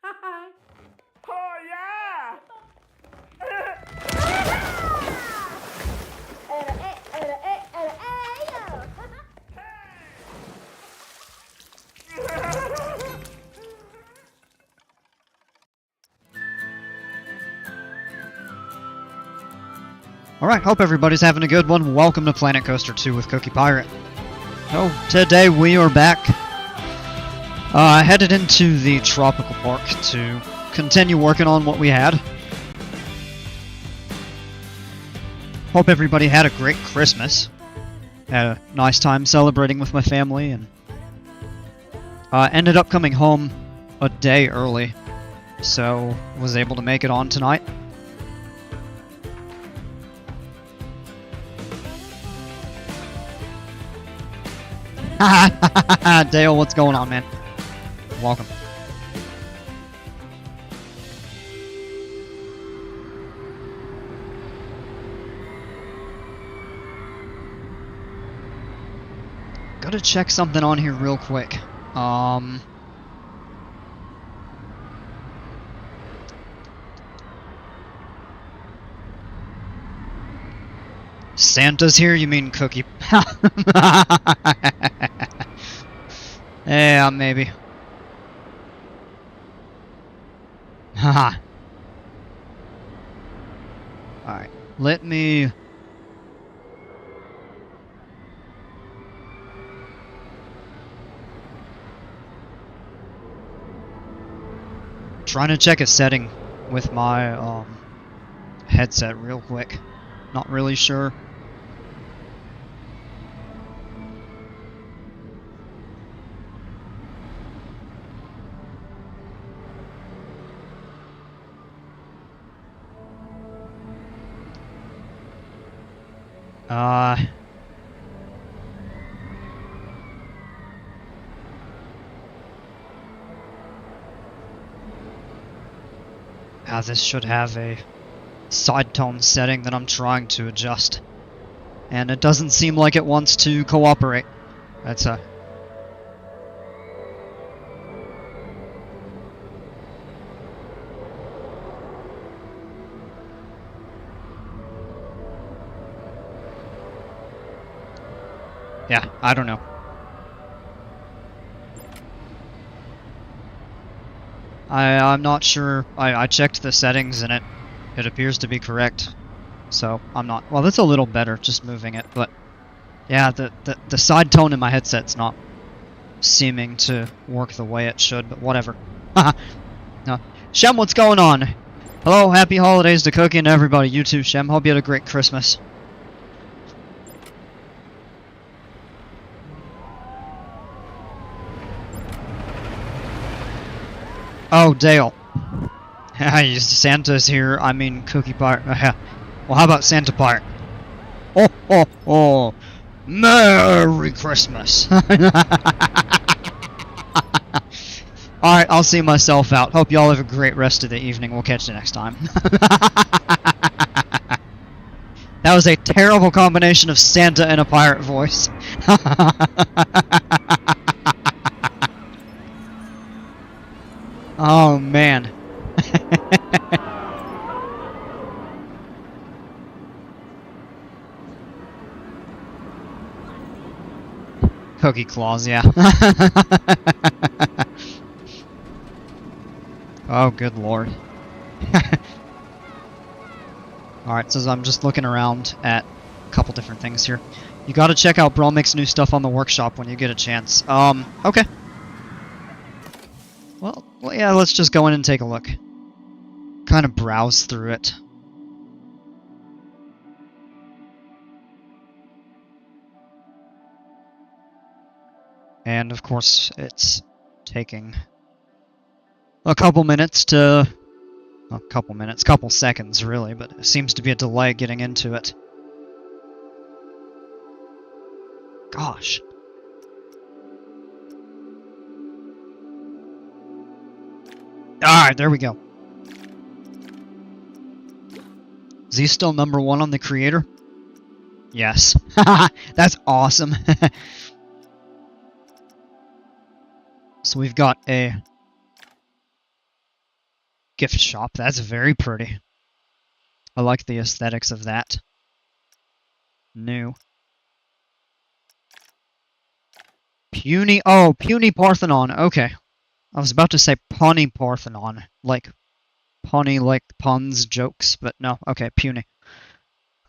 Oh yeah! Alright, hope everybody's having a good one. Welcome to Planet Coaster 2 with Cookie Pirate. So, today we are back. Headed into the Tropical Park to continue working on what we had. Hope everybody had a great Christmas. Had a nice time celebrating with my family, and ended up coming home a day early, so was able to make it on tonight. Dale, what's going on, man? Welcome. Gotta check something on here real quick. Santa's here? You mean Cookie? Yeah, maybe. Haha. Alright, let me... Trying to check a setting with my headset real quick. Not really sure. This should have a side tone setting that I'm trying to adjust. And it doesn't seem like it wants to cooperate. That's a... Yeah, I don't know. I'm not sure. I checked the settings and it appears to be correct. So I'm not... Well, that's a little better, just moving it, but... Yeah, the side tone in my headset's not seeming to work the way it should, but whatever. No. Shem, what's going on? Hello, happy holidays to Cookie and everybody. You too, Shem. Hope you had a great Christmas. Oh, Dale. Santa's here. I mean, Cookie Pirate. Well, how about Santa Pirate? Oh, oh, oh. Merry Christmas. Alright, I'll see myself out. Hope y'all have a great rest of the evening. We'll catch you next time. That was a terrible combination of Santa and a pirate voice. Oh, man. Cookie Claus, yeah. Oh, good lord. Alright, so I'm just looking around at a couple different things here. You gotta check out Bromic's new stuff on the workshop when you get a chance. Okay. Well, yeah, let's just go in and take a look. Kind of browse through it. And, of course, it's taking a couple minutes to... A couple minutes, couple seconds, really, but it seems to be a delay getting into it. Gosh. Alright, there we go. Is he still #1 on the creator? Yes. That's awesome. So we've got a gift shop. That's very pretty. I like the aesthetics of that. New. Puny. Oh, Puny Parthenon. Okay. I was about to say punny Parthenon. Like, punny, like puns, jokes, but no. Okay, puny.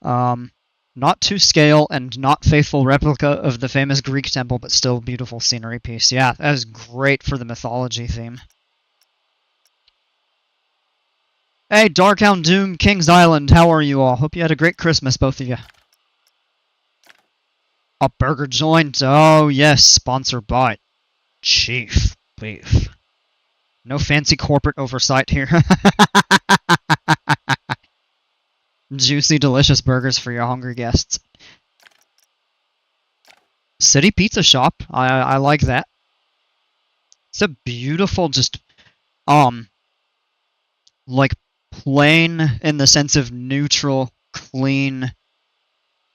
Not to scale and not faithful replica of the famous Greek temple, but still beautiful scenery piece. Yeah, that is great for the mythology theme. Hey, Darkhound Doom, Kings Island, how are you all? Hope you had a great Christmas, both of you. A burger joint? Oh, yes, sponsored by Chief Beef. No fancy corporate oversight here. Juicy, delicious burgers for your hungry guests. City Pizza Shop. I like that. It's a beautiful, just, like, plain in the sense of neutral, clean,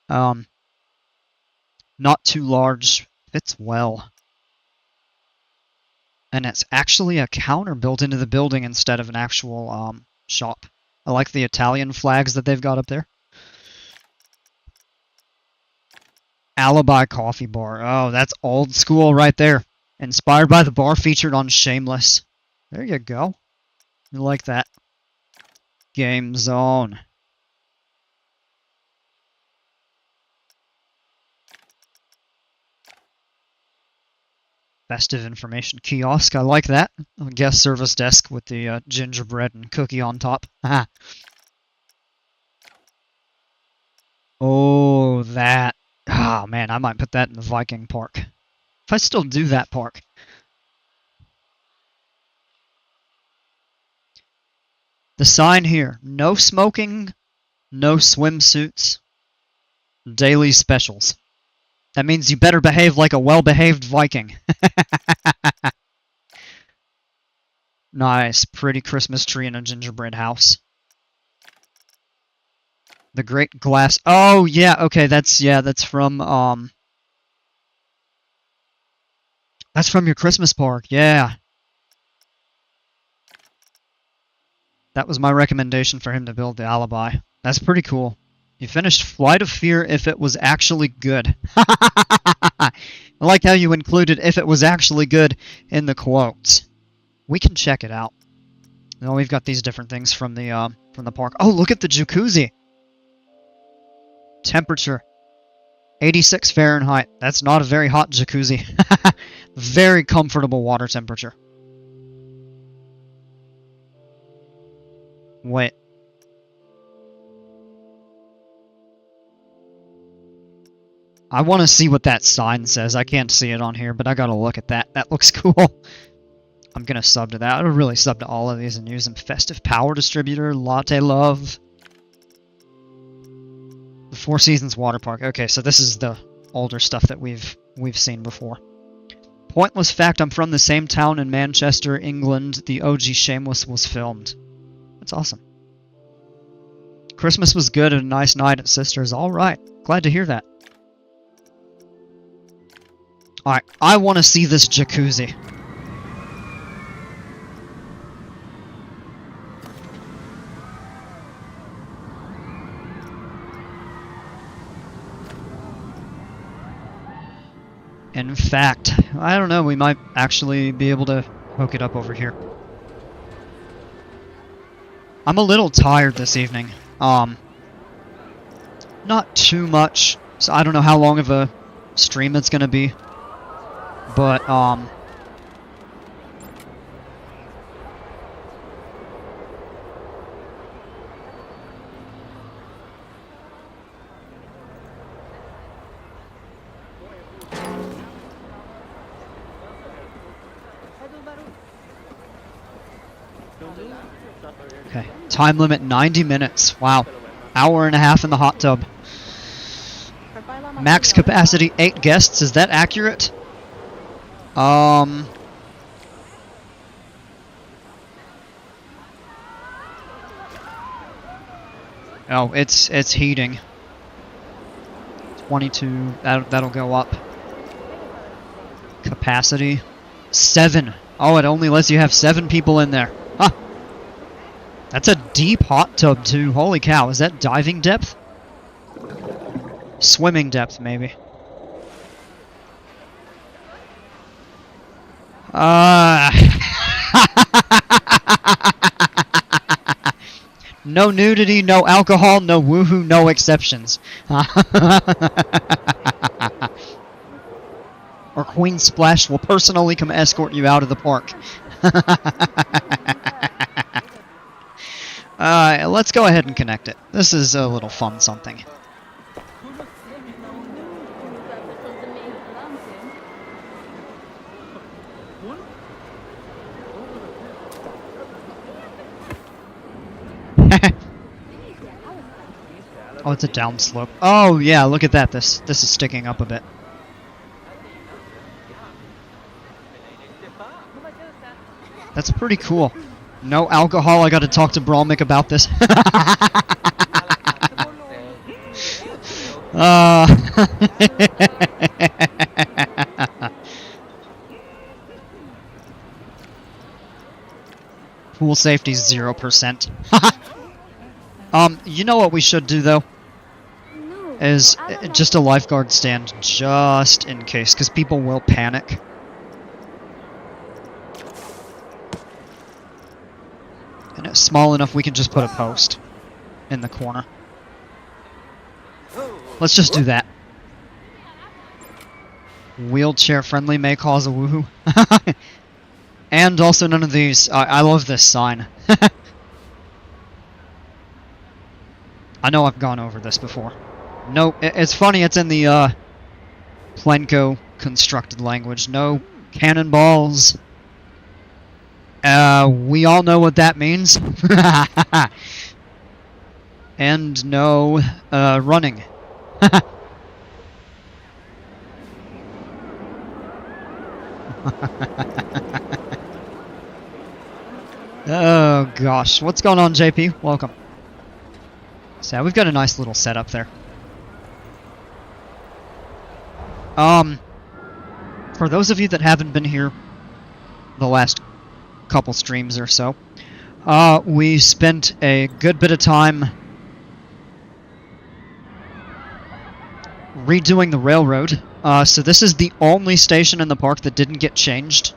not too large, fits well. And it's actually a counter built into the building instead of an actual, shop. I like the Italian flags that they've got up there. Alibi Coffee Bar. Oh, that's old school right there. Inspired by the bar featured on Shameless. There you go. You like that. Game Zone. Festive information kiosk. I like that. A guest service desk with the gingerbread and cookie on top. Oh, that. Oh, man, I might put that in the Viking Park. If I still do that park. The sign here. No smoking, no swimsuits, daily specials. That means you better behave like a well-behaved Viking. Nice. Pretty Christmas tree in a gingerbread house. The Great Glass. Oh, yeah, okay, that's from, that's from your Christmas park, yeah. That was my recommendation for him to build the Alibi. That's pretty cool. You finished Flight of Fear if it was actually good. I like how you included if it was actually good in the quotes. We can check it out. Now we've got these different things from the park. Oh, look at the jacuzzi. Temperature 86 Fahrenheit. That's not a very hot jacuzzi. Very comfortable water temperature. Wait. I want to see what that sign says. I can't see it on here, but I gotta look at that. That looks cool. I'm gonna sub to that. I would really sub to all of these and use them. Festive Power Distributor, Latte Love. The Four Seasons Water Park. Okay, so this is the older stuff that we've seen before. Pointless fact, I'm from the same town in Manchester, England. The OG Shameless was filmed. That's awesome. Christmas was good and a nice night at Sisters. Alright, glad to hear that. Alright, I want to see this jacuzzi. In fact, I don't know, we might actually be able to hook it up over here. I'm a little tired this evening. Not too much, so I don't know how long of a stream it's gonna be. But, okay, time limit 90 minutes. Wow. Hour and a half in the hot tub. Max capacity 8 guests, is that accurate? Oh, it's heating. 22, that'll go up. Capacity 7. Oh, it only lets you have 7 people in there. Huh. That's a deep hot tub, too. Holy cow, is that diving depth? Swimming depth, maybe. No nudity, no alcohol, no woohoo, no exceptions. Or Queen Splash will personally come escort you out of the park. Let's go ahead and connect it. This is a little fun something. Oh, it's a downslope. Oh yeah, look at that. This is sticking up a bit. That's pretty cool. No alcohol. I got to talk to Brolmick about this. Pool safety 0%. You know what we should do though? Is just a lifeguard stand just in case, because people will panic. And it's small enough we can just put a post in the corner. Let's just do that. Wheelchair friendly may cause a woohoo. And also none of these. I love this sign. I know I've gone over this before. No, it's funny, it's in the Plenko constructed language. No cannonballs. We all know what that means. And no running. Oh gosh, what's going on, JP? Welcome. So we've got a nice little setup there. For those of you that haven't been here the last couple streams or so, we spent a good bit of time redoing the railroad. So this is the only station in the park that didn't get changed.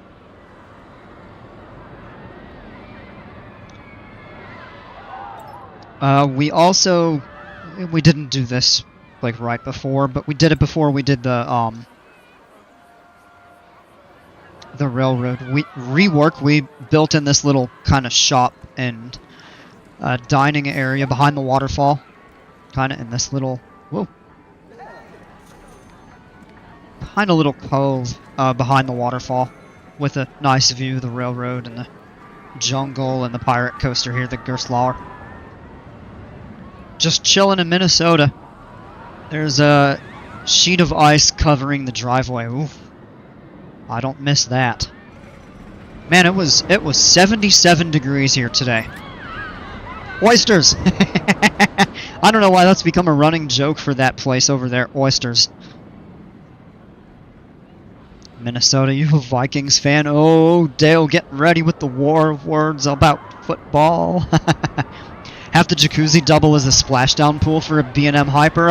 We didn't do this like right before, but we did it before we did the railroad rework. We built in this little kind of shop and dining area behind the waterfall, kind of in this little behind a little cove behind the waterfall, with a nice view of the railroad and the jungle and the pirate coaster here, the Gerstlauer. Just chilling in Minnesota. There's a sheet of ice covering the driveway. Oof. I don't miss that. Man, it was 77 degrees here today. Oysters! I don't know why that's become a running joke for that place over there. Oysters. Minnesota, you a Vikings fan? Oh, Dale, get ready with the war of words about football. Have the jacuzzi double as a splashdown pool for a B&M Hyper?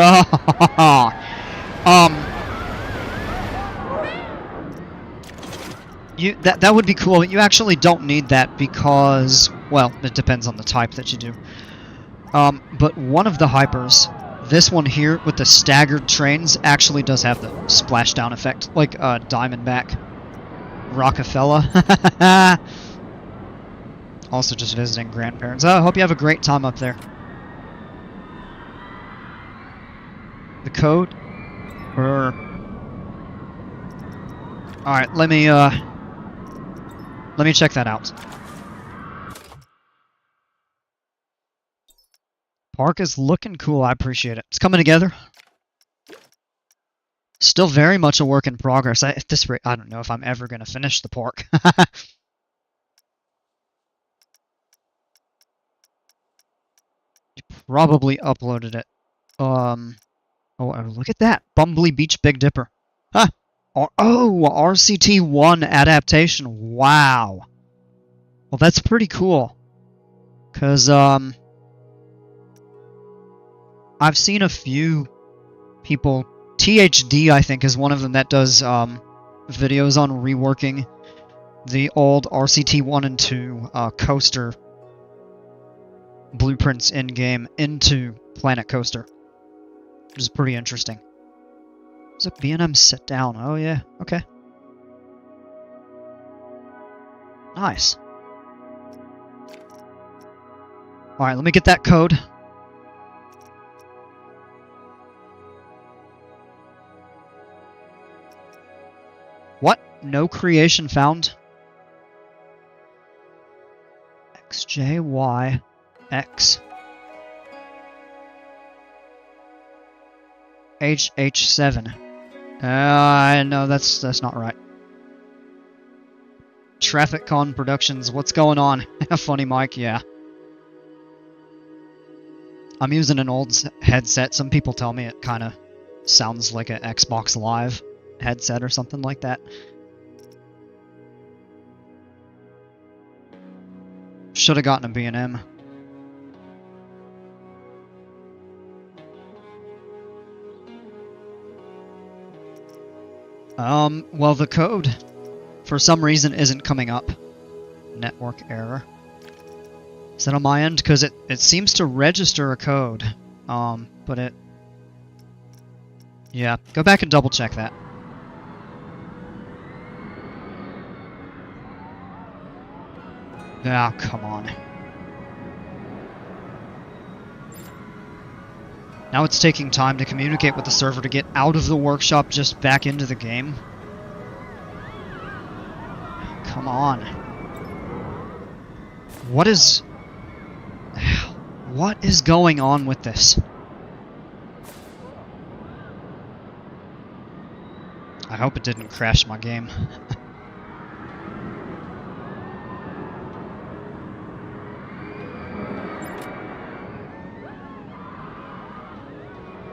That would be cool, but you actually don't need that because, well, it depends on the type that you do. But one of the Hypers, this one here with the staggered trains, actually does have the splashdown effect, like Diamondback Rockefeller. Also just visiting grandparents. I hope you have a great time up there. The code? Alright, let me check that out. Park is looking cool, I appreciate it. It's coming together. Still very much a work in progress. At this rate, I don't know if I'm ever going to finish the park. Probably uploaded it. Oh, look at that. Bumbly Beach Big Dipper. Huh. Oh, RCT1 adaptation. Wow. Well, that's pretty cool. Because, I've seen a few people... THD, I think, is one of them that does, videos on reworking the old RCT 1 and 2, coaster blueprints in-game into Planet Coaster. Which is pretty interesting. There's a B&M sit down. Oh, yeah. Okay. Nice. Alright, let me get that code. What? No creation found? XJYX HH7. No, that's not right. Traffic Con Productions, what's going on? Funny Mike, yeah. I'm using an old headset. Some people tell me it kind of sounds like an Xbox Live headset or something like that. Should have gotten a B&M. Well, the code, for some reason, isn't coming up. Network error. Is that on my end? Because it seems to register a code. But it... Yeah, go back and double check that. Ah, come on. Now it's taking time to communicate with the server to get out of the workshop just back into the game. Come on. What is going on with this? I hope it didn't crash my game.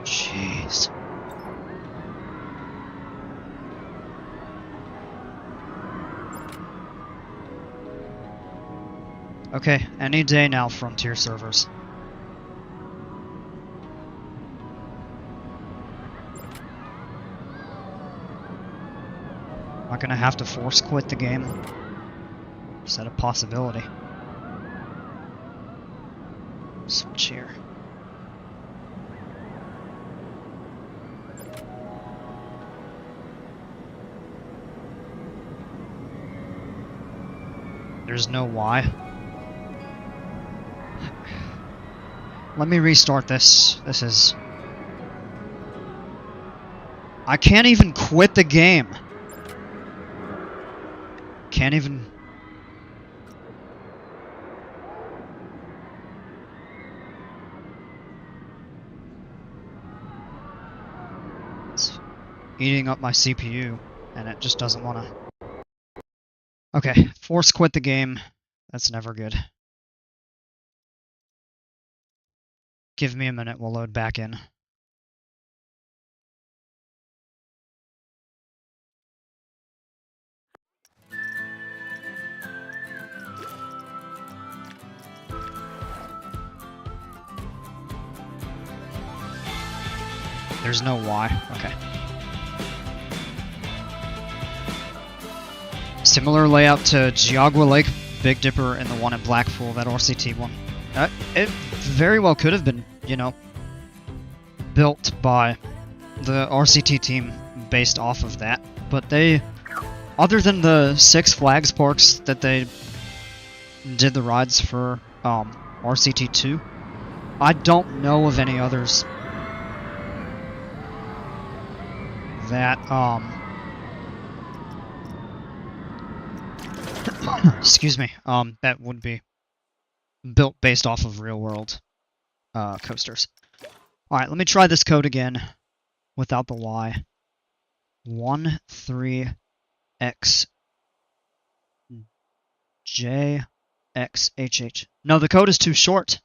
Jeez. Okay, any day now, Frontier servers. Am I gonna have to force quit the game? Is that a possibility? Switch here. There's no why. Let me restart this. This is... I can't even quit the game. Can't even... It's eating up my CPU, and it just doesn't want to... Okay, force quit the game. That's never good. Give me a minute, we'll load back in. There's no why. Okay. Similar layout to Geauga Lake, Big Dipper, and the one at Blackpool, that RCT one. It very well could have been, you know, built by the RCT team based off of that. But they, other than the Six Flags parks that they did the rides for RCT 2, I don't know of any others that excuse me, that would be built based off of real world coasters. Alright, let me try this code again without the Y. 13XJXHH. No, the code is too short.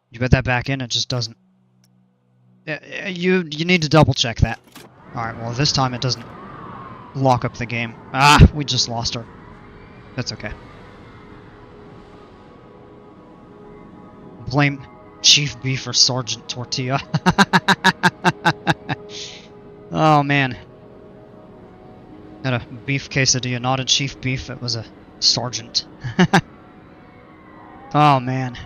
You put that back in, it just doesn't. You need to double check that. Alright, well this time it doesn't lock up the game. Ah, we just lost her. That's okay. Blame Chief Beef or Sergeant Tortilla. Oh man. Had a beef quesadilla, not a Chief Beef, it was a Sergeant. Oh man.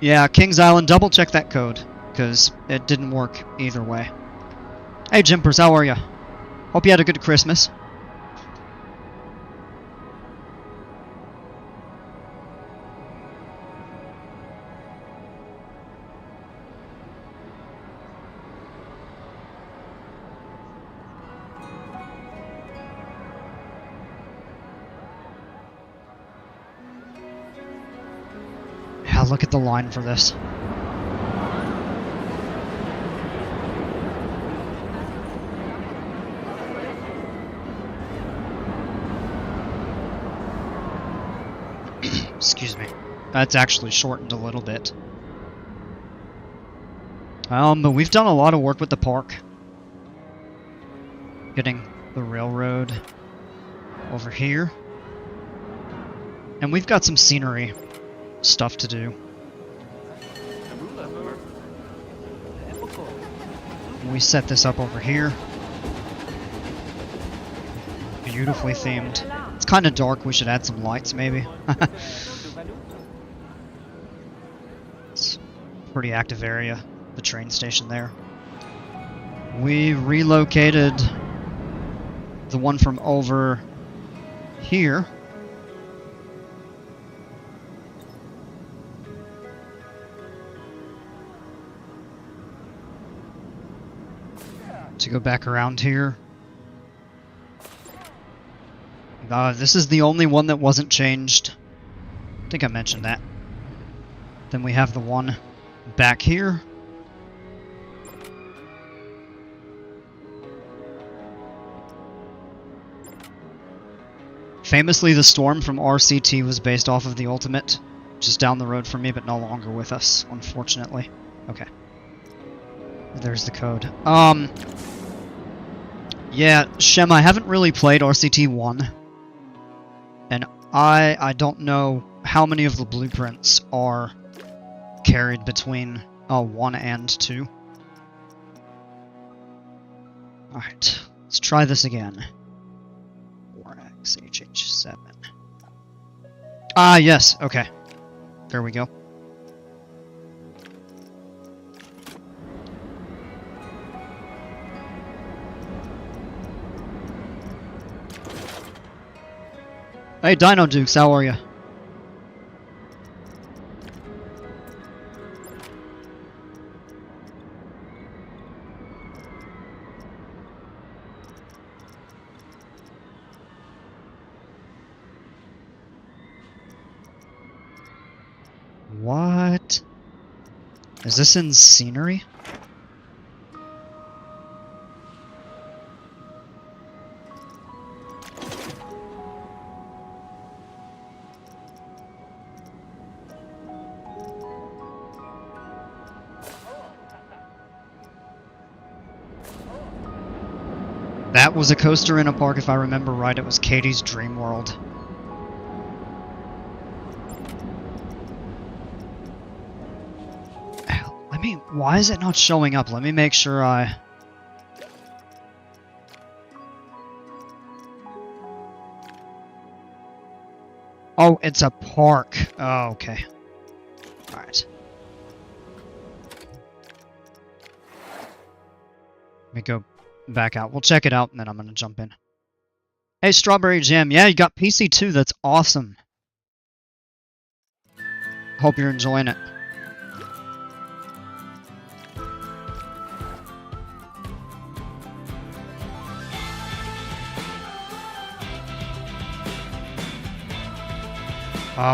Yeah, Kings Island, double check that code, because it didn't work either way. Hey Jimpers, how are ya? Hope you had a good Christmas. Yeah, look at the line for this. Excuse me. That's actually shortened a little bit. But we've done a lot of work with the park. Getting the railroad over here. And we've got some scenery stuff to do. We set this up over here. Beautifully themed. It's kind of dark, we should add some lights maybe. It's a pretty active area, the train station there. We relocated the one from over here. To go back around here. This is the only one that wasn't changed. I think I mentioned that. Then we have the one back here. Famously, the Storm from RCT was based off of the Ultimate, just down the road from me, but no longer with us, unfortunately. Okay. There's the code. Yeah, Shem, I haven't really played RCT 1. And I don't know how many of the blueprints are carried between 1 and 2. Alright, let's try this again. 4XHH7. Ah, yes, okay. There we go. Hey, Dino Dukes, how are ya? What? Is this in scenery? That was a coaster in a park, if I remember right. It was Katie's Dream World. Let me... Why is it not showing up? Let me make sure I... Oh, it's a park. Oh, okay. Alright. Let me go back out. We'll check it out, and then I'm going to jump in. Hey, Strawberry Jam. Yeah, you got PC too. That's awesome. Hope you're enjoying it.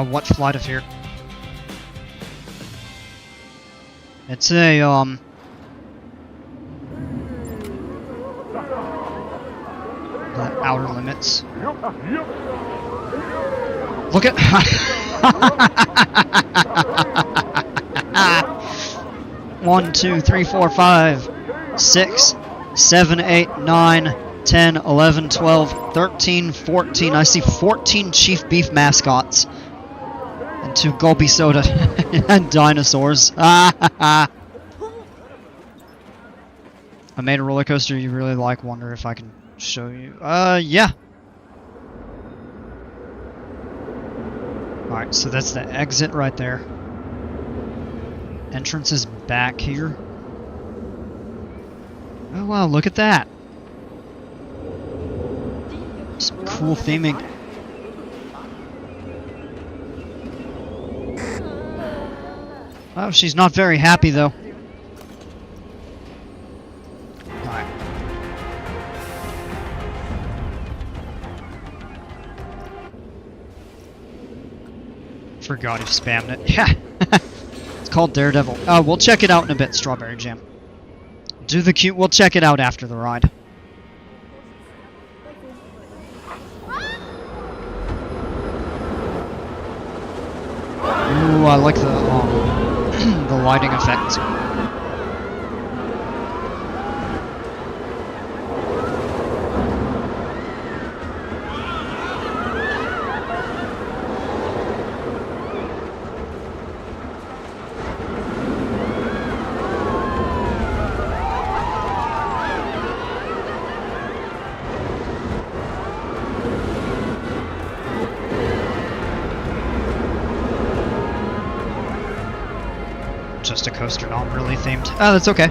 What flight of here? It's a, the Outer Limits. Look at... 1, 2, 3, 4, 5, 6, 7, 8, 9, 10, 11, 12, 13, 14. I see 14 Chief Beef mascots. And 2 Gulpy Soda and dinosaurs. I made a roller coaster you really like. Wonder if I can show you. Yeah. Alright, so that's the exit right there. Entrance is back here. Oh wow, look at that. Some cool theming. Oh, she's not very happy though. Alright. Forgot he spammed it. Yeah. It's called Daredevil. We'll check it out in a bit, Strawberry Jam. Do the cute. We'll check it out after the ride. Ooh, I like the the lighting effects. Just a coaster, not really themed. Oh, that's okay.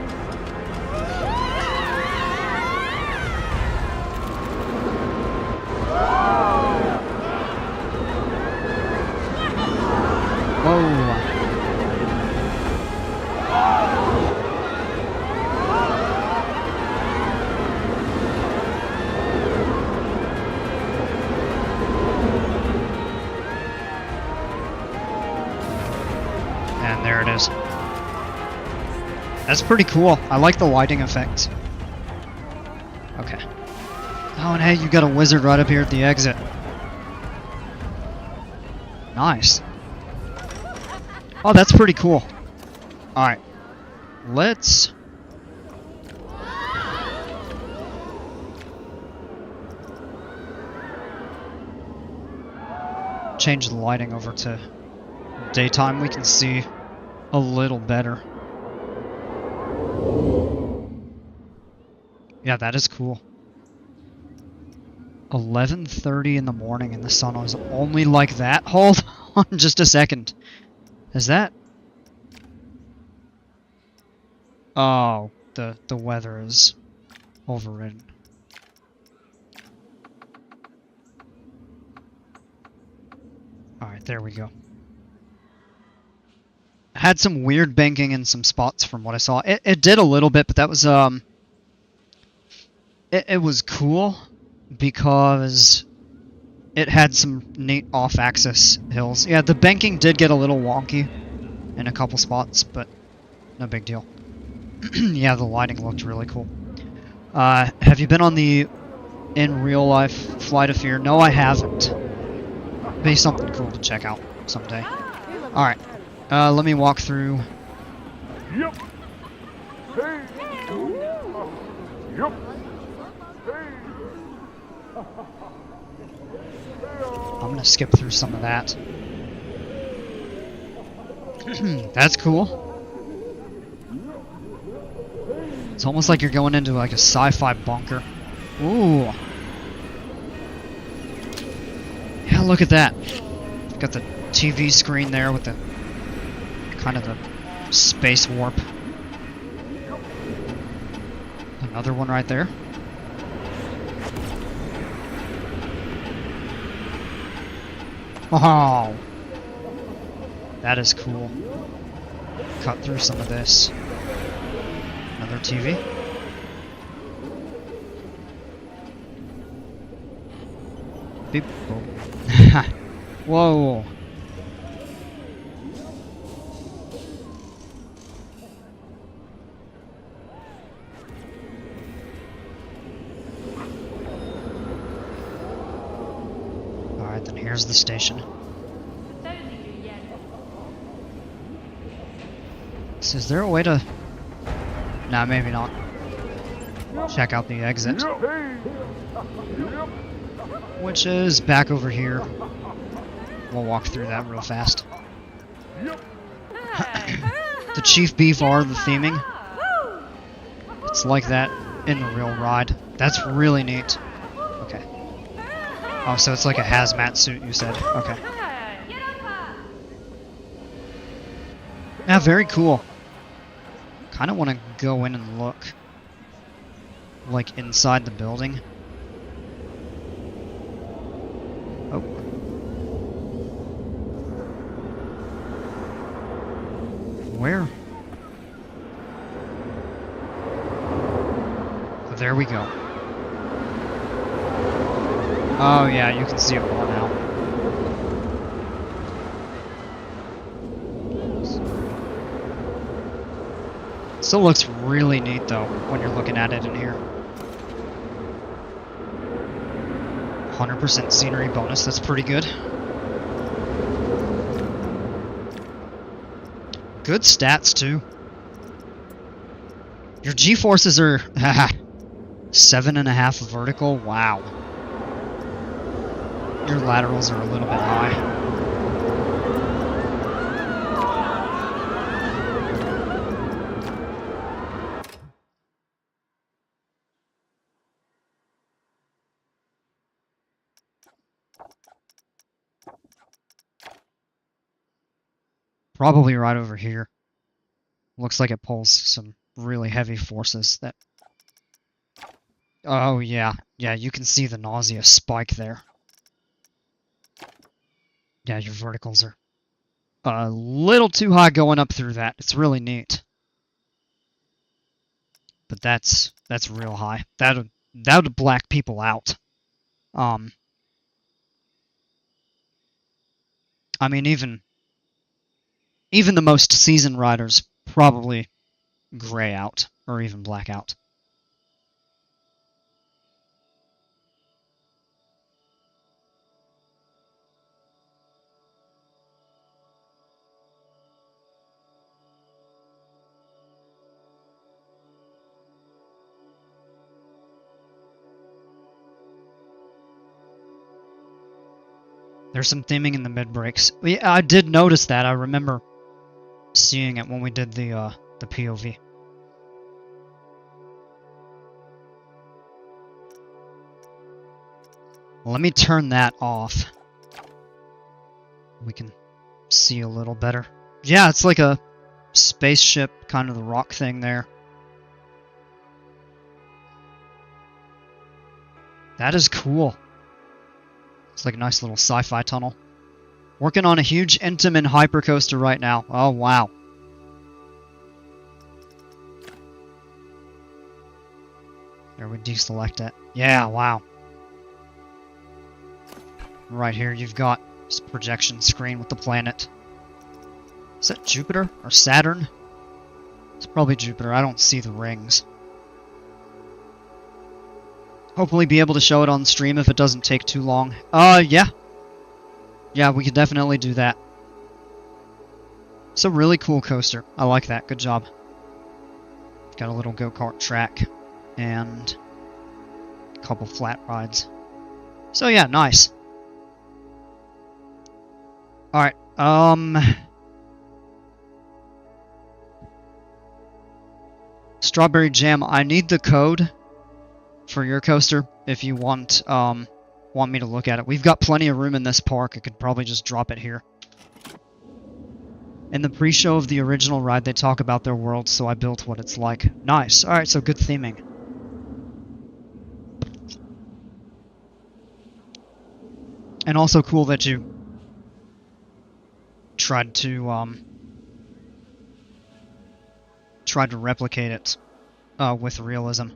Whoa. And there it is. That's pretty cool. I like the lighting effects. Okay. Oh, and hey, you got a wizard right up here at the exit. Nice. Oh, that's pretty cool. Alright. Let's... change the lighting over to daytime. We can see a little better. Yeah, that is cool. 11:30 in the morning and the sun was only like that? Hold on just a second. Is that... Oh, the weather is overridden. Alright, there we go. Had some weird banking in some spots from what I saw. It did a little bit, but that was it was cool because it had some neat off-axis hills. Yeah, the banking did get a little wonky in a couple spots, but no big deal. Yeah, the lighting looked really cool. Have you been on the in real life Flight of Fear? No, I haven't. Be something cool to check out someday. Alright, let me walk through. Yep. Hey. Yep. I'm gonna skip through some of that. That's cool. It's almost like you're going into like a sci-fi bunker. Ooh. Yeah, look at that. Got the TV screen there with the kind of the space warp. Another one right there. Oh, that is cool. Cut through some of this. Another TV. Beep. Whoa. Alright, then here's the station. So is there a way to... Nah, maybe not. check out the exit, Yep. Hey. Yep. which is back over here. We'll walk through that real fast. Yep. The Chief Beef are the theming. It's like that in the real ride. That's really neat. Okay. Oh, so it's like a hazmat suit, you said. Okay. Yeah, very cool. Kind of want to go in and look. Like inside the building. Oh. Where? Oh, there we go. Oh yeah, you can see it more now. Still looks really neat though when you're looking at it in here. 100% scenery bonus, that's pretty good. Good stats too. Your G-forces are 7.5 vertical, wow. Your laterals are a little bit high. Probably right over here. Looks like it pulls some really heavy forces that... Oh yeah, yeah, you can see the nausea spike there. Yeah, your verticals are a little too high going up through that. It's really neat. But that's real high. That would black people out. I mean, even the most seasoned riders probably gray out or even black out. There's some theming in the mid breaks. Yeah, I did notice that. I remember seeing it when we did the POV. Let me turn that off. We can see a little better. Yeah, it's like a spaceship, kind of the rock thing there. That is cool. It's like a nice little sci-fi tunnel. Working on a huge Intamin hypercoaster right now. Oh, wow. There, we deselect it. Yeah, wow. Right here, you've got this projection screen with the planet. Is that Jupiter or Saturn? It's probably Jupiter. I don't see the rings. Hopefully be able to show it on stream if it doesn't take too long. Yeah. Yeah, we could definitely do that. It's a really cool coaster. I like that. Good job. Got a little go-kart track and a couple flat rides. So yeah, nice. Alright, Strawberry Jam, I need the code for your coaster if you want me to look at it. We've got plenty of room in this park. I could probably just drop it here. In the pre-show of the original ride, they talk about their world, so I built what it's like. Nice. Alright, so good theming. And also cool that you tried to replicate it with realism.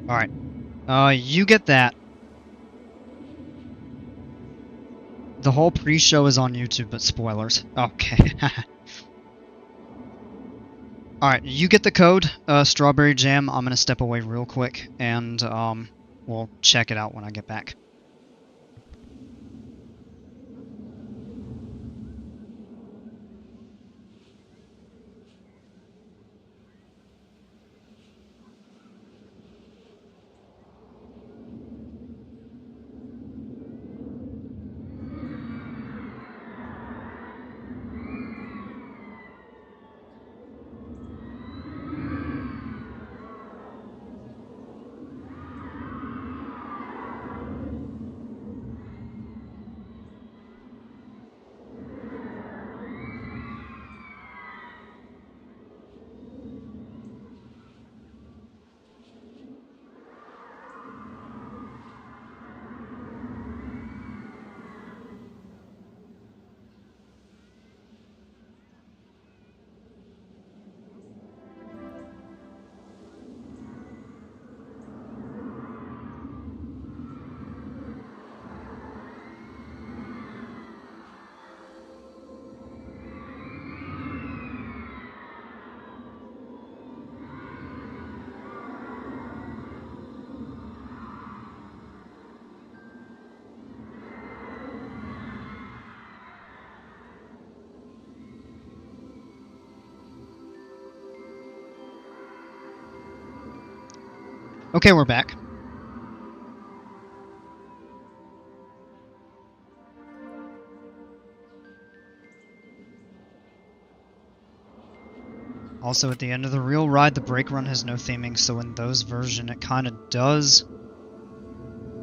Alright. You get that. The whole pre-show is on YouTube, but spoilers. Okay. Alright, you get the code, Strawberry Jam. I'm gonna step away real quick, and we'll check it out when I get back. Okay, we're back. Also, at the end of the real ride, the brake run has no theming, so in those version it kind of does.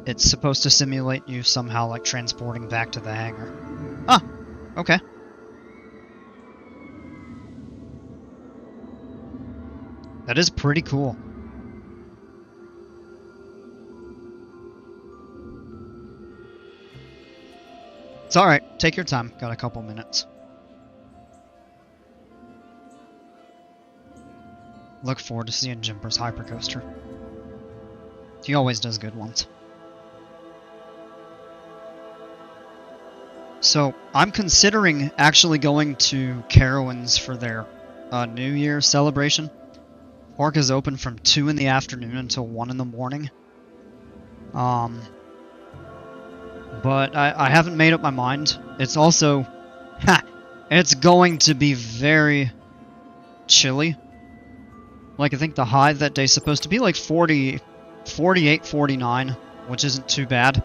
It's supposed to simulate you somehow, like, transporting back to the hangar. Ah! Okay. That is pretty cool. It's alright, take your time, got a couple minutes. Look forward to seeing Jimper's hypercoaster. He always does good ones. So, I'm considering actually going to Carowinds for their New Year celebration. Park is open from 2 in the afternoon until 1 in the morning. But I haven't made up my mind. It's also... it's going to be very chilly. Like, I think the high that day's supposed to be like 48, 49, which isn't too bad.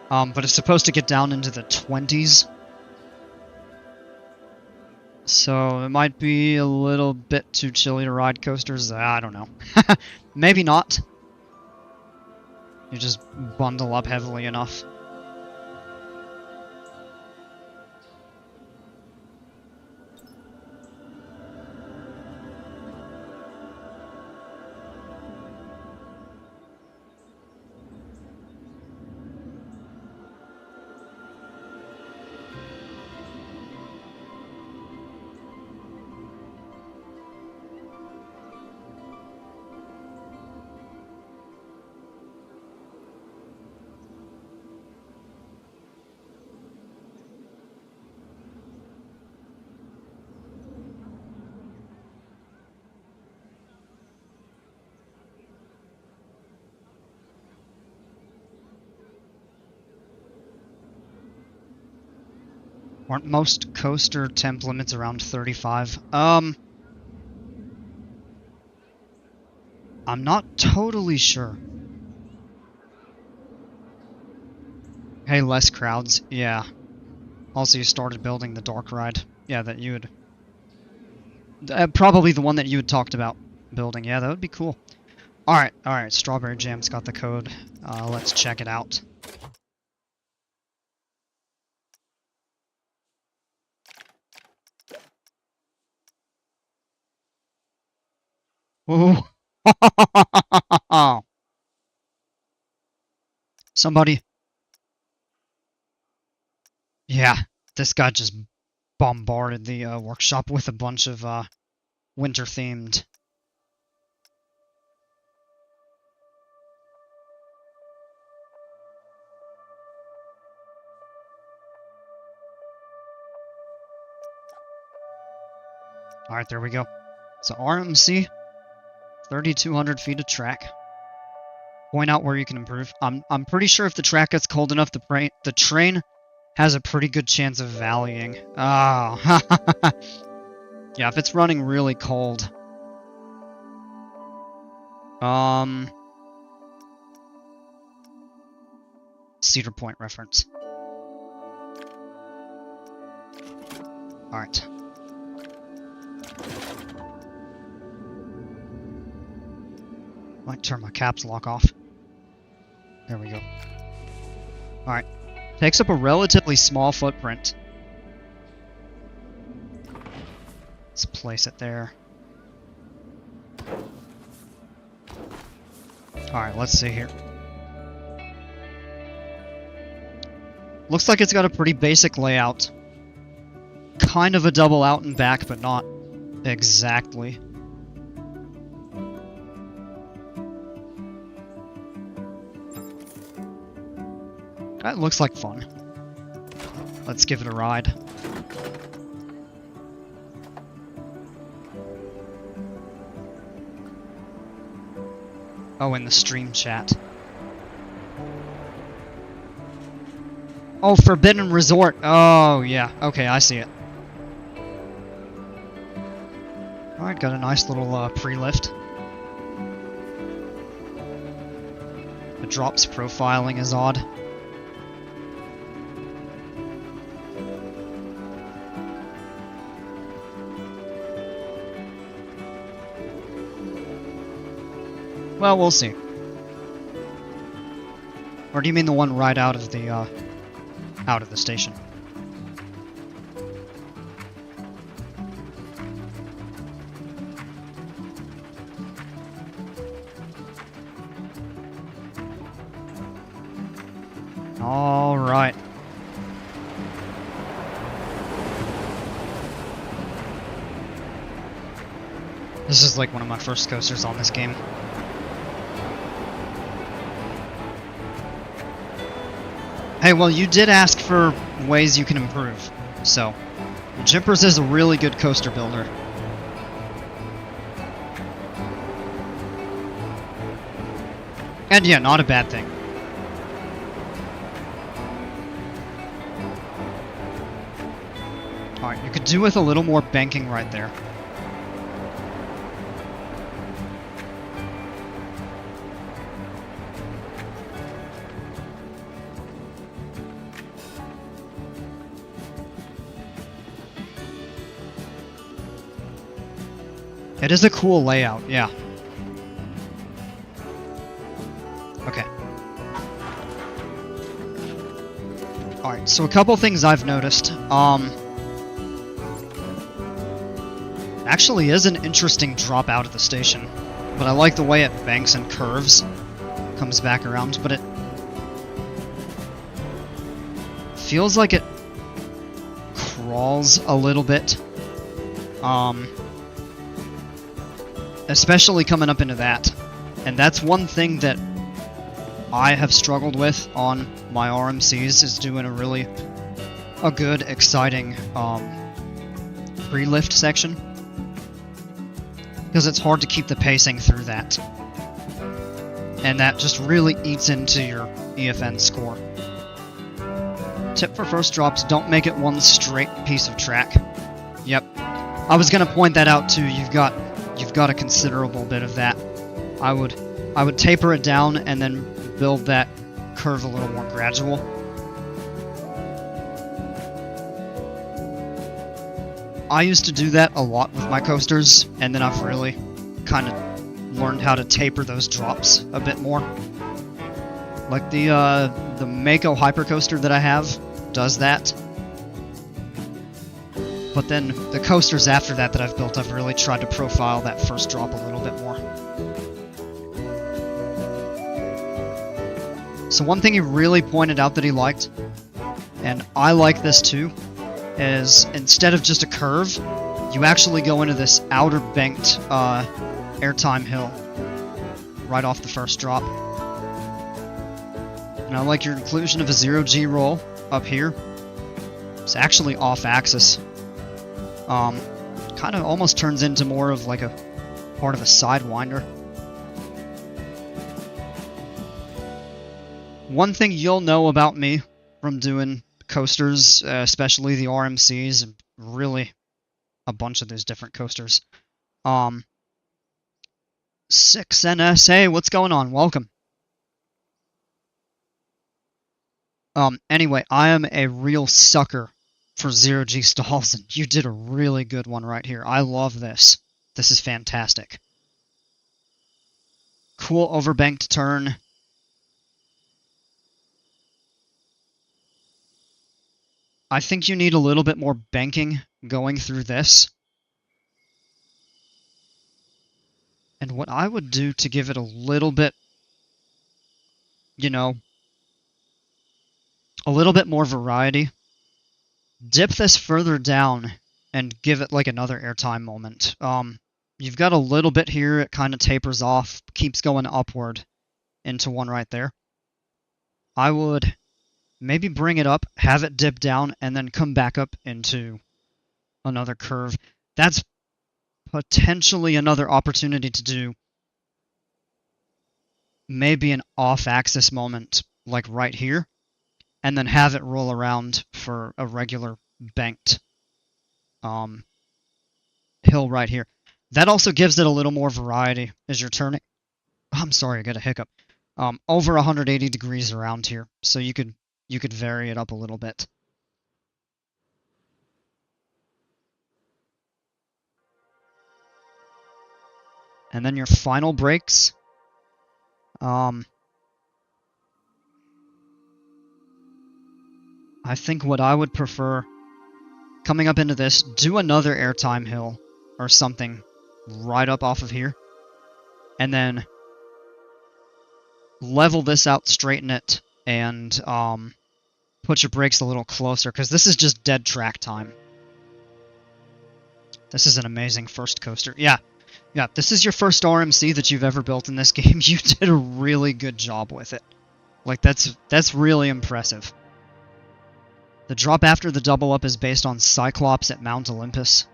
But it's supposed to get down into the 20s. So it might be a little bit too chilly to ride coasters. I don't know. Maybe not. You just bundle up heavily enough. Aren't most coaster temp limits around 35? I'm not totally sure. Hey, less crowds. Yeah. Also, you started building the dark ride. Yeah, that you would... probably the one that you had talked about building. Yeah, that would be cool. Alright. Strawberry Jam's got the code. Let's check it out. Ooh. Somebody. Yeah, this guy just bombarded the workshop with a bunch of winter-themed. Alright, there we go. So RMC, 3,200 feet of track. Point out where you can improve. I'm pretty sure if the track gets cold enough, the train has a pretty good chance of valleying. Oh, yeah, if it's running really cold. Cedar Point reference. Alright. Might turn my caps lock off. There we go. Alright. Takes up a relatively small footprint. Let's place it there. Alright, let's see here. Looks like it's got a pretty basic layout. Kind of a double out and back, but not exactly. That looks like fun. Let's give it a ride. Oh, in the stream chat. Oh, Forbidden Resort. Oh, yeah. Okay, I see it. Alright, got a nice little pre-lift. The drops profiling is odd. Well, we'll see. Or do you mean the one right out of the station? All right. This is like one of my first coasters on this game. Hey, well, you did ask for ways you can improve, so Jimpers is a really good coaster builder. And yeah, not a bad thing. Alright, you could do with a little more banking right there. It is a cool layout, yeah. Okay. Alright, so a couple things I've noticed. Actually is an interesting drop out of the station. But I like the way it banks and curves. Comes back around, but it feels like it crawls a little bit. Especially coming up into that. And that's one thing that I have struggled with on my RMCs, is doing a good, exciting pre-lift section. Because it's hard to keep the pacing through that. And that just really eats into your EFN score. Tip for first drops, don't make it one straight piece of track. Yep. I was gonna point that out too. You've got a considerable bit of that. I would taper it down and then build that curve a little more gradual. I used to do that a lot with my coasters, and then I've really kind of learned how to taper those drops a bit more. Like the Mako Hypercoaster that I have does that. But then the coasters after that I've built, I've really tried to profile that first drop a little bit more. So one thing he really pointed out that he liked, and I like this too, is instead of just a curve, you actually go into this outer banked airtime hill right off the first drop. And I like your inclusion of a 0G roll up here. It's actually off axis. kind of almost turns into more of like a part of a sidewinder. One thing you'll know about me from doing coasters, especially the RMCs, and really a bunch of those different coasters. 6NS, hey, what's going on? Welcome. Anyway, I am a real sucker for zero-G stalls, and you did a really good one right here. I love this. This is fantastic. Cool overbanked turn. I think you need a little bit more banking going through this. And what I would do to give it a little bit, you know, a little bit more variety, dip this further down and give it like another airtime moment. You've got a little bit here, it kind of tapers off, keeps going upward into one right there. I would maybe bring it up, have it dip down, and then come back up into another curve. That's potentially another opportunity to do maybe an off-axis moment, like right here, and then have it roll around for a regular banked hill right here. That also gives it a little more variety as you're turning. I'm sorry, I got a hiccup. Over 180 degrees around here, so you could vary it up a little bit. And then your final brakes. I think what I would prefer, coming up into this, do another airtime hill or something right up off of here. And then level this out, straighten it, and put your brakes a little closer, because this is just dead track time. This is an amazing first coaster. Yeah, this is your first RMC that you've ever built in this game. You did a really good job with it. Like, that's really impressive. The drop after the double up is based on Cyclops at Mount Olympus.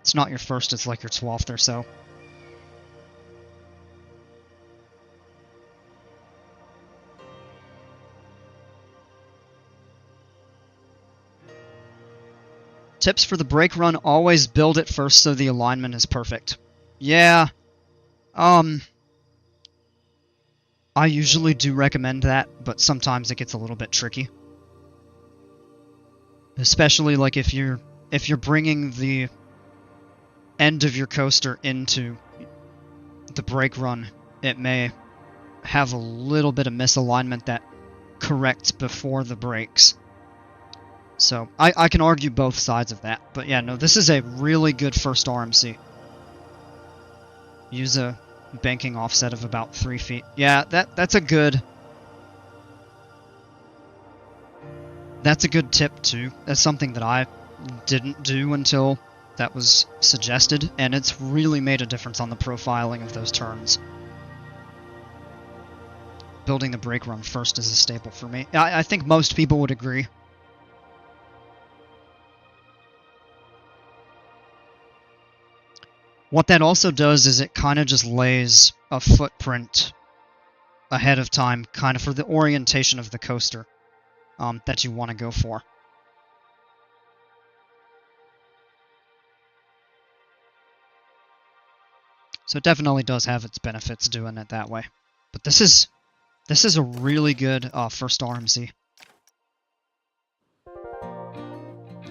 It's not your first, it's like your 12th or so. Tips for the brake run, always build it first so the alignment is perfect. Yeah. I usually do recommend that, but sometimes it gets a little bit tricky. Especially like if you're bringing the end of your coaster into the brake run, it may have a little bit of misalignment that corrects before the brakes. So I can argue both sides of that, but yeah, no, this is a really good first RMC. Use a banking offset of about 3 feet. Yeah, that's a good tip too. That's something that I didn't do until that was suggested, and it's really made a difference on the profiling of those turns. Building the brake run first is a staple for me. I think most people would agree. What that also does is it kind of just lays a footprint ahead of time, kind of for the orientation of the coaster that you want to go for. So it definitely does have its benefits doing it that way. But this is a really good first RMC.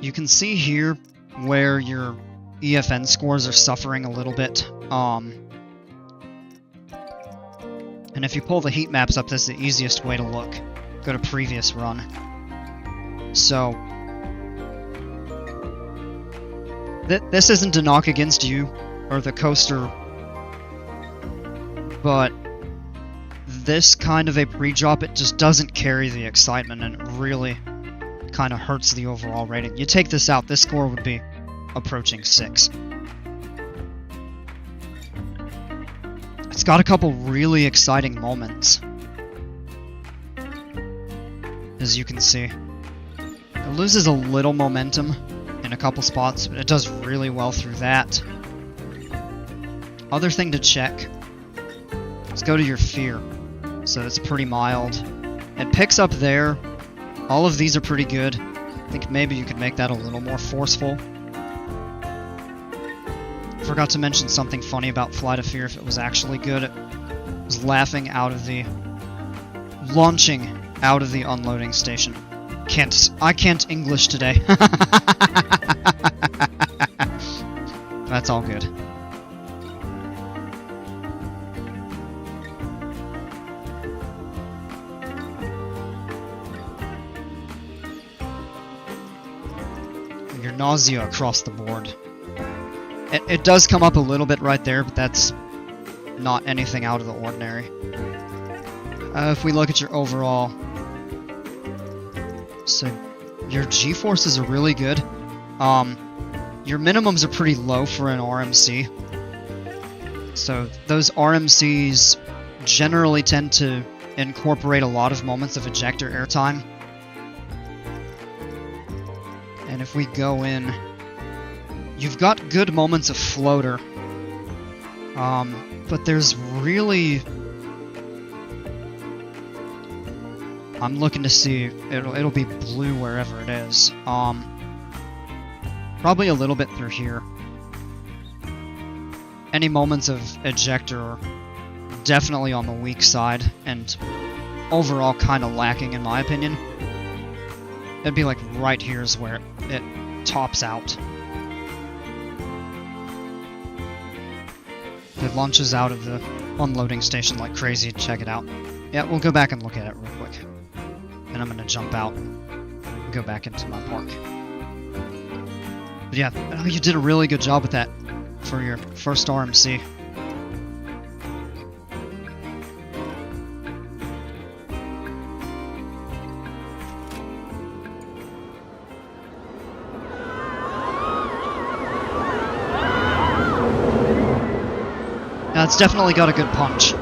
You can see here where your EFN scores are suffering a little bit. And if you pull the heat maps up, that's the easiest way to look. Go to previous run. So this isn't a knock against you or the coaster, but this kind of a pre-drop, it just doesn't carry the excitement, and it really kind of hurts the overall rating. You take this out, this score would be approaching 6. It's got a couple really exciting moments, as you can see. It loses a little momentum in a couple spots, but it does really well through that. Other thing to check, let's go to your fear. So it's pretty mild. It picks up there. All of these are pretty good. I think maybe you could make that a little more forceful. Forgot to mention something funny about Flight of Fear if it was actually good. It was launching out of the unloading station. I can't English today. That's all good. Your nausea across the board. It does come up a little bit right there, but that's not anything out of the ordinary. If we look at your overall, so your G-forces are really good. Your minimums are pretty low for an RMC. So those RMCs generally tend to incorporate a lot of moments of ejector airtime. And if we go in, you've got good moments of floater. But there's really... I'm looking to see, it'll be blue wherever it is. Probably a little bit through here. Any moments of ejector are definitely on the weak side, and overall kind of lacking in my opinion. It'd be like right here is where it tops out. It launches out of the unloading station like crazy. Check it out. Yeah, we'll go back and look at it real quick. And I'm gonna jump out and go back into my park. But yeah, oh, you did a really good job with that for your first RMC. Now, it's definitely got a good punch.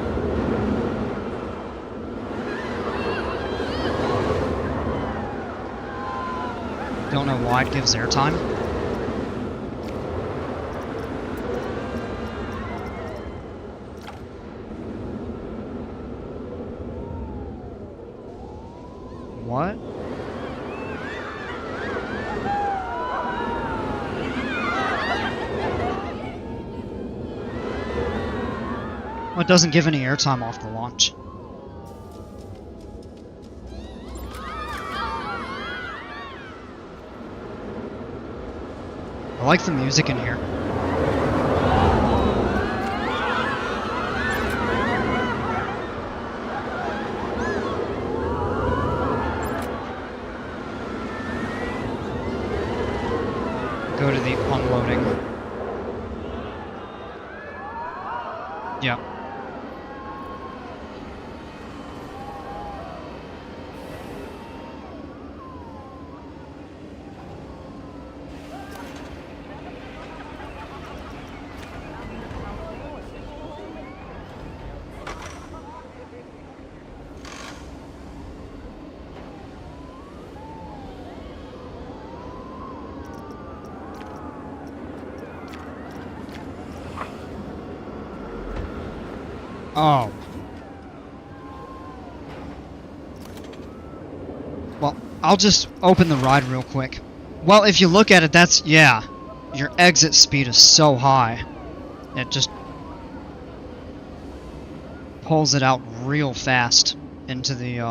Don't know why it gives airtime. What? Well, it doesn't give any airtime off the launch. I like the music in here. Go to the unloading. Yep. Oh. Well, I'll just open the ride real quick. Well, if you look at it, that's... yeah. Your exit speed is so high. It just... pulls it out real fast into the,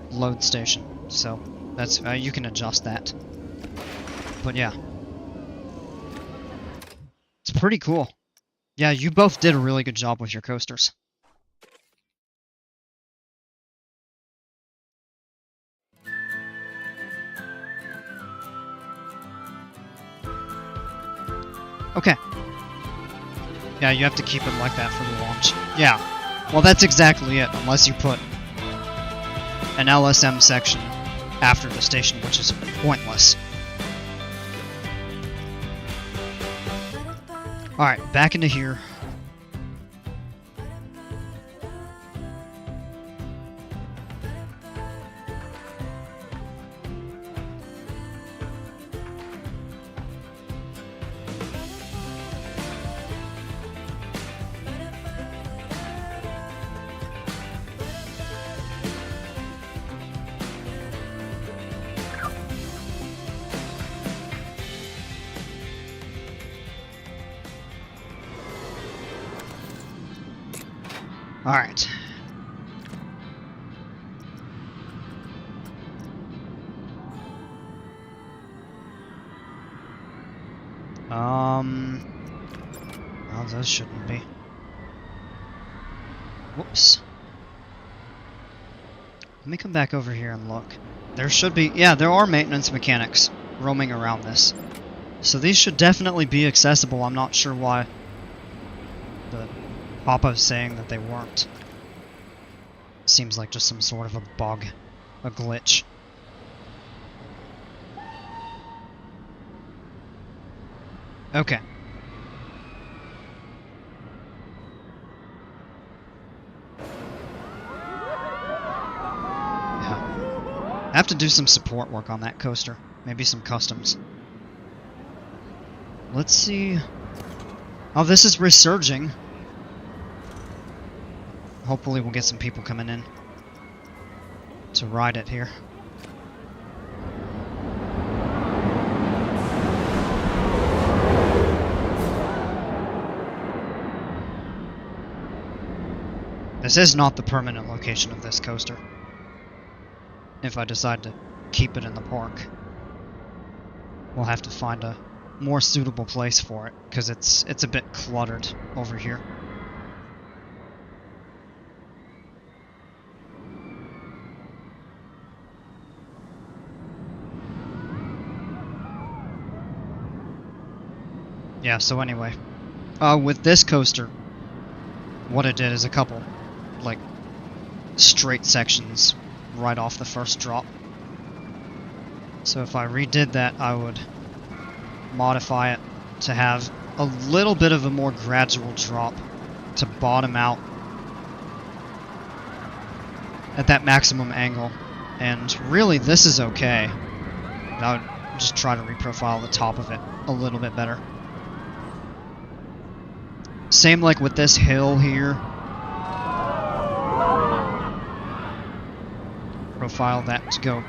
load station. So, that's... you can adjust that. But yeah. It's pretty cool. Yeah, you both did a really good job with your coasters. Okay. Yeah, you have to keep it like that for the launch. Yeah. Well, that's exactly it, unless you put an LSM section after the station, which is pointless. Alright, back into here. Alright. Well, those shouldn't be. Whoops. Let me come back over here and look. There should be, yeah, there are maintenance mechanics roaming around this. So these should definitely be accessible. I'm not sure why the Papa's saying that they weren't. Seems like just some sort of a bug, a glitch. Okay. Yeah. I have to do some support work on that coaster. Maybe some customs. Let's see. Oh, this is resurging. Hopefully we'll get some people coming in to ride it here. This is not the permanent location of this coaster. If I decide to keep it in the park, we'll have to find a more suitable place for it, because it's a bit cluttered over here. Yeah, so anyway, with this coaster, what I did is a couple, like, straight sections right off the first drop. So if I redid that, I would modify it to have a little bit of a more gradual drop to bottom out at that maximum angle. And really, this is okay. I would just try to reprofile the top of it a little bit better. Same like with this hill here. Profile that to go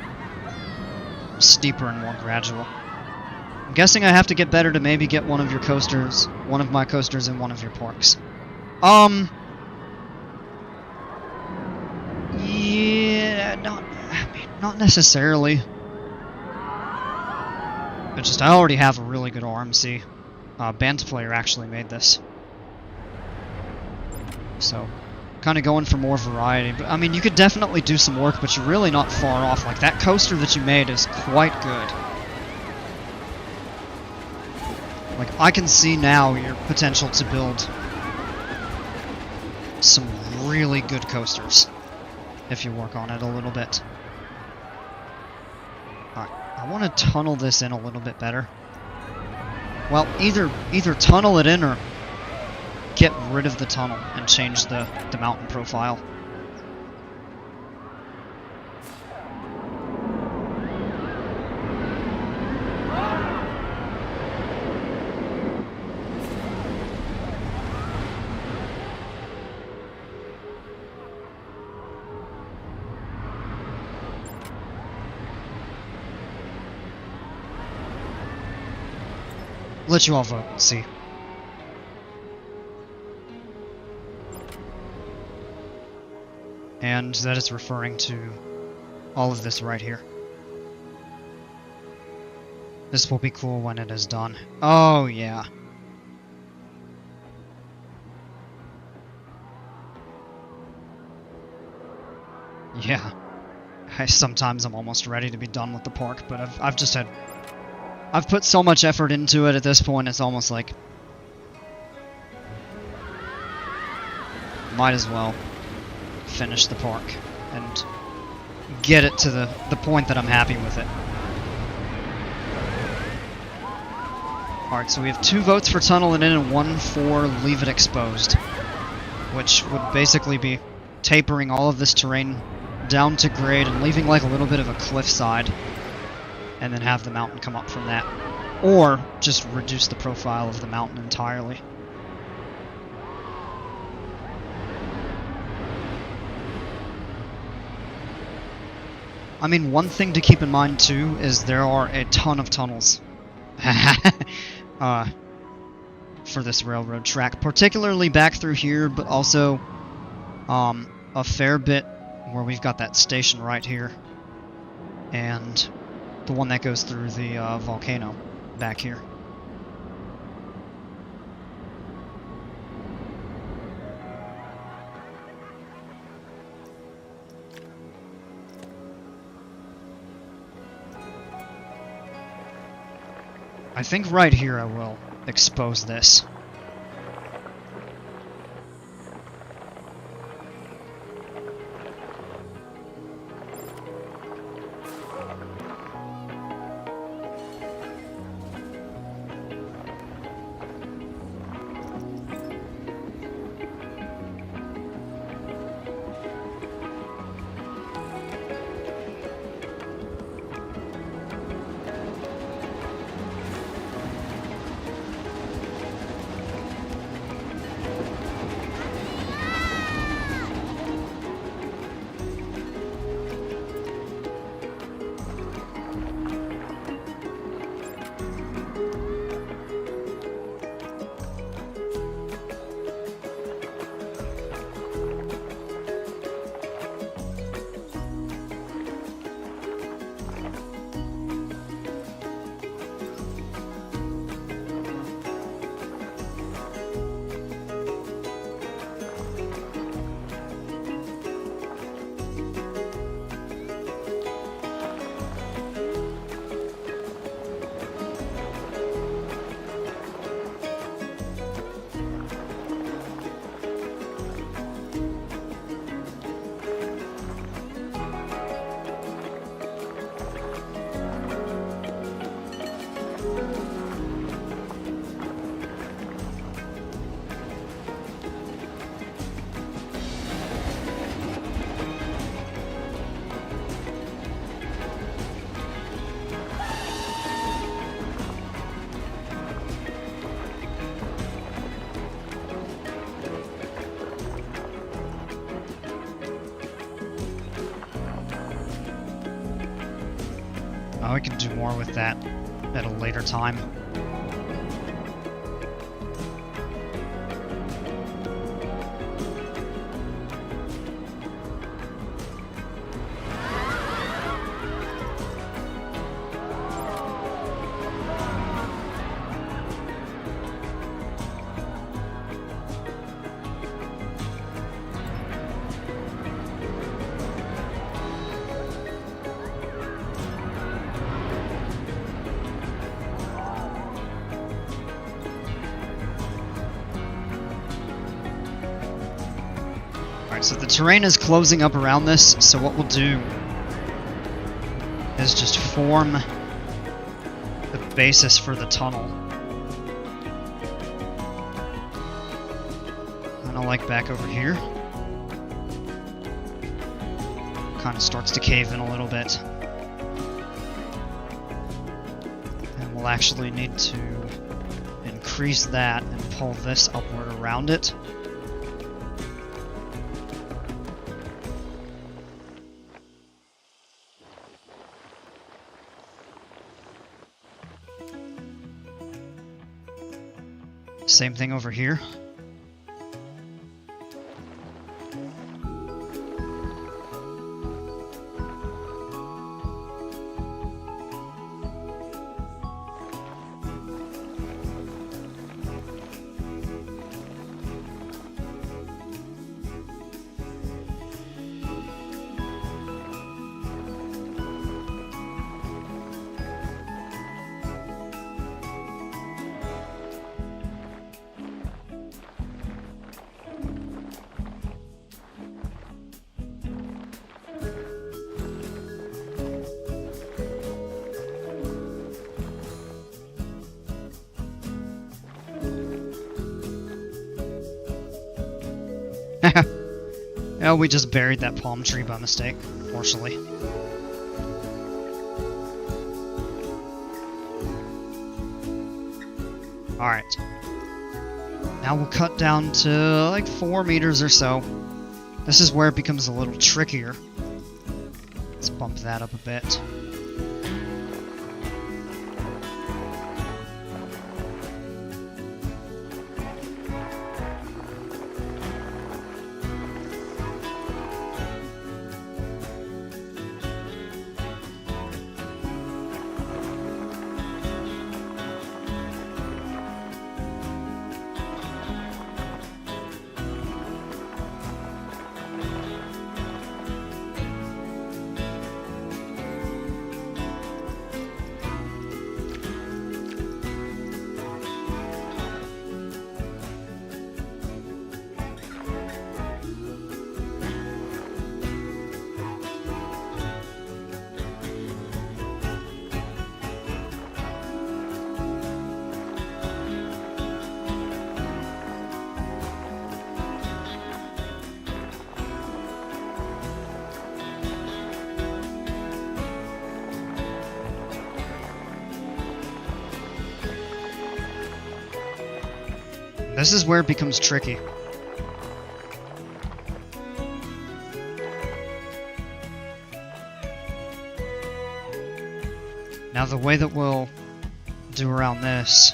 steeper and more gradual. I'm guessing I have to get better to maybe get one of your coasters, one of my coasters in one of your parks. Yeah, not necessarily. It's just I already have a really good RMC. Band player actually made this. So, kind of going for more variety. But I mean, you could definitely do some work, but you're really not far off. Like, that coaster that you made is quite good. Like, I can see now your potential to build some really good coasters if you work on it a little bit. Alright, I want to tunnel this in a little bit better. Well, either tunnel it in or get rid of the tunnel and change the mountain profile. Let you all vote and see. And that is referring to all of this right here. This will be cool when it is done. Oh, yeah. Yeah. Sometimes I'm almost ready to be done with the park, but I've put so much effort into it at this point, it's almost like might as well finish the park and get it to the point that I'm happy with it. Alright, so we have 2 votes for tunnel it in and 1 for leave it exposed, which would basically be tapering all of this terrain down to grade and leaving like a little bit of a cliffside, and then have the mountain come up from that. Or just reduce the profile of the mountain entirely. I mean, one thing to keep in mind too is there are a ton of tunnels for this railroad track, particularly back through here, but also a fair bit where we've got that station right here, and the one that goes through the volcano back here. I think right here I will expose this. We can do more with that at a later time. So the terrain is closing up around this, so what we'll do is just form the basis for the tunnel. Kind of like back over here. Kind of starts to cave in a little bit. And we'll actually need to increase that and pull this upward around it. Same thing over here. Oh, we just buried that palm tree by mistake, unfortunately. Alright. Now we'll cut down to like 4 meters or so. This is where it becomes a little trickier. Let's bump that up a bit. This is where it becomes tricky. Now the way that we'll do around this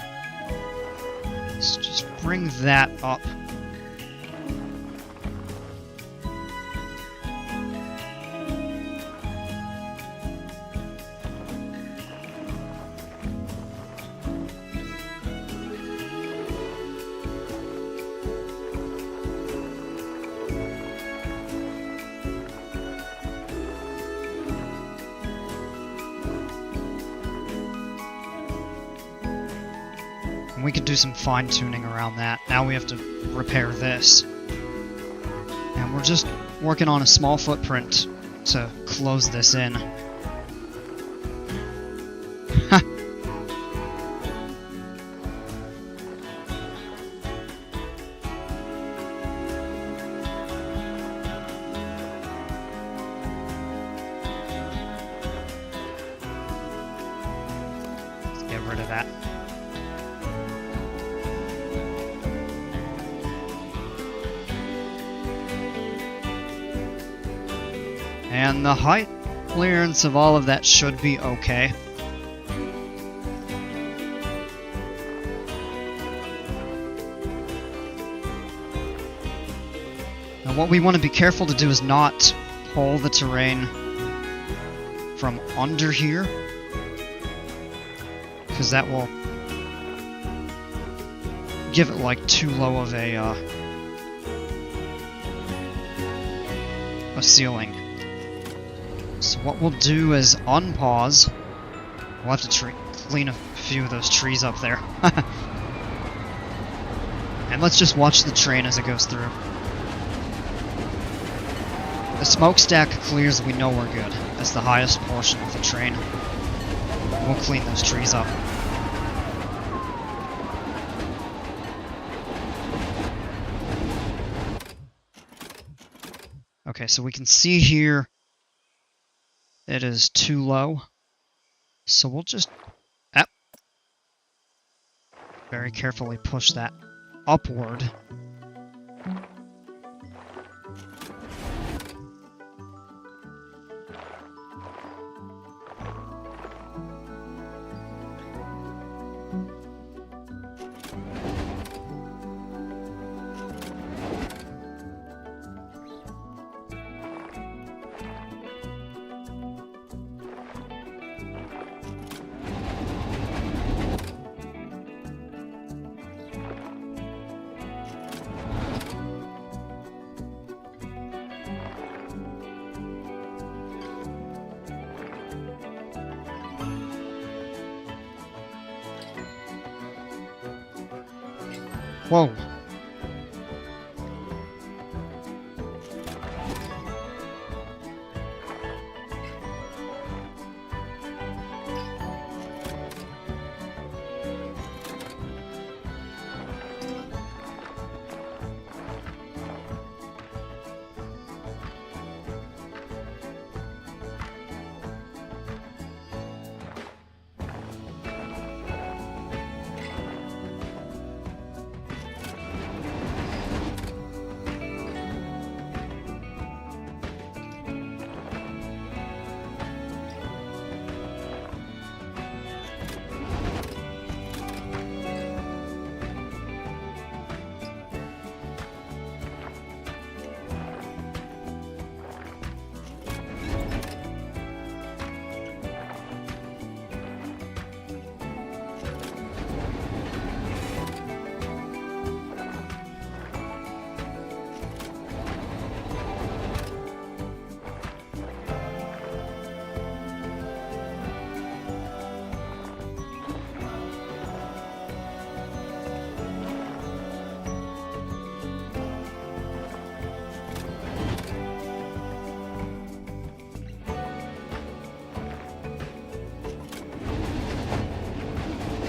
is just bring that up. And we could do some fine-tuning around that. Now we have to repair this. And we're just working on a small footprint to close this in. Let's get rid of that. And the height clearance of all of that should be okay. Now what we want to be careful to do is not pull the terrain from under here, because that will give it like too low of a ceiling. So what we'll do is unpause. We'll have to clean a few of those trees up there. And let's just watch the train as it goes through. The smokestack clears, we know we're good. That's the highest portion of the train. We'll clean those trees up. Okay, so we can see here it is too low, so we'll just very carefully push that upward. Whoa.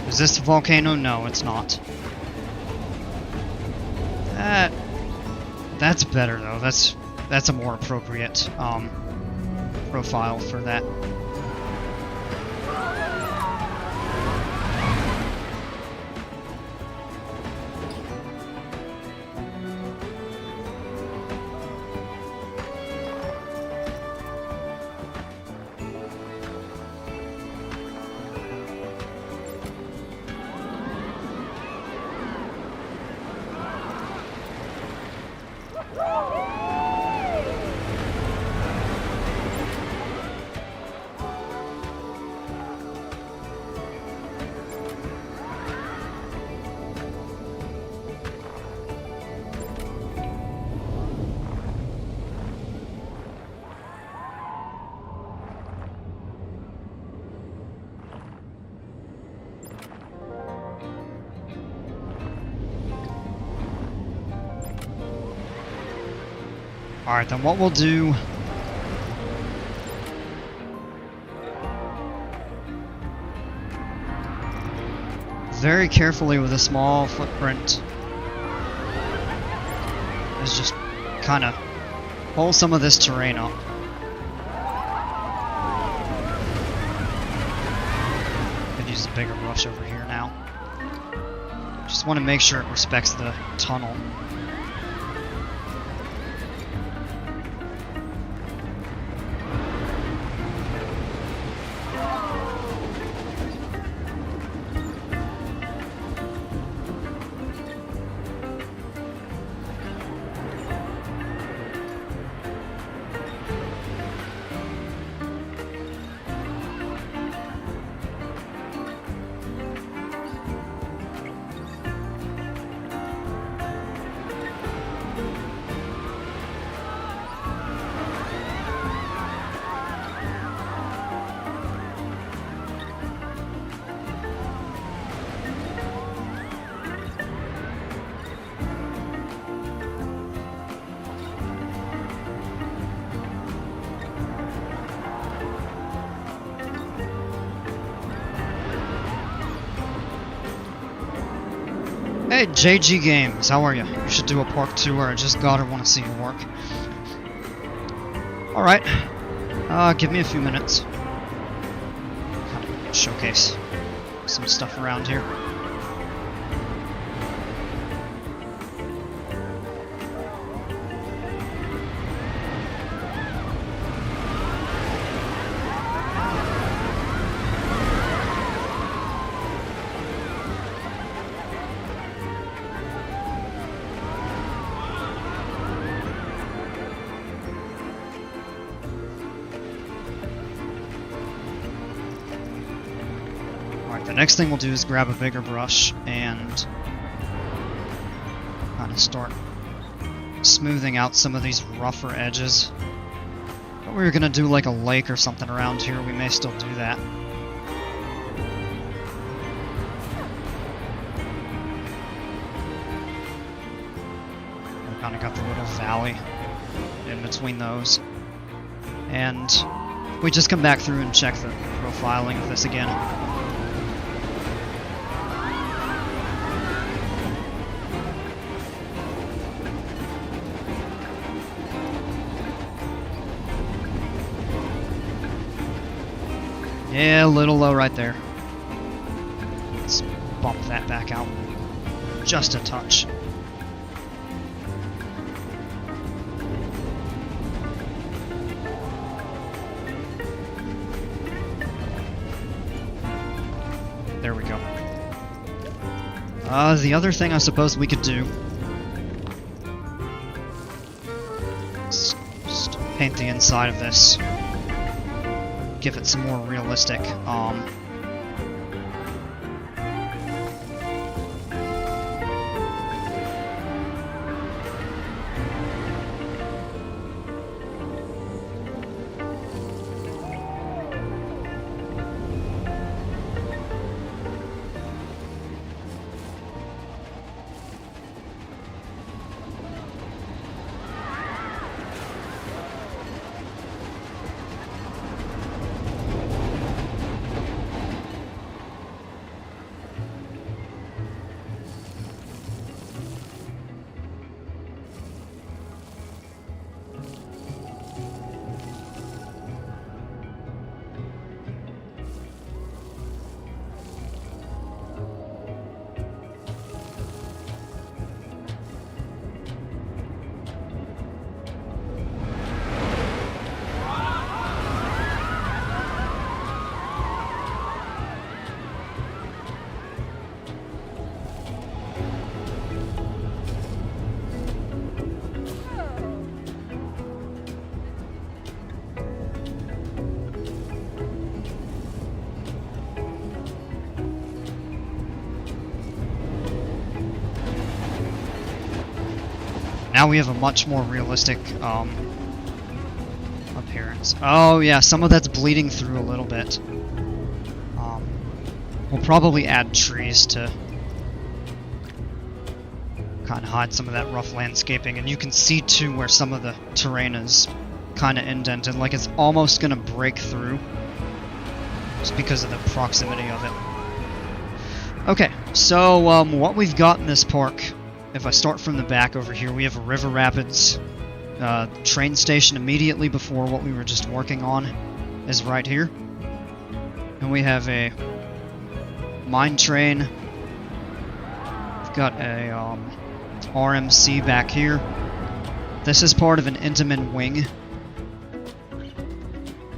Is this a volcano? No, it's not. That's better though. That's a more appropriate profile for that. Alright, then what we'll do... very carefully with a small footprint is just kind of pull some of this terrain up. Could use a bigger brush over here now. Just want to make sure it respects the tunnel. Hey, JG Games, how are you? You should do a part 2 where I just gotta want to see your work. Alright. Give me a few minutes. Kind of showcase some stuff around here. The next thing we'll do is grab a bigger brush and kind of start smoothing out some of these rougher edges. If we were going to do like a lake or something around here, we may still do that. We kind of got the little valley in between those. And we just come back through and check the profiling of this again. Yeah, a little low right there. Let's bump that back out just a touch. There we go. The other thing I suppose we could do is just paint the inside of this. Give it some more realistic, now we have a much more realistic appearance. Oh yeah, some of that's bleeding through a little bit. We'll probably add trees to kind of hide some of that rough landscaping, and you can see too where some of the terrain is kind of indented, like it's almost gonna break through just because of the proximity of it. Okay, so what we've got in this park, if I start from the back over here, we have a river rapids. Train station immediately before what we were just working on is right here. And we have a mine train. We've got a RMC back here. This is part of an Intamin wing.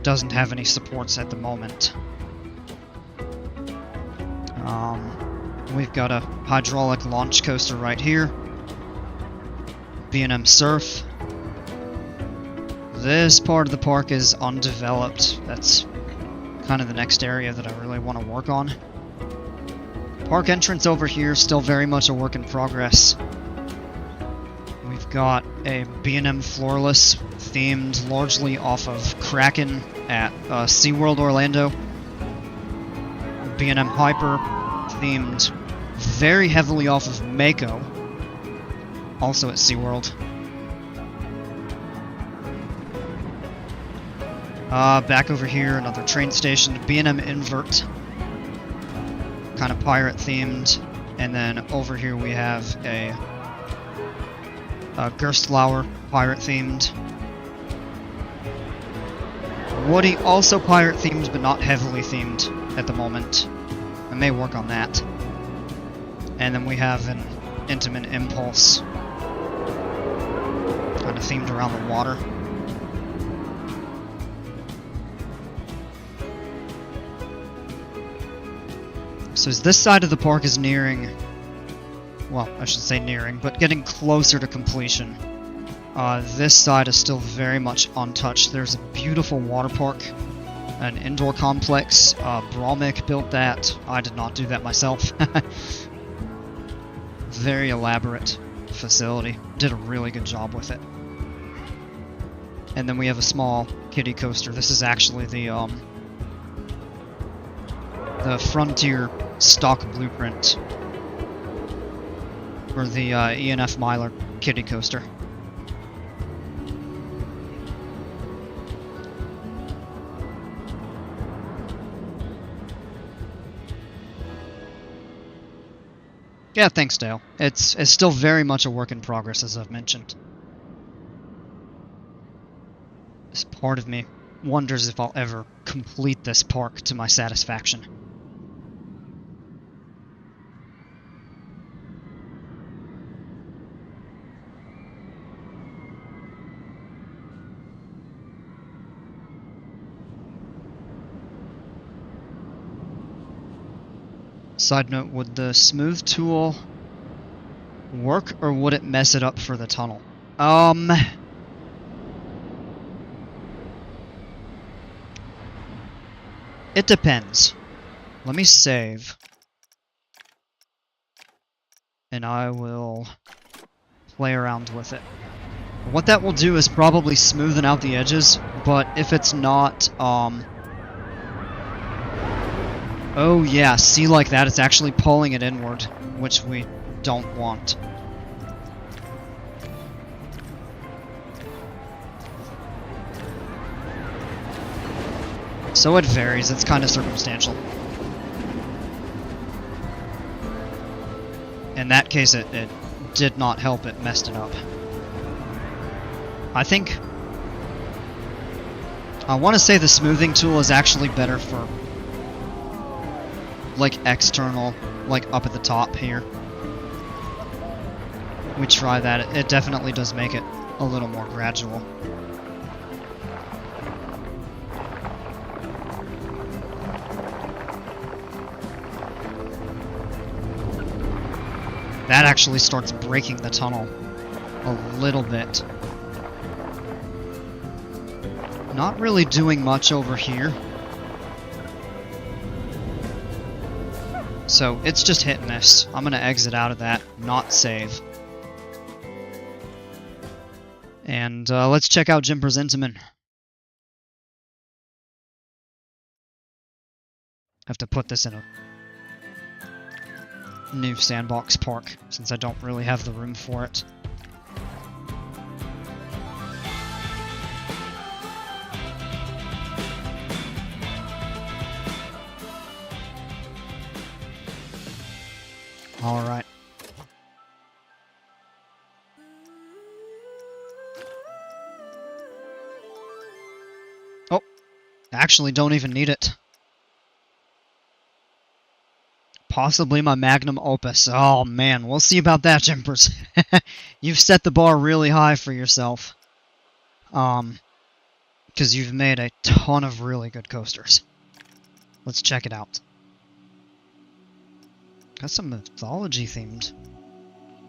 Doesn't have any supports at the moment. We've got a hydraulic launch coaster right here. B&M Surf. This part of the park is undeveloped. That's kind of the next area that I really want to work on. Park entrance over here, still very much a work in progress. We've got a B&M Floorless, themed largely off of Kraken at SeaWorld Orlando. B&M Hyper, themed very heavily off of Mako, also at SeaWorld. Back over here, another train station, B&M Invert, kind of pirate themed, and then over here we have a Gerstlauer, pirate themed. Woody, also pirate themed, but not heavily themed at the moment. I may work on that. And then we have an Intamin Impulse, kind of themed around the water. So as this side of the park is nearing, well, I should say nearing, but getting closer to completion, this side is still very much untouched. There's a beautiful water park, an indoor complex. Bromik built that. I did not do that myself. Very elaborate facility. Did a really good job with it. And then we have a small kiddie coaster. This is actually the Frontier stock blueprint for the ENF Myler kiddie coaster. Yeah, thanks, Dale. It's still very much a work in progress, as I've mentioned. This part of me wonders if I'll ever complete this park to my satisfaction. Side note, would the smooth tool work, or would it mess it up for the tunnel? It depends. Let me save. And I will play around with it. What that will do is probably smoothen out the edges, but if it's not, oh yeah, see, like that, it's actually pulling it inward, which we don't want. So it varies, it's kind of circumstantial. In that case, it did not help, it messed it up. I think... I want to say the smoothing tool is actually better for like external, like up at the top here. We try that. It definitely does make it a little more gradual. That actually starts breaking the tunnel a little bit. Not really doing much over here. So it's just hit and miss. I'm gonna exit out of that, not save. And let's check out Jimper's Intamin. Have to put this in a new sandbox park, since I don't really have the room for it. Alright. Oh, actually don't even need it. Possibly my magnum opus. Oh man, we'll see about that, Jimpers. You've set the bar really high for yourself. Because you've made a ton of really good coasters. Let's check it out. Got some mythology-themed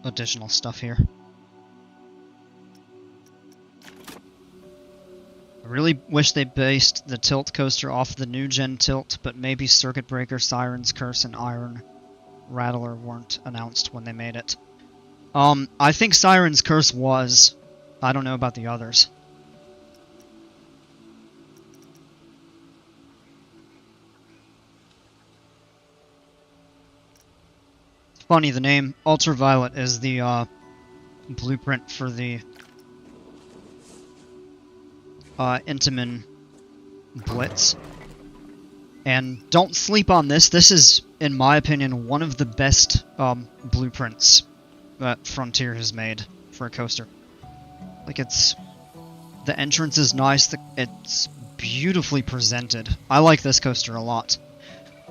additional stuff here. I really wish they based the tilt coaster off the new gen tilt, but maybe Circuit Breaker, Siren's Curse, and Iron Rattler weren't announced when they made it. I think Siren's Curse was. I don't know about the others. It's funny, the name Ultraviolet is the blueprint for the Intamin Blitz. And don't sleep on this. This is, in my opinion, one of the best blueprints that Frontier has made for a coaster. Like, the entrance is nice. It's beautifully presented. I like this coaster a lot.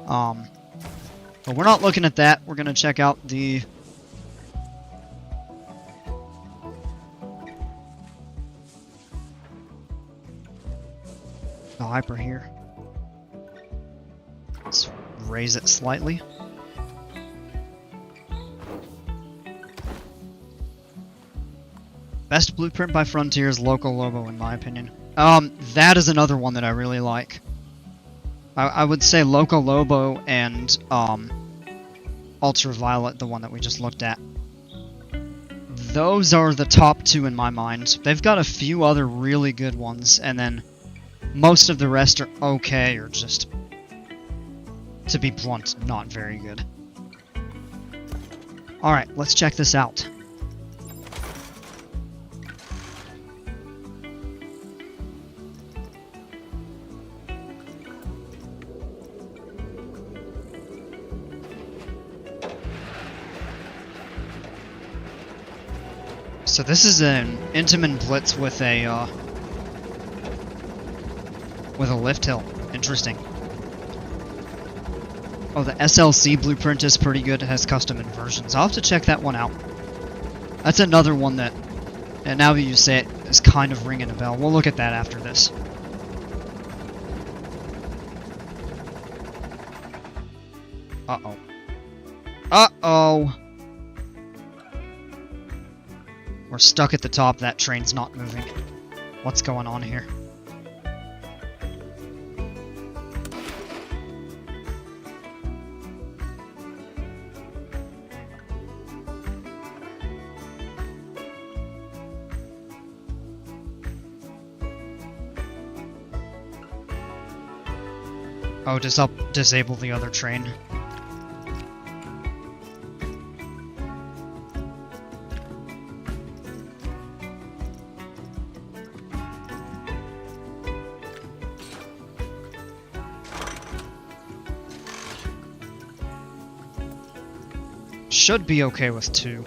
But we're not looking at that. We're gonna check out the Hyper here. Let's raise it slightly. Best blueprint by Frontier is Loco Lobo, in my opinion. That is another one that I really like. I would say Loco Lobo and Ultraviolet, the one that we just looked at. Those are the top two in my mind. They've got a few other really good ones, and then most of the rest are okay, or just, to be blunt, not very good. Alright, let's check this out. So this is an Intamin Blitz with a lift hill. Interesting. Oh, the SLC blueprint is pretty good. It has custom inversions. I'll have to check that one out. That's another one that, and now that you say it, is kind of ringing a bell. We'll look at that after this. Uh-oh. Uh-oh! We're stuck at the top. That train's not moving. What's going on here? Oh, disable the other train. Should be okay with 2.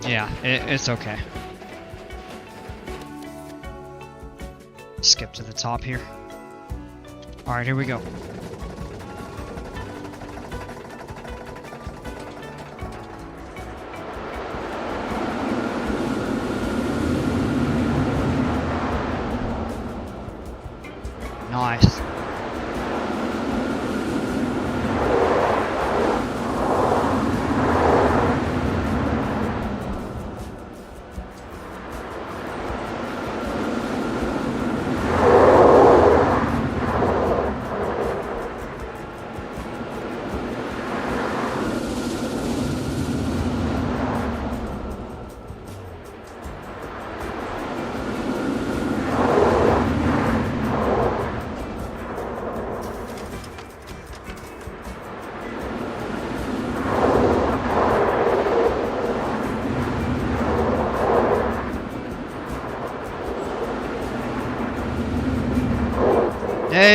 Yeah, it's okay. Skip to the top here. Alright, here we go. Nice.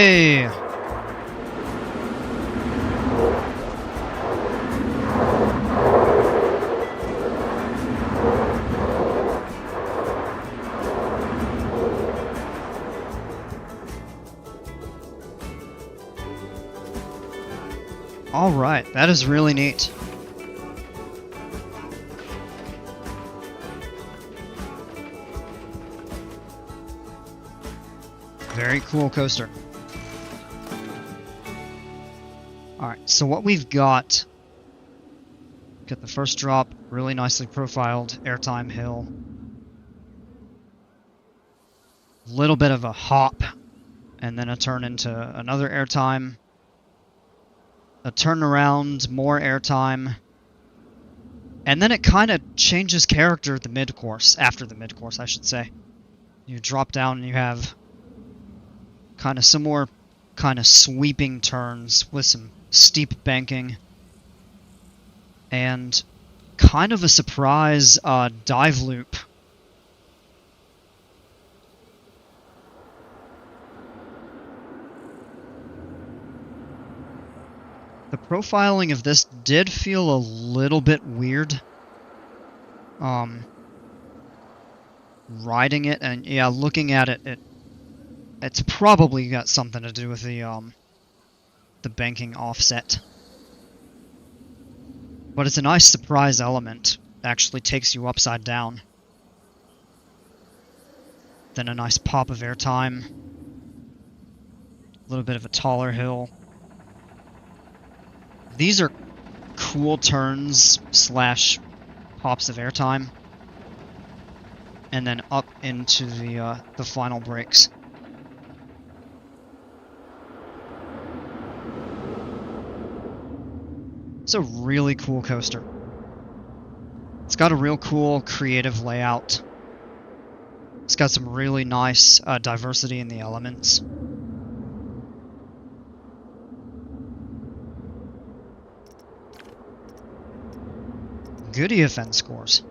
Hey! Alright, that is really neat. Very cool coaster. Alright, so what we've got the first drop, really nicely profiled, airtime hill. Little bit of a hop, and then a turn into another airtime. A turnaround, more airtime. And then it kind of changes character at the mid-course, after the mid-course, I should say. You drop down and you have kind of some more kind of sweeping turns with some steep banking. And kind of a surprise dive loop. The profiling of this did feel a little bit weird. Riding it and yeah, looking at it, it's probably got something to do with the banking offset. But it's a nice surprise element. Actually takes you upside down. Then a nice pop of airtime. A little bit of a taller hill. These are cool turns slash pops of airtime. And then up into the final brakes. It's a really cool coaster. It's got a real cool creative layout. It's got some really nice diversity in the elements. Good EFN scores.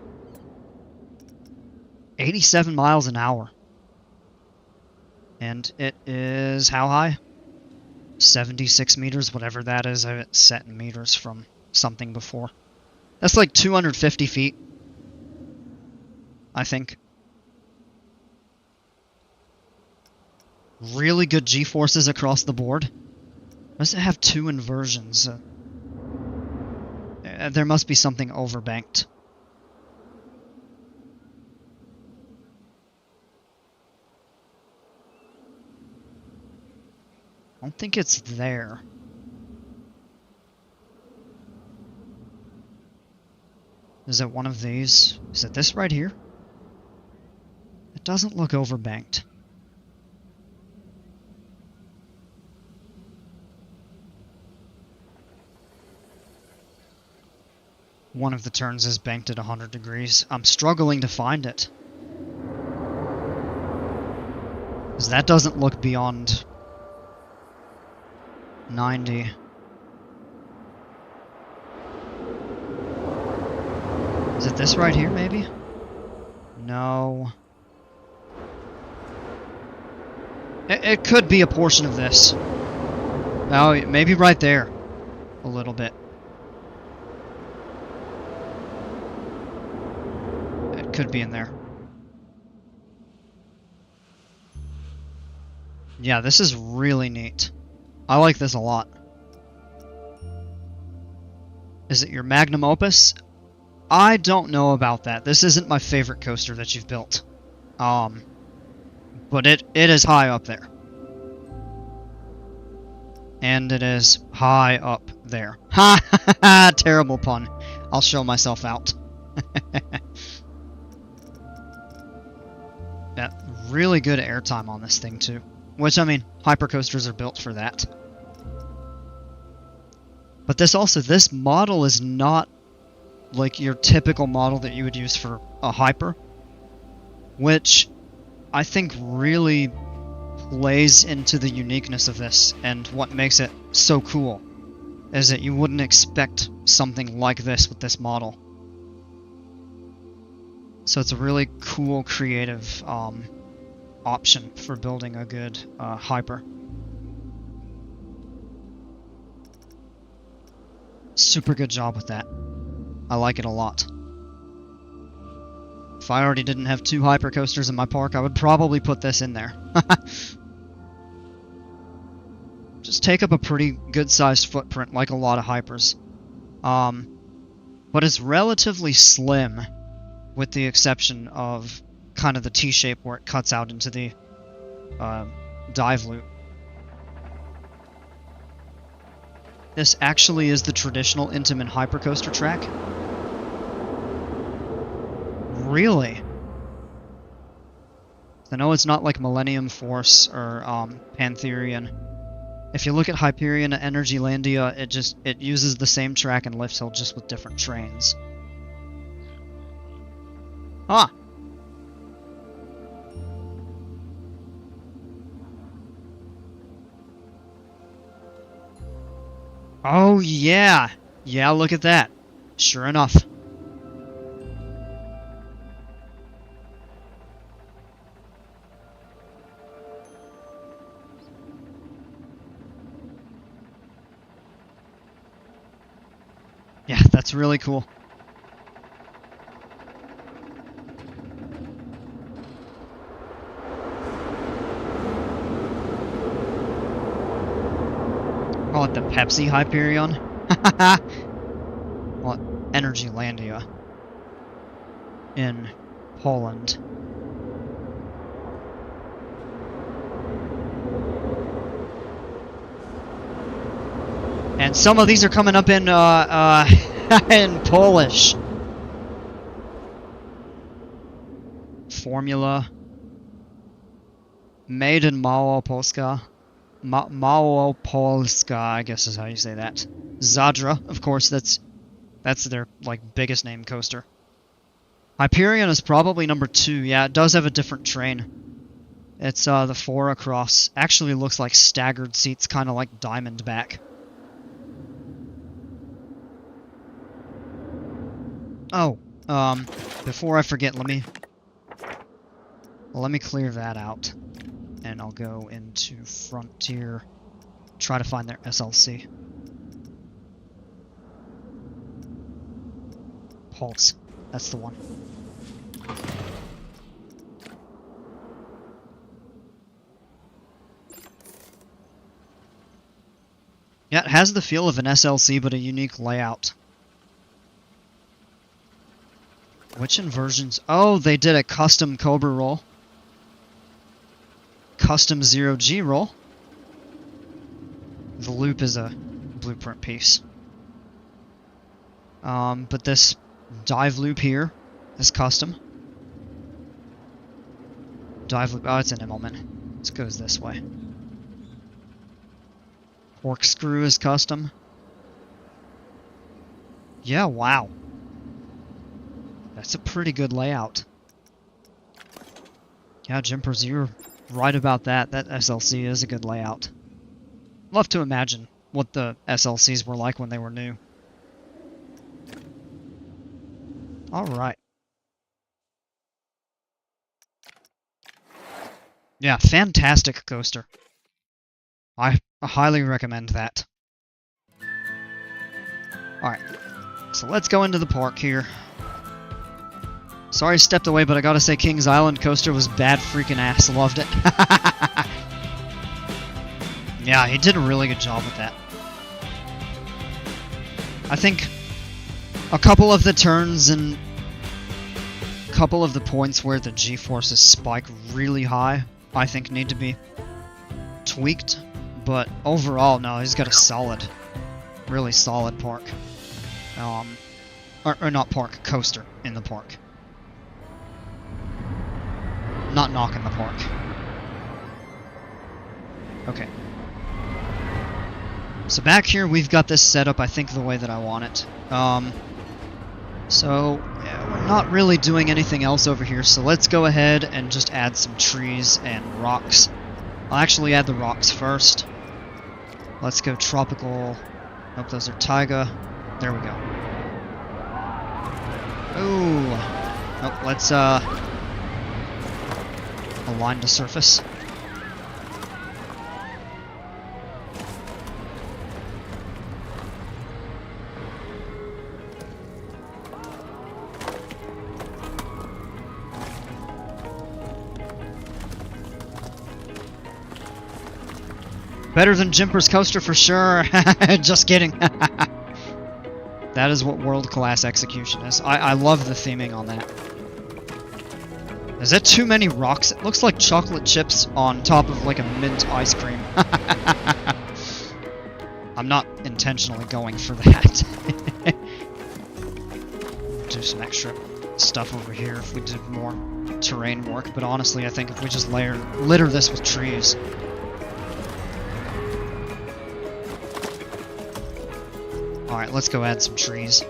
87 miles an hour. And it is how high? 76 meters, whatever that is. I have it set in meters from something before. That's like 250 feet, I think. Really good G-forces across the board. Does it have two inversions? There must be something overbanked. I don't think it's there. Is it one of these? Is it this right here? It doesn't look overbanked. One of the turns is banked at 100 degrees. I'm struggling to find it. Because that doesn't look beyond 90. Is it this right here, maybe? No. It could be a portion of this. Oh, maybe right there. A little bit. It could be in there. Yeah, this is really neat. I like this a lot. Is it your magnum opus? I don't know about that. This isn't my favorite coaster that you've built. But it is high up there. And it is high up there. Ha ha ha! Terrible pun. I'll show myself out. Yeah, really good airtime on this thing too. Which, I mean, hypercoasters are built for that. But this model is not like your typical model that you would use for a hyper, which I think really plays into the uniqueness of this, and what makes it so cool is that you wouldn't expect something like this with this model. So it's a really cool, creative option for building a good hyper. Super good job with that. I like it a lot. If I already didn't have 2 hypercoasters in my park, I would probably put this in there. Just take up a pretty good-sized footprint, like a lot of hypers. But it's relatively slim, with the exception of kind of the T-shape where it cuts out into the dive loop. This actually is the traditional Intamin hypercoaster track. Really? I know it's not like Millennium Force or Pantherian. If you look at Hyperion at Energylandia, it uses the same track in Lift Hill, just with different trains. Ah! Oh yeah! Yeah, look at that. Sure enough. Yeah, that's really cool. Call it the Pepsi Hyperion. Well, Energylandia in Poland. And some of these are coming up in in Polish. Formula. Made in Małopolska. Małopolska, I guess is how you say that. Zadra, of course, that's their like biggest name coaster. Hyperion is probably number 2. Yeah, it does have a different train. It's the 4 across. Actually looks like staggered seats, kind of like Diamondback. Oh, before I forget, let me clear that out, and I'll go into Frontier, try to find their SLC. Pulse, that's the one. Yeah, it has the feel of an SLC, but a unique layout. Which inversions? Oh, they did a custom Cobra roll. Custom 0G roll. The loop is a blueprint piece. But this dive loop here is custom. Dive loop, oh, it's an Immelman. It goes this way. Corkscrew is custom. Yeah, wow. That's a pretty good layout. Yeah, Jimpers, you're right about that. That SLC is a good layout. Love to imagine what the SLCs were like when they were new. Alright. Yeah, fantastic coaster. I highly recommend that. Alright, so let's go into the park here. Sorry I stepped away, but I gotta say Kings Island coaster was bad freaking ass. Loved it. Yeah, he did a really good job with that. I think a couple of the turns and a couple of the points where the G-forces spike really high, I think need to be tweaked. But overall, no, he's got a solid, really solid park. Or not park, coaster in the park. Not knocking the park. Okay. So back here we've got this set up, I think, the way that I want it. So yeah, we're not really doing anything else over here, so let's go ahead and just add some trees and rocks. I'll actually add the rocks first. Let's go tropical. Nope, those are taiga. There we go. Ooh. Nope, let's align to surface. Better than Jimper's coaster for sure. Just kidding. That is what world-class execution is. I love the theming on that. Is that too many rocks? It looks like chocolate chips on top of like a mint ice cream. I'm not intentionally going for that. Do some extra stuff over here if we did more terrain work, but honestly I think if we just litter this with trees. Alright, let's go add some trees.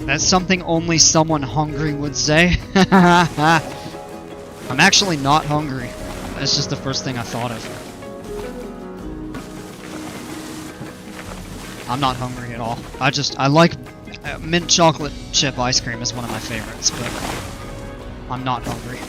That's something only someone hungry would say. I'm actually not hungry. That's just the first thing I thought of. I'm not hungry at all. I like mint chocolate chip ice cream is one of my favorites, but I'm not hungry.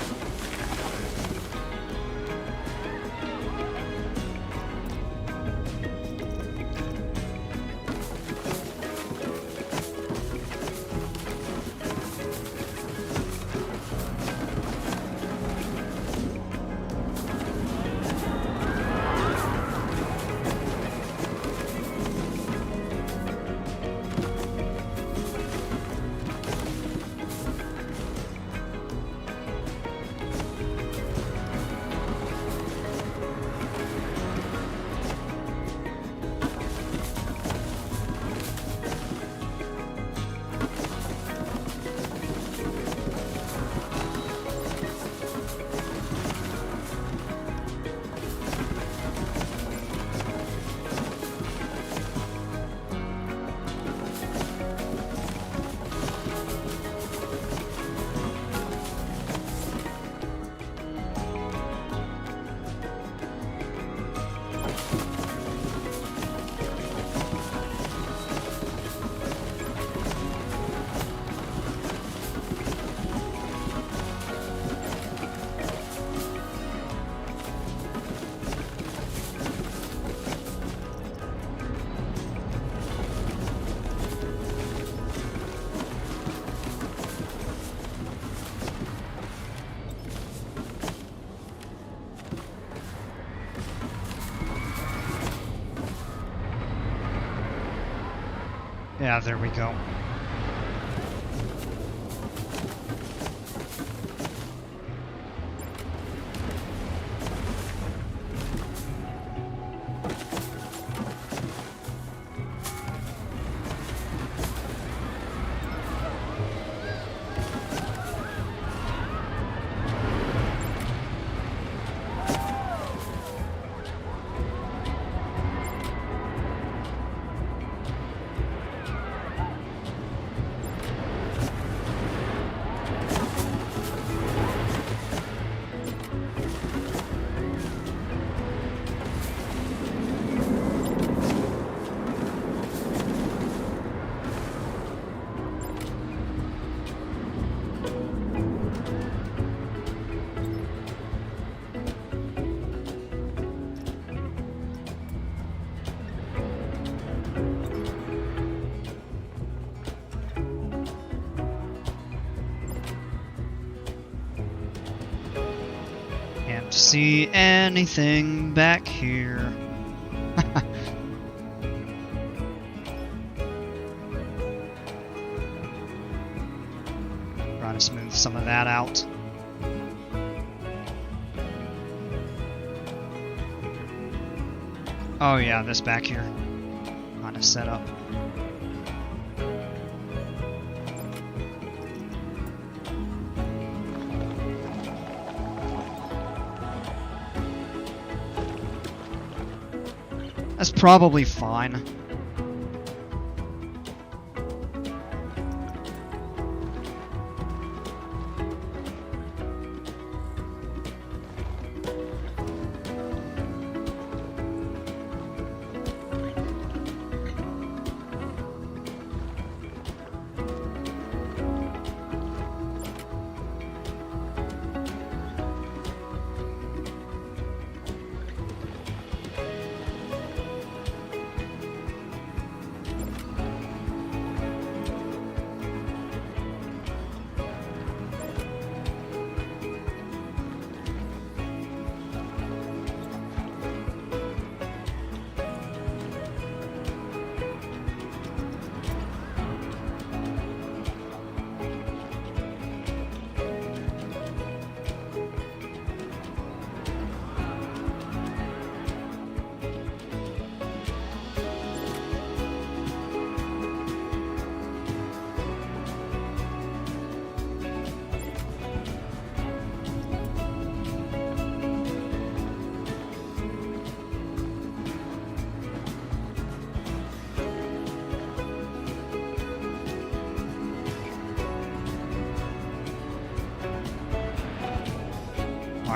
Yeah, there we go. Can't see anything back here. Trying to smooth some of that out. Oh yeah, this back here. Kind of set up. That's probably fine.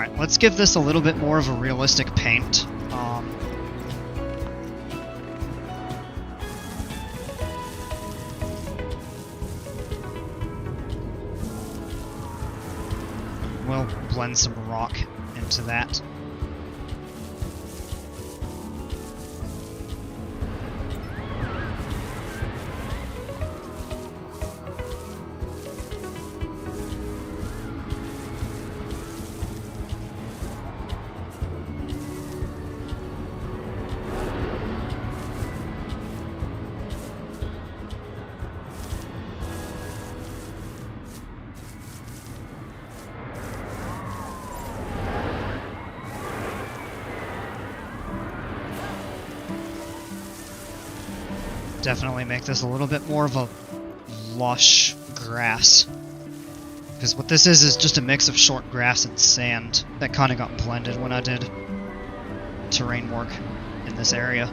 Alright, let's give this a little bit more of a realistic paint. We'll blend some rock into that. Definitely make this a little bit more of a lush grass. Because what this is just a mix of short grass and sand that kind of got blended when I did terrain work in this area.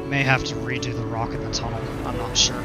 May have to redo the rock in the tunnel, I'm not sure.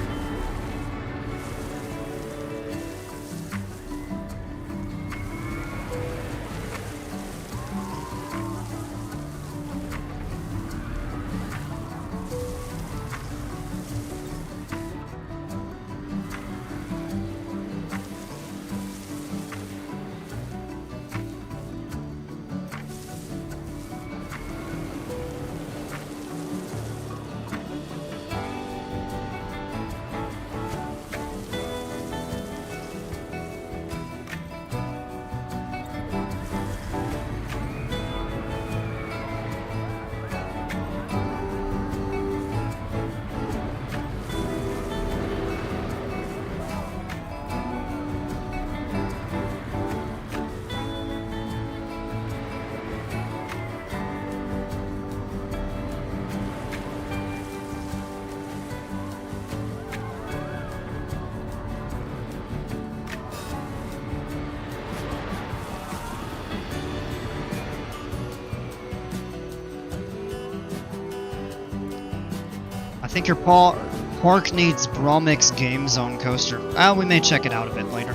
I think your park needs Bromix Game Zone coaster. We may check it out a bit later.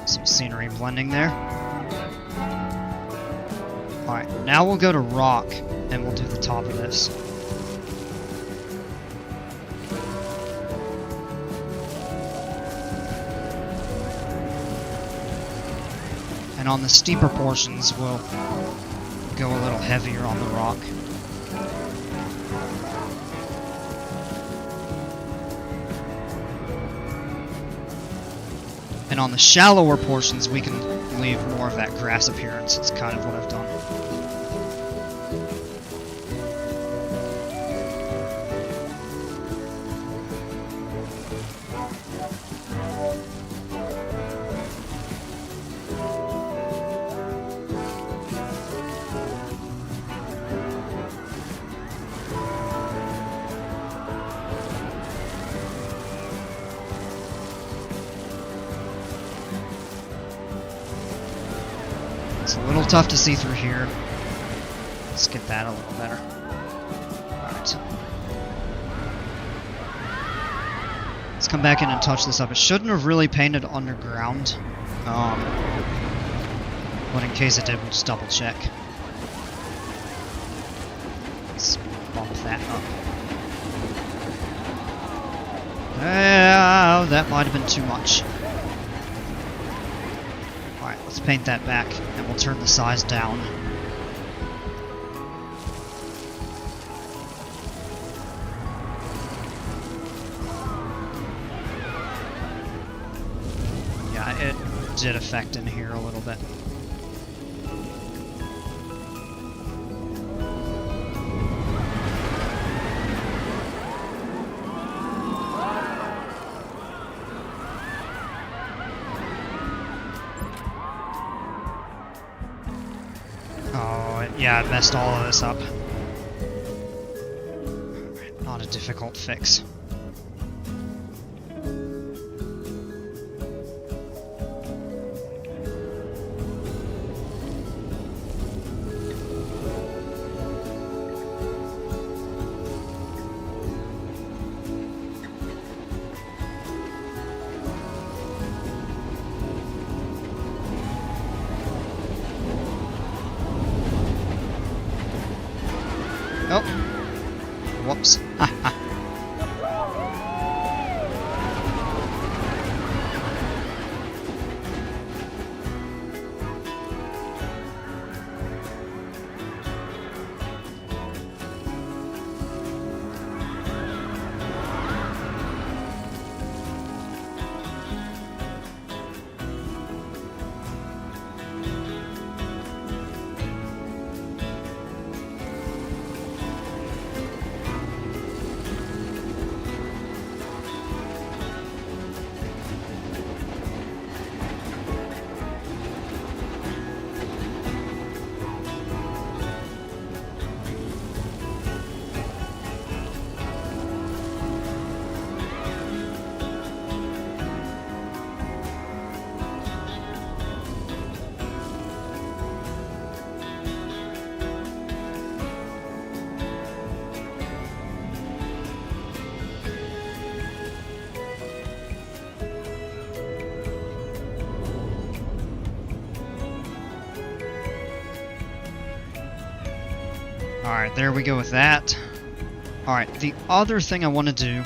Some scenery blending there. Alright, now we'll go to rock and we'll do the top of this. And on the steeper portions, we'll go a little heavier on the rock. And on the shallower portions, we can leave more of that grass appearance. It's kind of what I've done. It's a little tough to see through here. Let's get that a little better. Alright. Let's come back in and touch this up. It shouldn't have really painted underground. But in case it did, we'll just double check. Let's bump that up. Oh, that might have been too much. Alright, let's paint that back, and we'll turn the size down. Yeah, it did affect in here a little bit. Yeah, I messed all of this up. Not a difficult fix. Oh. Whoops. Alright, there we go with that. Alright, the other thing I want to do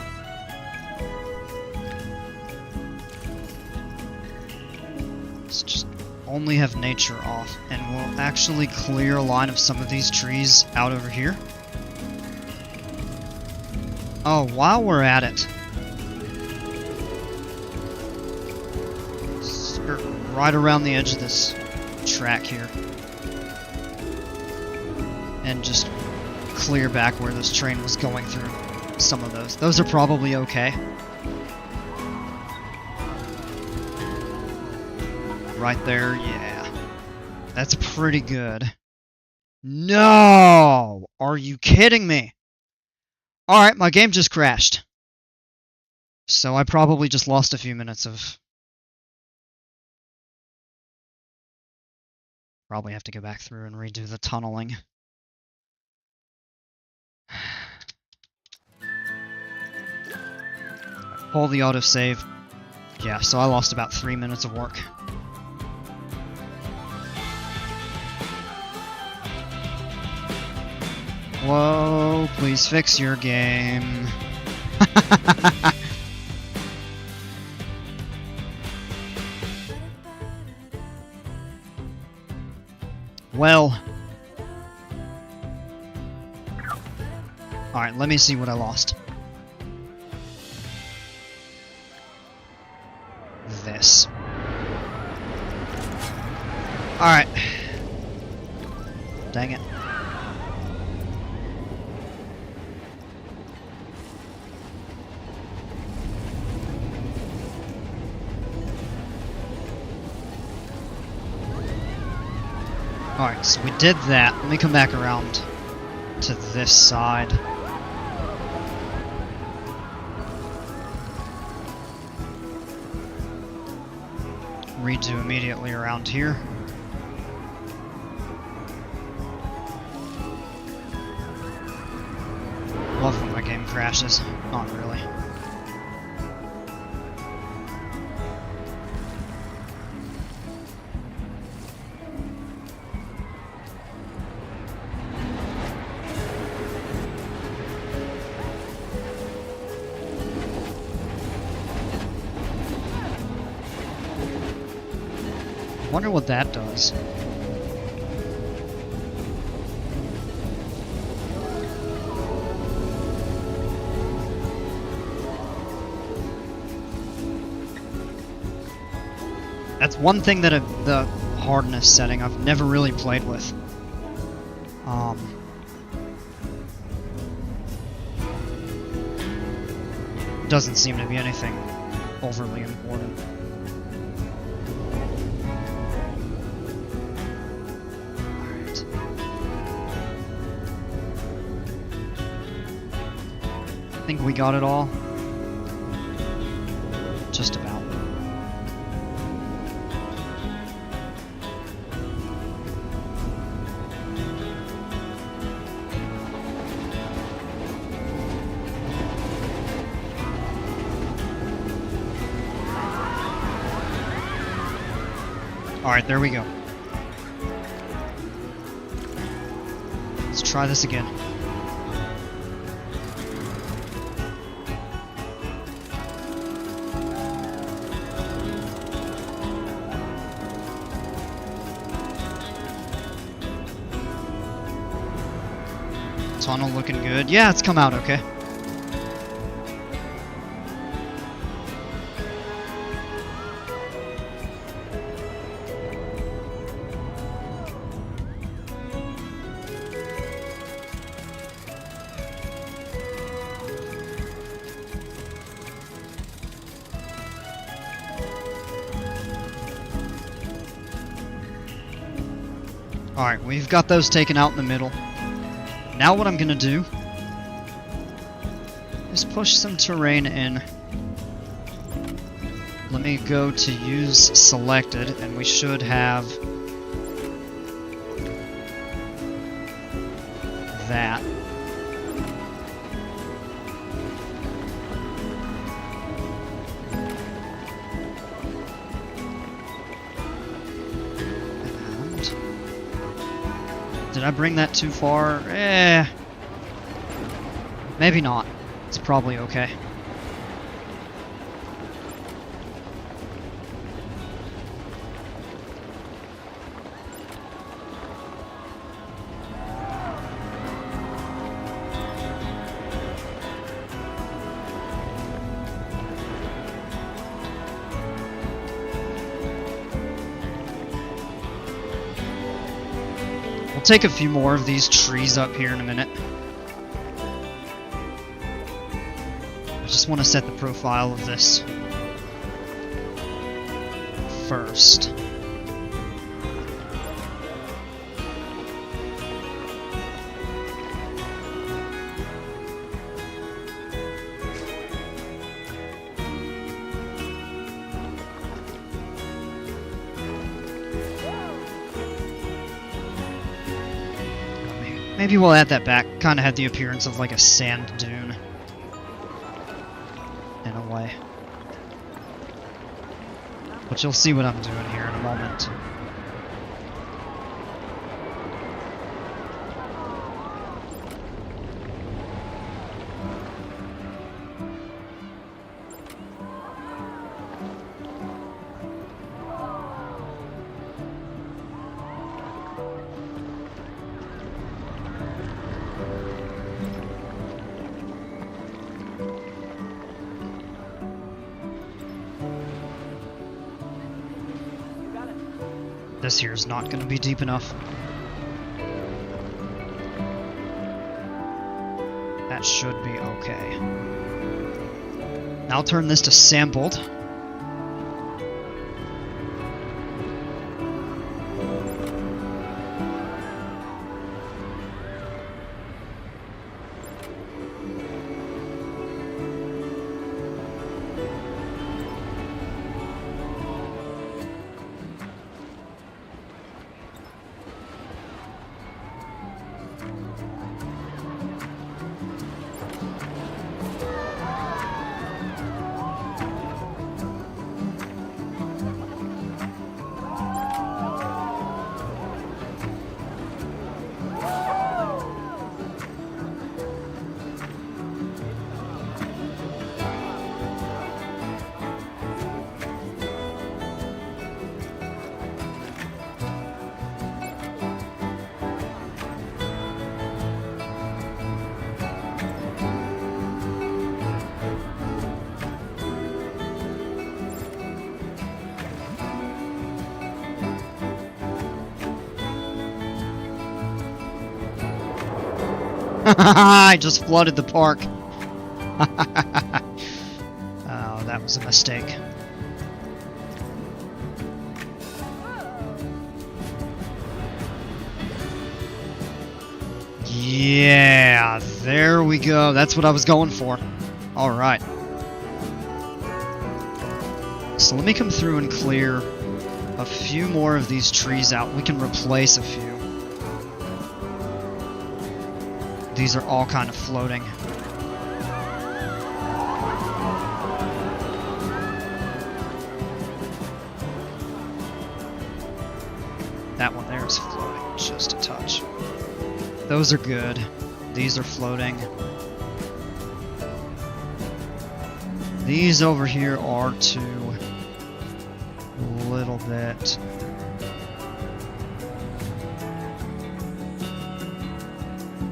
is just only have nature off, and we'll actually clear a line of some of these trees out over here. Oh, while we're at it, right around the edge of this track here, and just clear back where this train was going through some of those. Those are probably okay. Right there, yeah. That's pretty good. No! Are you kidding me? Alright, my game just crashed. So I probably just lost a few minutes of... Probably have to go back through and redo the tunneling. Pull the autosave. Yeah, so I lost about 3 minutes of work. Whoa, please fix your game. Well. Alright, let me see what I lost. This. Alright. Dang it. Alright, so we did that. Let me come back around to this side. Redo immediately around here. Love when my game crashes. Not really. Wonder what that does. That's one thing that the hardness setting I've never really played with. Doesn't seem to be anything overly important. Alright. I think we got it all. Just about. Alright, there we go. Let's try this again. Tunnel looking good. Yeah, it's come out okay. Alright, we've got those taken out in the middle. Now what I'm gonna do is push some terrain in. Let me go to use selected, and we should have that. Did I bring that too far? Maybe not. It's probably okay. We'll take a few more of these trees up here in a minute. I just want to set the profile of this first. Maybe we'll add that back. Kind of had the appearance of like a sand dune. In a way. But you'll see what I'm doing here in a moment. This here is not going to be deep enough. That should be okay. Now I'll turn this to sampled. I just flooded the park. Oh, that was a mistake. Yeah, there we go. That's what I was going for. Alright. So let me come through and clear a few more of these trees out. We can replace a few. These are all kind of floating. That one there is floating just a touch. Those are good. These are floating. These over here are too. A little bit.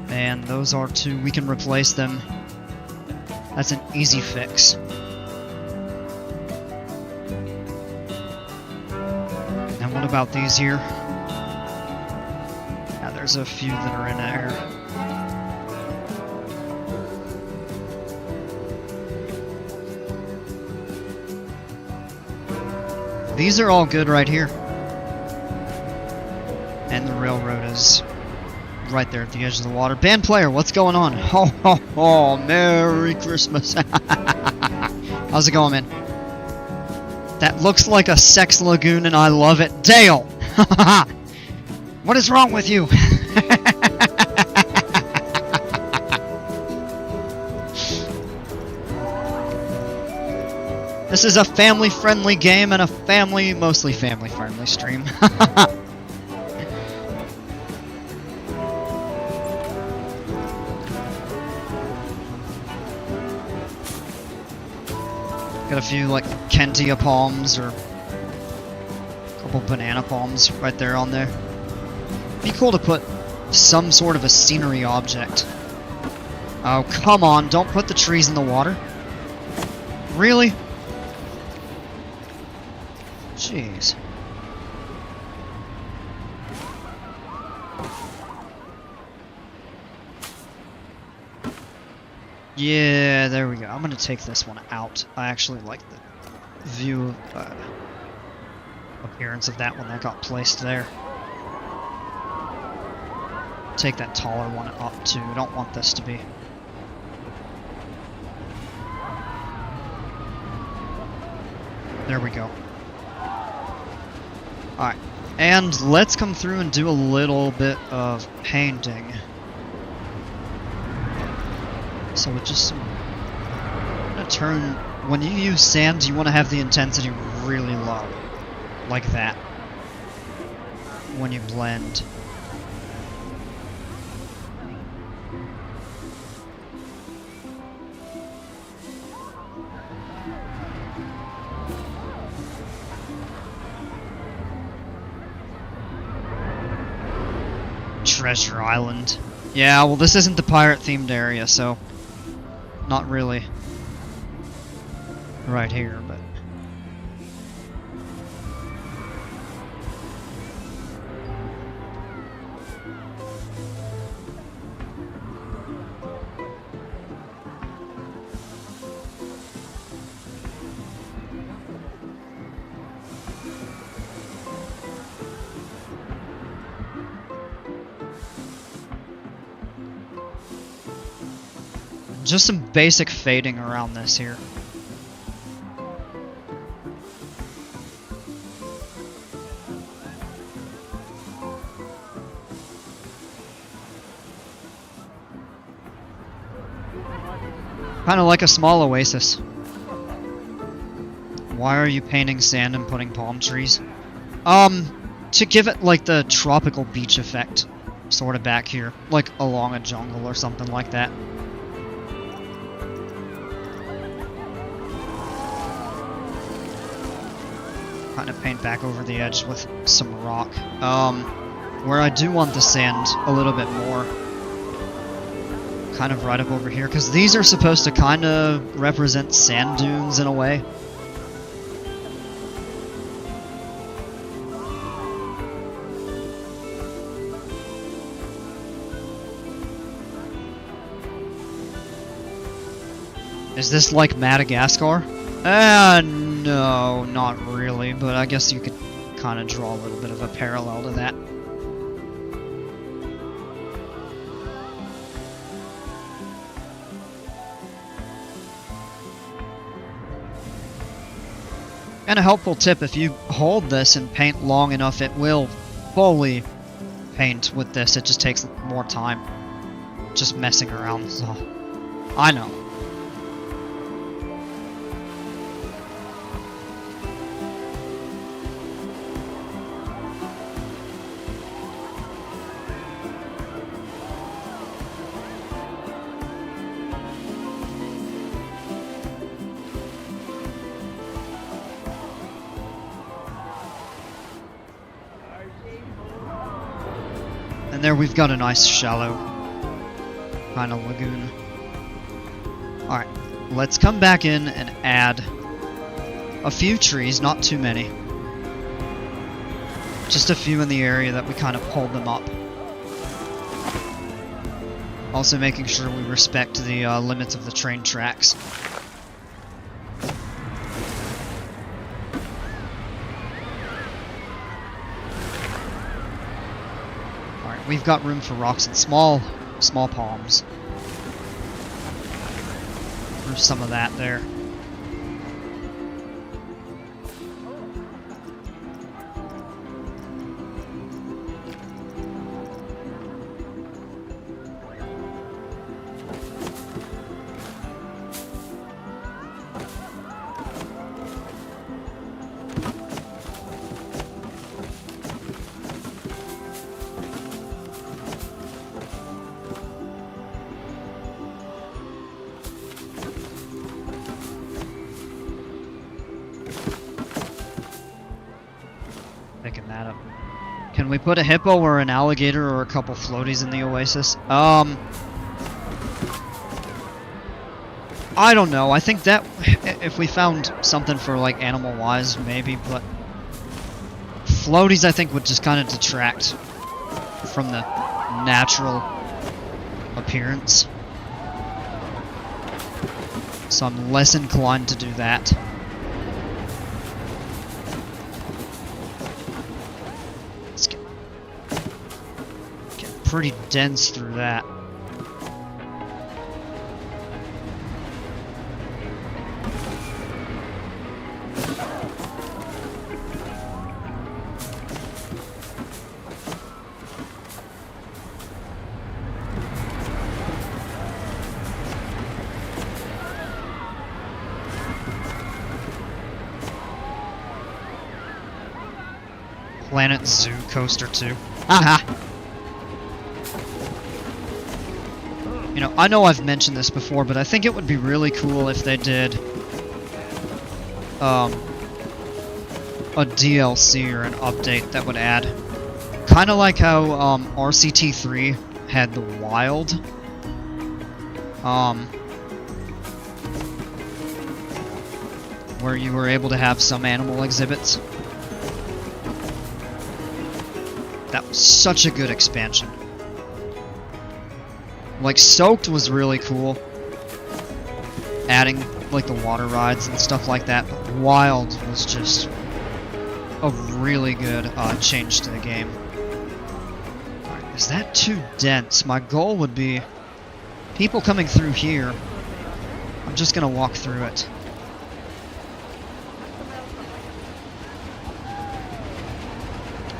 And those are too. We can replace them. That's an easy fix. And what about these here? Yeah, there's a few that are in there. These are all good right here. And the railroad is right there at the edge of the water. Band player, what's going on? Ho ho ho, Merry Christmas. How's it going, man? That looks like a sex lagoon and I love it. Dale! What is wrong with you? This is a family-friendly game and a mostly family-friendly stream. Got a few, like, Kentia palms or a couple banana palms right there on there. Be cool to put some sort of a scenery object. Oh, come on, don't put the trees in the water. Really? Jeez. Yeah, there we go. I'm gonna take this one out. I actually like the view appearance of that one that got placed there. Take that taller one up too. I don't want this to be. There we go. Alright, and let's come through and do a little bit of painting. So with just some... I'm gonna turn... When you use sand, you want to have the intensity really low. Like that. When you blend. Treasure Island. Yeah, well this isn't the pirate-themed area, so... Not really. Right here, but... Just some basic fading around this here. Kind of like a small oasis. Why are you painting sand and putting palm trees? To give it like the tropical beach effect, sort of back here, like along a jungle or something like that. Kind of paint back over the edge with some rock. Where I do want the sand a little bit more. Kind of right up over here, because these are supposed to kind of represent sand dunes in a way. Is this like Madagascar? No, not really, but I guess you could kind of draw a little bit of a parallel to that. And a helpful tip, if you hold this and paint long enough, it will fully paint with this. It just takes more time. Just messing around, so I know. And there we've got a nice shallow kind of lagoon. Alright, let's come back in and add a few trees, not too many. Just a few in the area that we kind of hold them up. Also making sure we respect the limits of the train tracks. We've got room for rocks and small palms. There's some of that there. Picking that up. Can we put a hippo or an alligator or a couple floaties in the oasis? I don't know. I think that if we found something for like animal-wise, maybe, but floaties I think would just kind of detract from the natural appearance. So I'm less inclined to do that. It's getting pretty dense through that. Planet Zoo Coaster 2. Aha! You know I've mentioned this before, but I think it would be really cool if they did a DLC or an update that would add, kind of like how RCT3 had the Wild, where you were able to have some animal exhibits. That was such a good expansion. Like, Soaked was really cool, adding like the water rides and stuff like that, but Wild was just a really good change to the game. Alright, is that too dense? My goal would be people coming through here. I'm just gonna walk through it.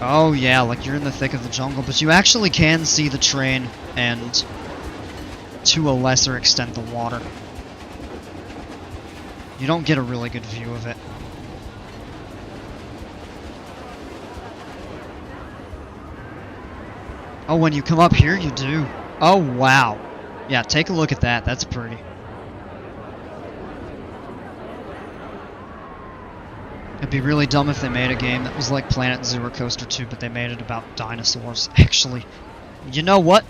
Oh yeah, like you're in the thick of the jungle, but you actually can see the train and, to a lesser extent, the water. You don't get a really good view of it. Oh, when you come up here, you do. Oh, wow. Yeah, take a look at that. That's pretty. It'd be really dumb if they made a game that was like Planet Zoo or Coaster 2, but they made it about dinosaurs. Actually, you know what?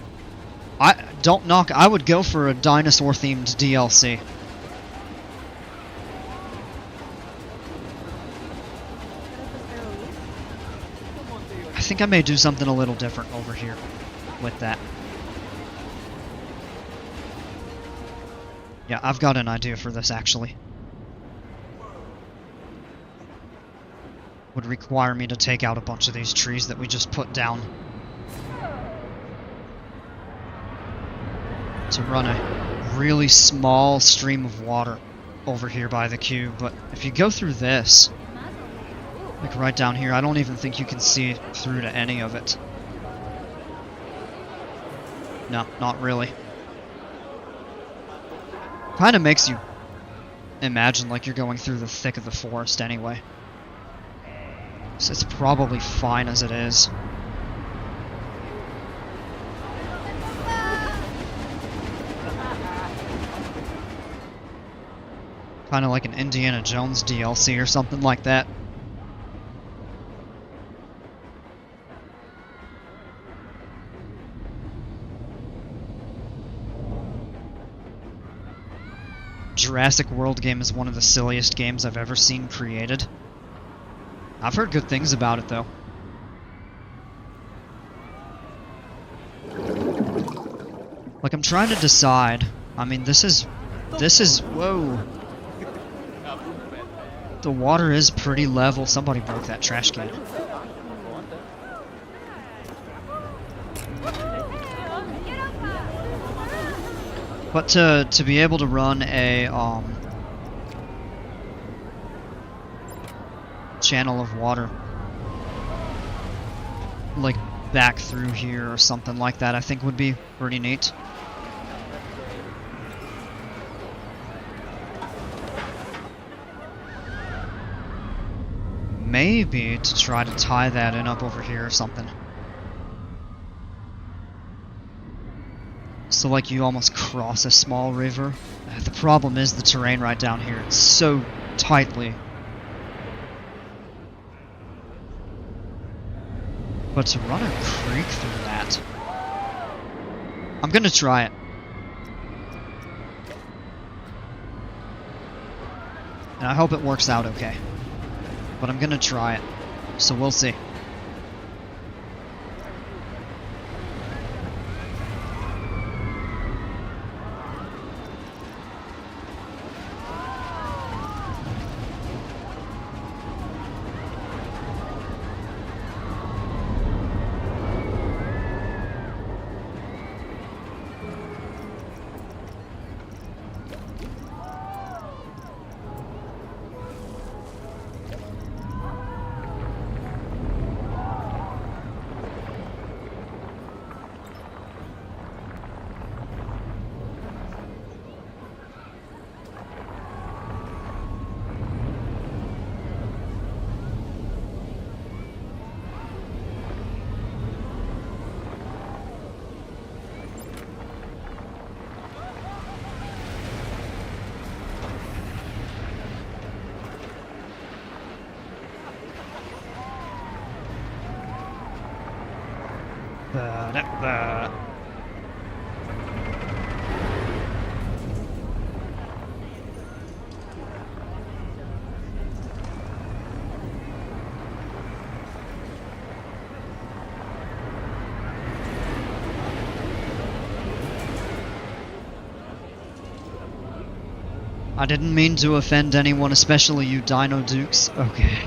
Don't knock. I would go for a dinosaur-themed DLC. I think I may do something a little different over here with that. Yeah, I've got an idea for this actually. Would require me to take out a bunch of these trees that we just put down to run a really small stream of water over here by the cube. But if you go through this, like right down here, I don't even think you can see through to any of it. No, not really. Kind of makes you imagine like you're going through the thick of the forest anyway. So it's probably fine as it is. Kind of like an Indiana Jones DLC or something like that. Jurassic World game is one of the silliest games I've ever seen created. I've heard good things about it, though. Like, I'm trying to decide. I mean, this is... Whoa! The water is pretty level. Somebody broke that trash can. But to be able to run a, channel of water like back through here or something like that, I think would be pretty neat. Maybe to try to tie that in up over here or something. So like you almost cross a small river. The problem is the terrain right down here. It's so tightly. But to run a creek through that... I'm gonna try it. And I hope it works out okay. But I'm gonna try it. So we'll see. I didn't mean to offend anyone, especially you Dino Dukes. Okay.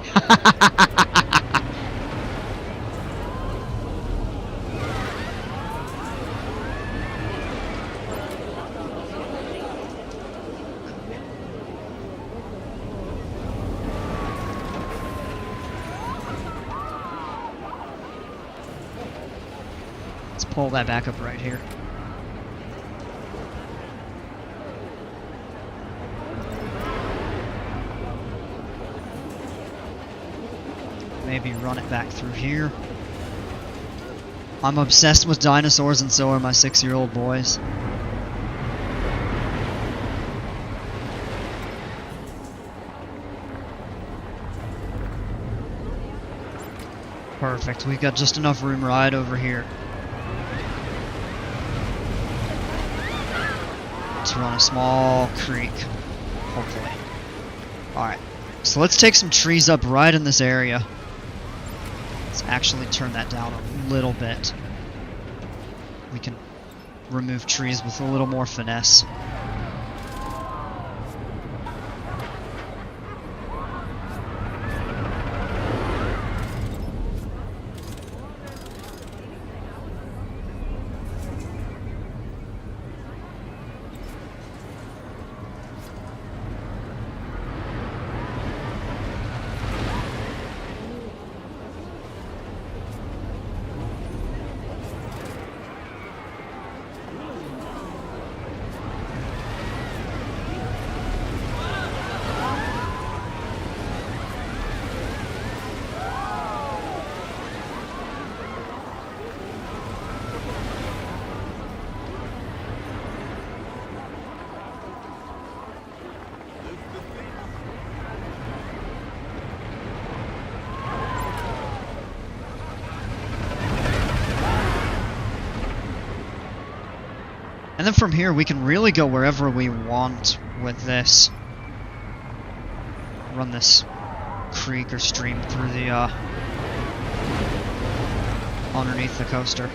Let's pull that back up right here. Maybe run it back through here. I'm obsessed with dinosaurs and so are my 6-year-old boys. Perfect, we've got just enough room right over here to run a small creek, hopefully. Alright, so let's take some trees up right in this area. Let's actually turn that down a little bit. We can remove trees with a little more finesse. And then from here, we can really go wherever we want with this. Run this creek or stream through the, underneath the coaster.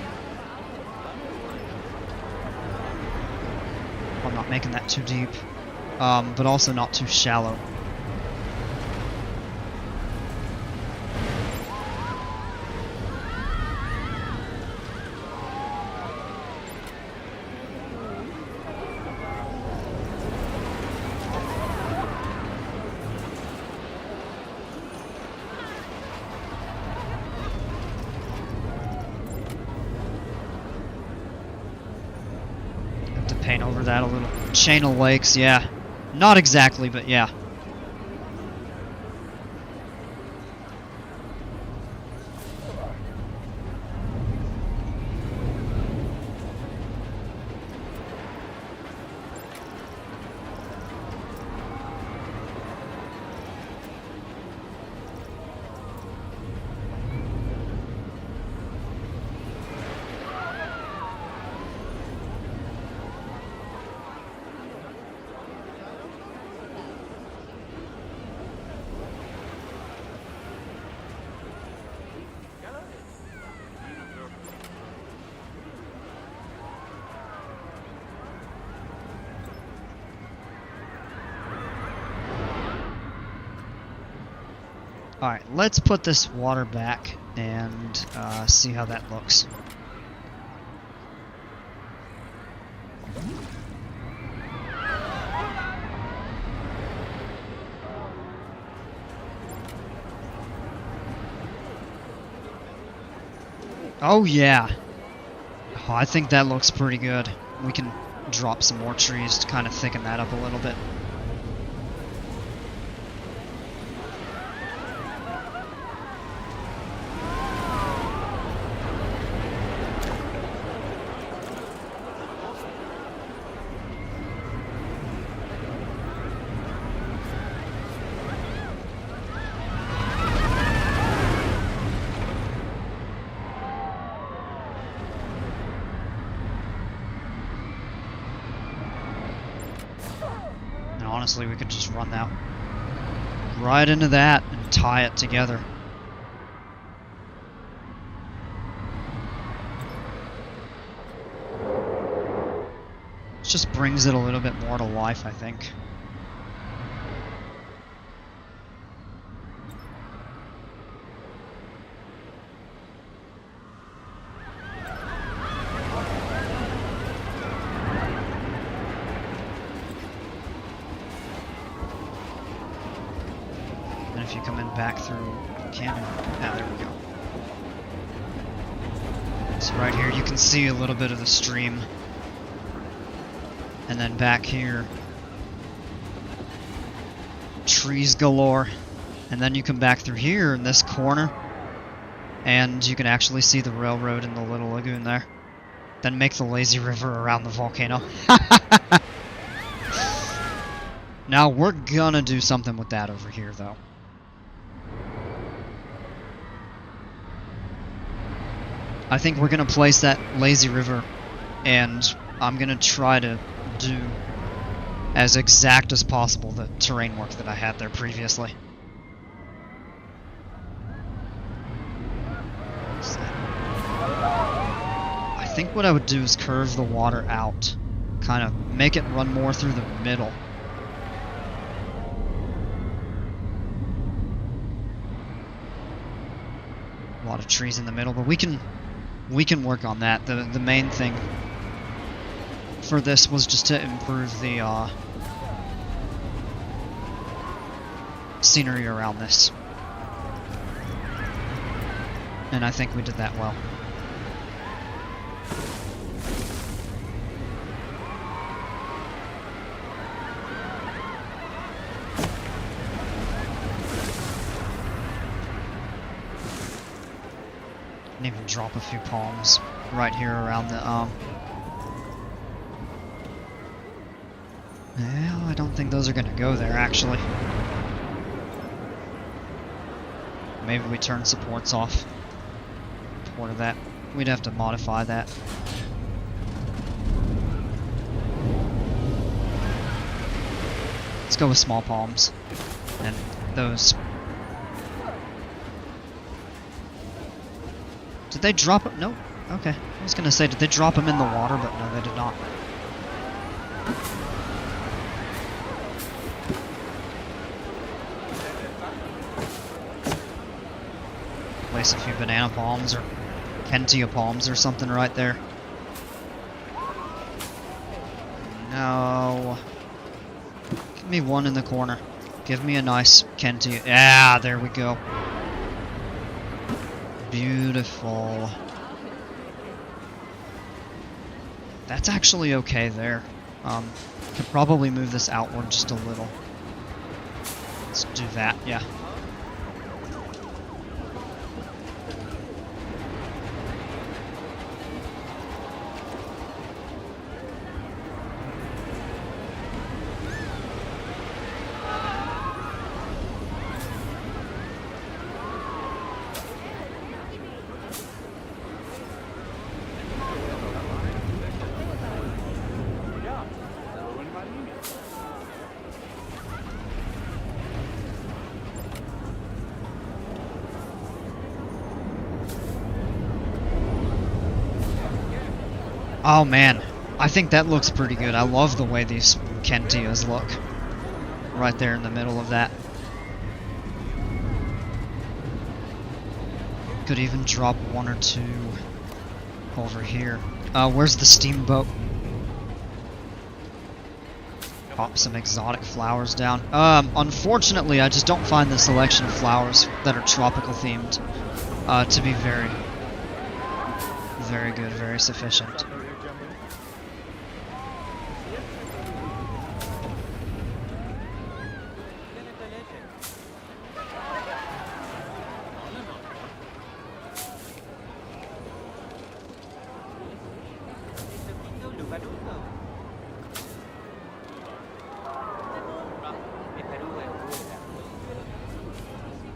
I'm not making that too deep, but also not too shallow. Paint over that a little. Chain of lakes, yeah. Not exactly, but yeah. Alright, let's put this water back and see how that looks. Oh yeah. Oh, I think that looks pretty good. We can drop some more trees to kind of thicken that up a little bit. Honestly, we could just run that right into that and tie it together. It just brings it a little bit more to life, I think. If you come in back through Canyon, there we go. So right here you can see a little bit of the stream, and then back here, trees galore, and then you come back through here in this corner, and you can actually see the railroad in the little lagoon there. Then make the lazy river around the volcano. Now we're gonna do something with that over here though. I think we're going to place that lazy river, and I'm going to try to do as exact as possible the terrain work that I had there previously. I think what I would do is curve the water out, kind of make it run more through the middle. A lot of trees in the middle, but we can work on that. The main thing for this was just to improve the scenery around this. And I think we did that well. And even drop a few palms right here around the well, I don't think those are gonna go there actually. Maybe we turn supports off. Part of that. We'd have to modify that. Let's go with small palms. And those... Did they drop it? No. Okay. I was gonna say, did they drop them in the water? But no, they did not. Place a few banana palms or Kentia palms or something right there. No. Give me one in the corner. Give me a nice Kentia. Yeah, there we go. Beautiful. That's actually okay there. Could probably move this outward just a little. Let's do that, yeah. Oh man, I think that looks pretty good. I love the way these Kentias look. Right there in the middle of that. Could even drop one or two over here. Where's the steamboat? Pop some exotic flowers down. Unfortunately, I just don't find the selection of flowers that are tropical themed to be very good, very sufficient.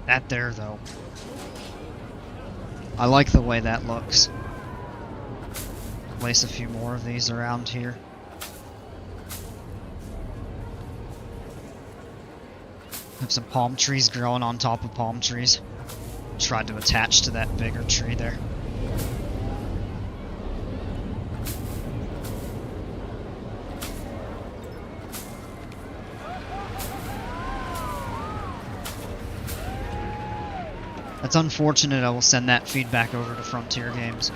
That there, though. I like the way that looks. Place a few more of these around here. Have some palm trees growing on top of palm trees. Tried to attach to that bigger tree there. That's unfortunate. I will send that feedback over to Frontier Games.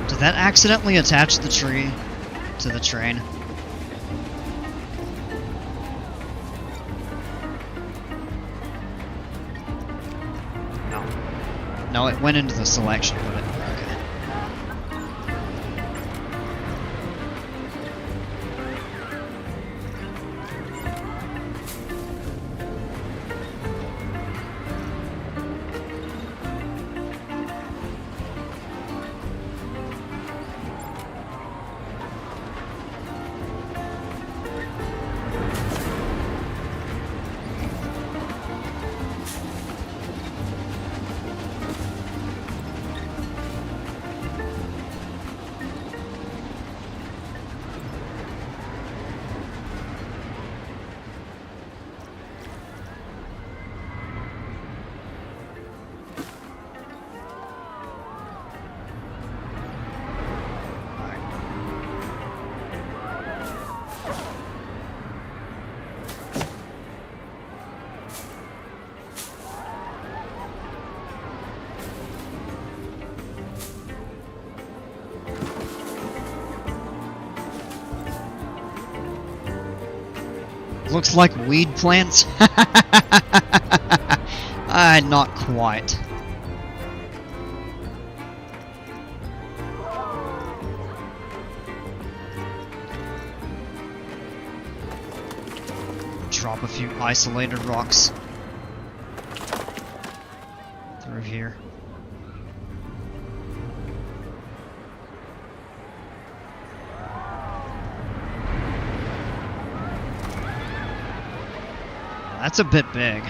Did that accidentally attach the tree to the train? No, it went into the selection, but it... Okay. Looks like weed plants. Not quite. Drop a few isolated rocks through here. That's a bit big.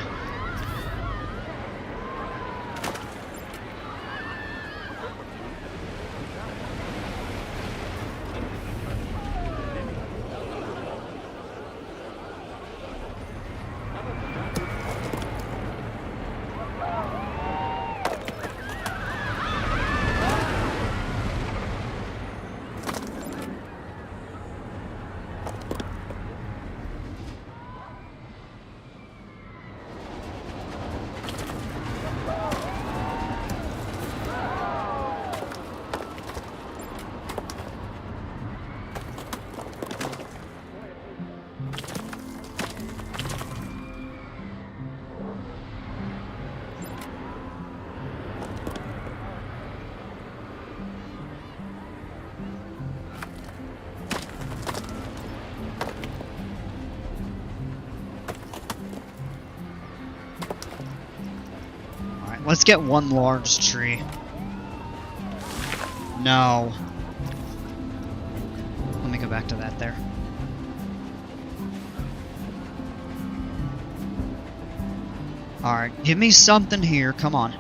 Let's get one large tree. No. Let me go back to that there. Alright, give me something here, come on.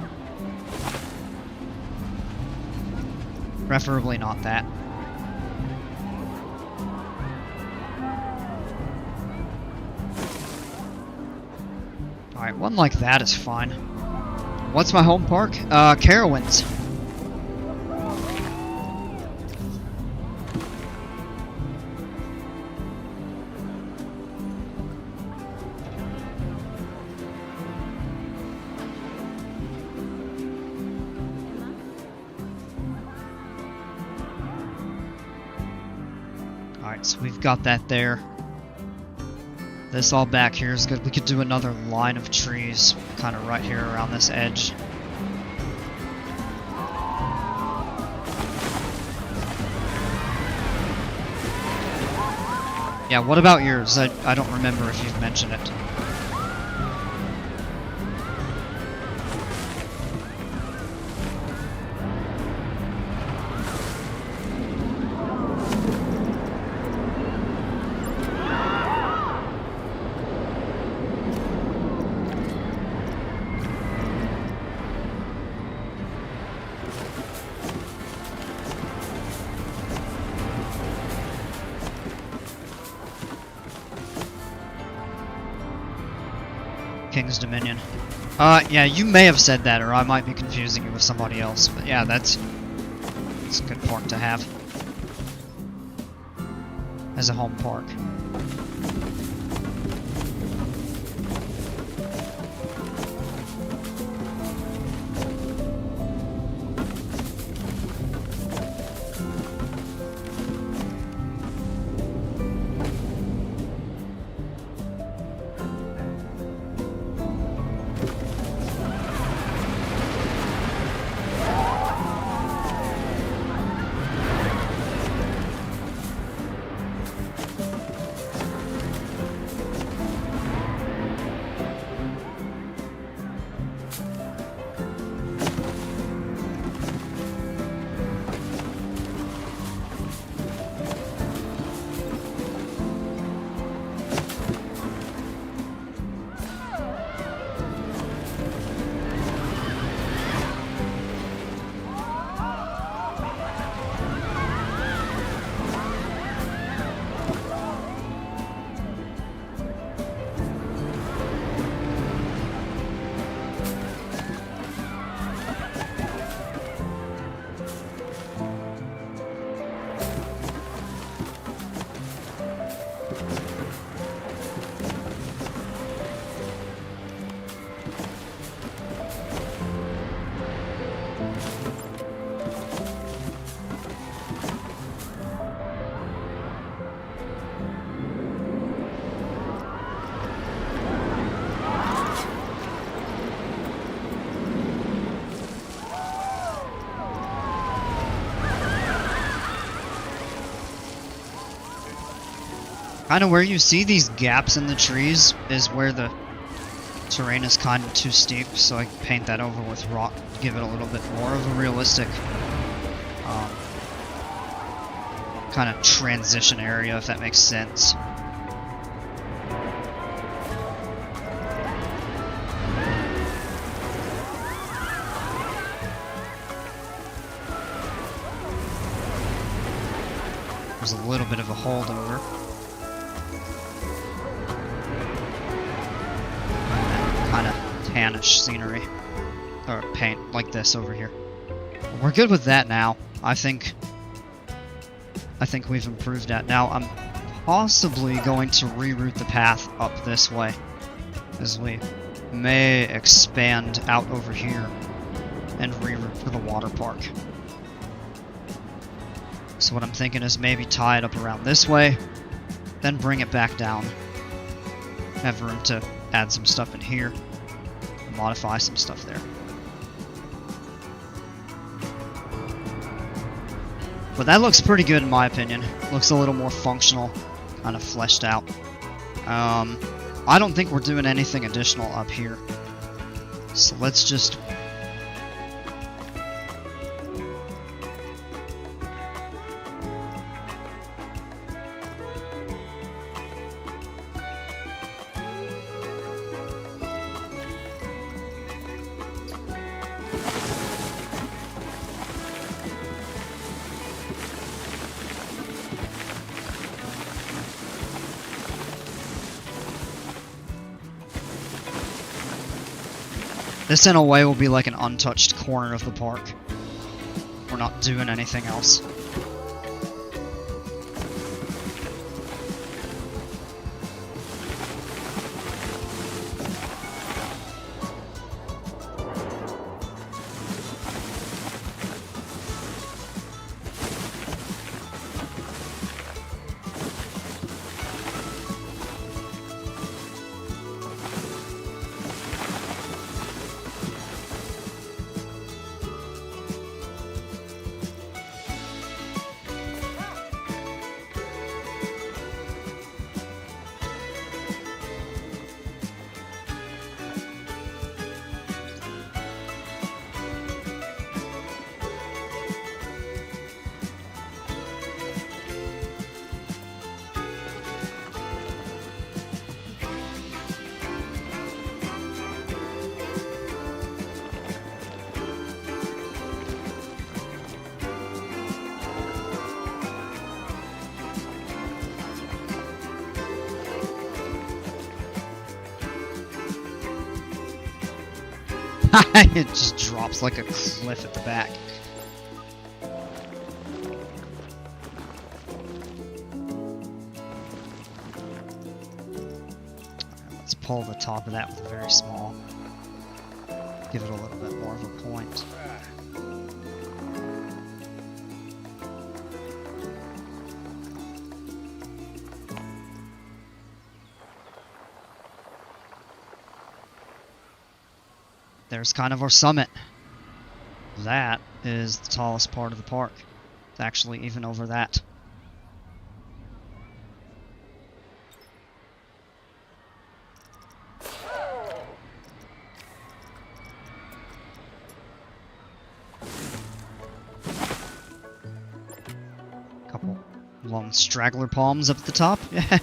Preferably not that. Alright, one like that is fine. What's my home park? Carowinds. Alright, so we've got that there. This all back here is good. We could do another line of trees, kind of right here around this edge. Yeah, what about yours? I don't remember if you've mentioned it. King's Dominion. Yeah, you may have said that, or I might be confusing you with somebody else. But yeah, that's a good park to have as a home park. Kind of where you see these gaps in the trees is where the terrain is kind of too steep, so I paint that over with rock to give it a little bit more of a realistic kind of transition area, if that makes sense. There's a little bit of a holdover. Kind of tannish scenery. Or paint like this over here. We're good with that now. I think we've improved that. Now I'm possibly going to reroute the path up this way, as we may expand out over here and reroute to the water park. So what I'm thinking is maybe tie it up around this way, then bring it back down. Have room to add some stuff in here, modify some stuff there. But that looks pretty good in my opinion. Looks a little more functional, kind of fleshed out. I don't think we're doing anything additional up here. So let's just... This, in a way, will be like an untouched corner of the park. We're not doing anything else. It just drops like a cliff at the back. Let's pull the top of that with a very small. Give it a little bit more of a point. There's kind of our summit. That is the tallest part of the park. It's actually even over that. Couple long straggler palms up at the top. Yeah.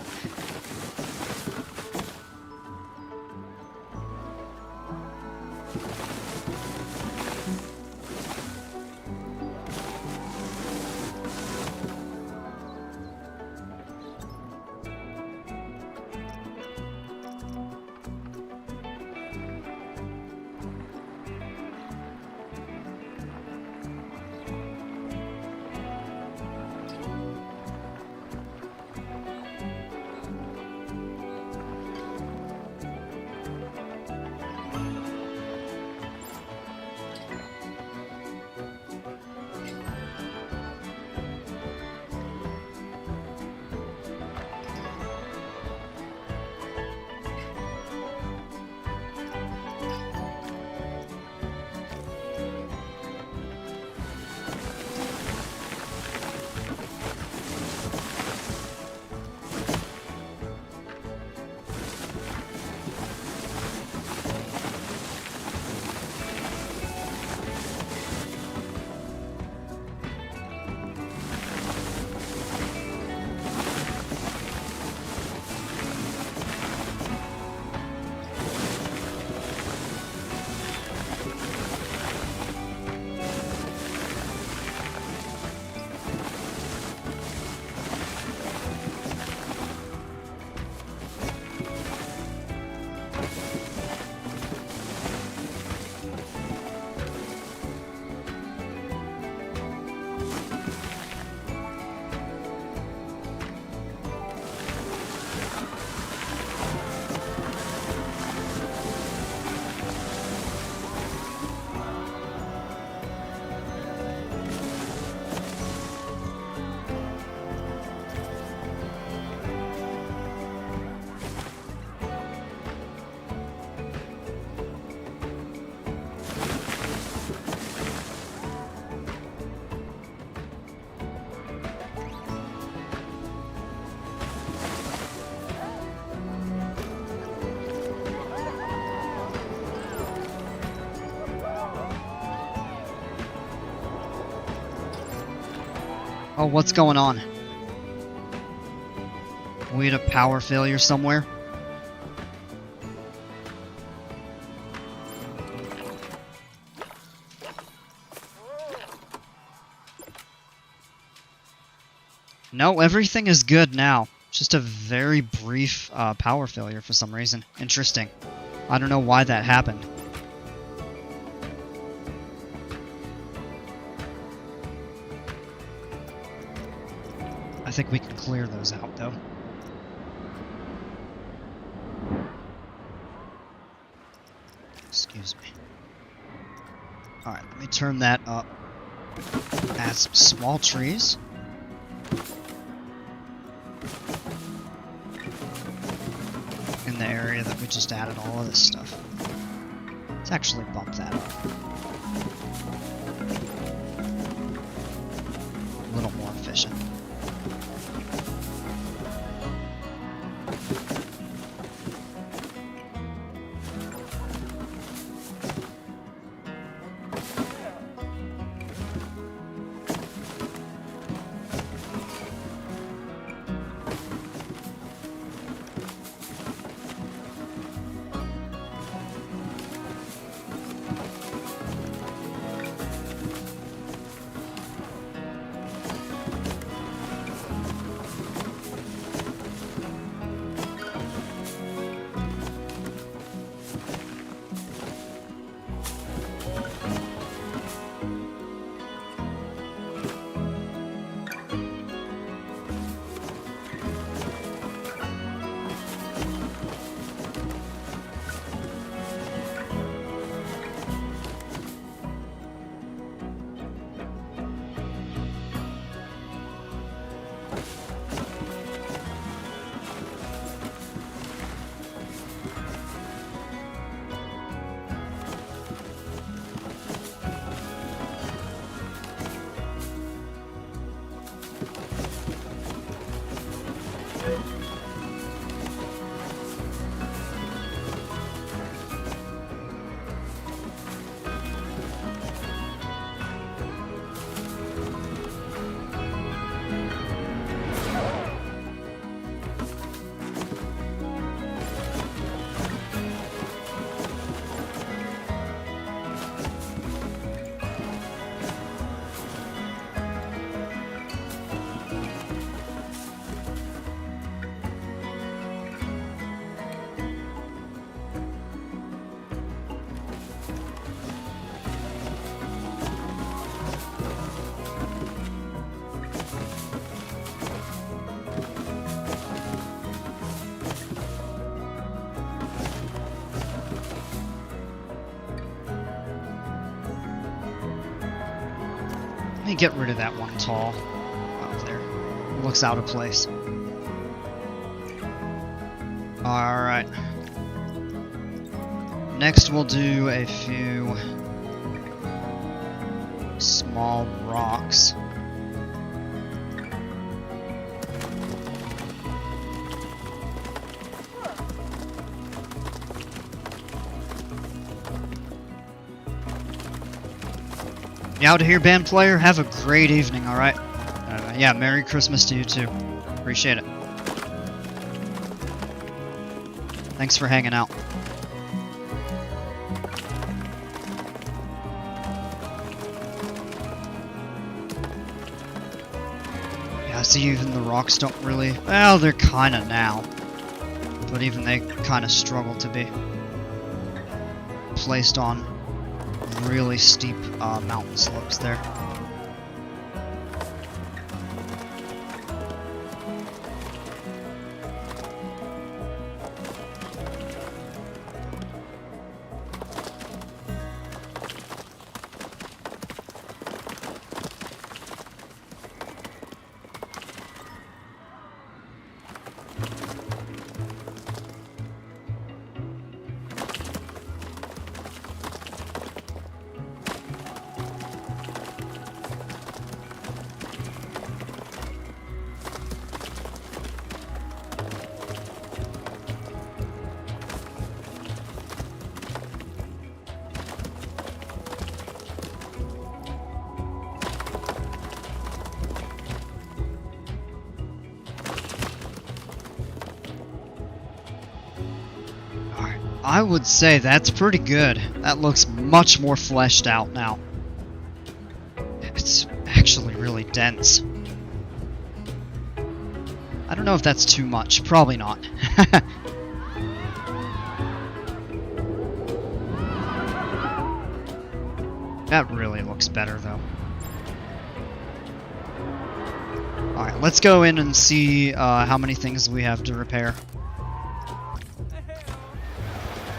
Oh, what's going on? We had a power failure somewhere? No, everything is good now. Just a very brief power failure for some reason. Interesting. I don't know why that happened. I think we can clear those out, though. Excuse me. Alright, let me turn that up. Add some small trees. In the area that we just added all of this stuff. Let's actually bump that up. A little more efficient. Let me get rid of that one tall up there. It looks out of place. Alright. Next we'll do a few small rocks. You out of here, band player? Have a great evening, alright? Yeah, Merry Christmas to you too. Appreciate it. Thanks for hanging out. Yeah, see, even the rocks don't really... Well, they're kinda now. But even they kinda struggle to be placed on really steep mountain slopes there. I would say that's pretty good. That looks much more fleshed out now. It's actually really dense. I don't know if that's too much. Probably not. That really looks better, though. Alright, let's go in and see how many things we have to repair.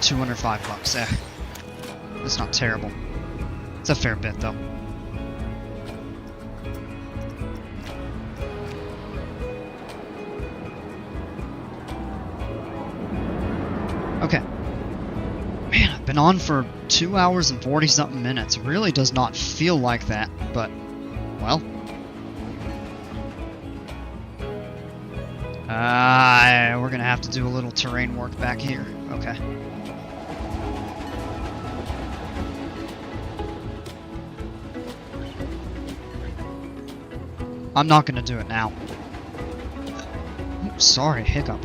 205 bucks. That's not terrible. It's a fair bit, though. Okay. Man, I've been on for 2 hours and 40-something minutes. It really does not feel like that, but, well. We're gonna have to do a little terrain work back here. Okay. I'm not gonna do it now. Oops, sorry, hiccup.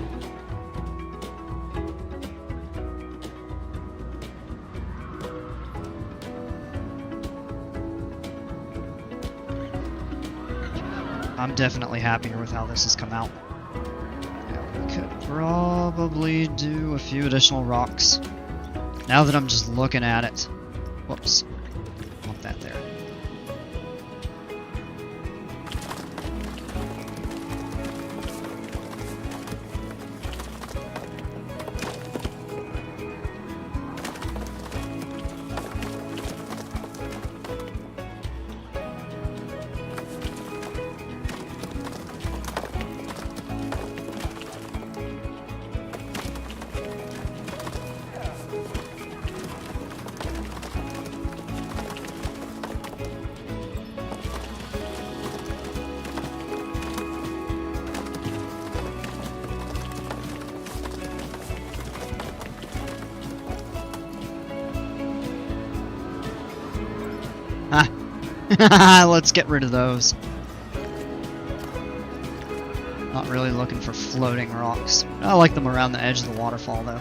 I'm definitely happier with how this has come out. Yeah, we could probably do a few additional rocks. Now that I'm just looking at it. Whoops. Want that there. Let's get rid of those. Not really looking for floating rocks. I like them around the edge of the waterfall, though.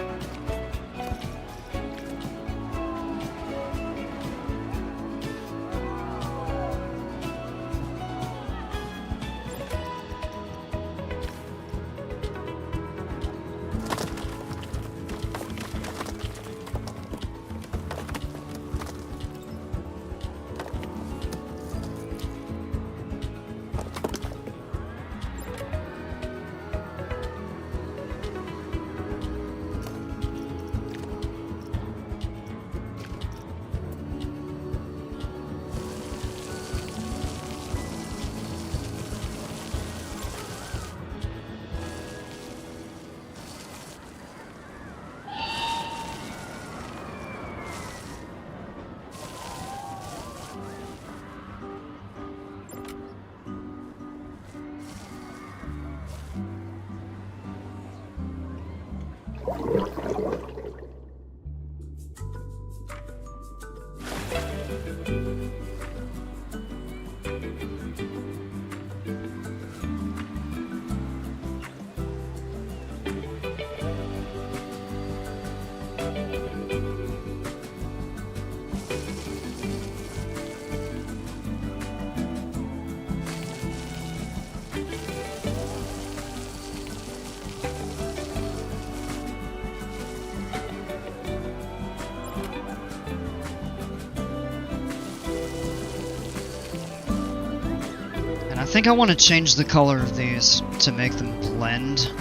I think I want to change the color of these to make them blend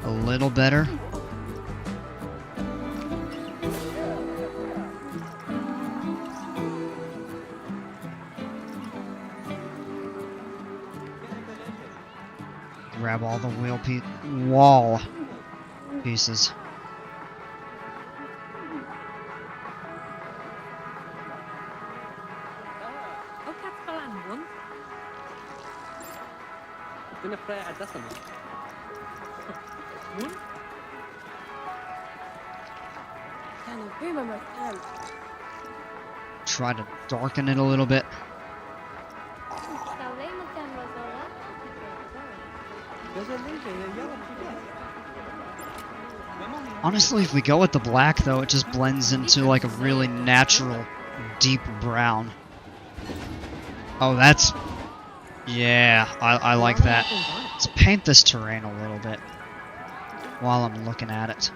a little better. Grab all the wall pieces. Try to darken it a little bit. Honestly, if we go with the black, though, it just blends into like a really natural, deep brown. Oh, that's... Yeah, I like that. Let's paint this terrain a little bit while I'm looking at it.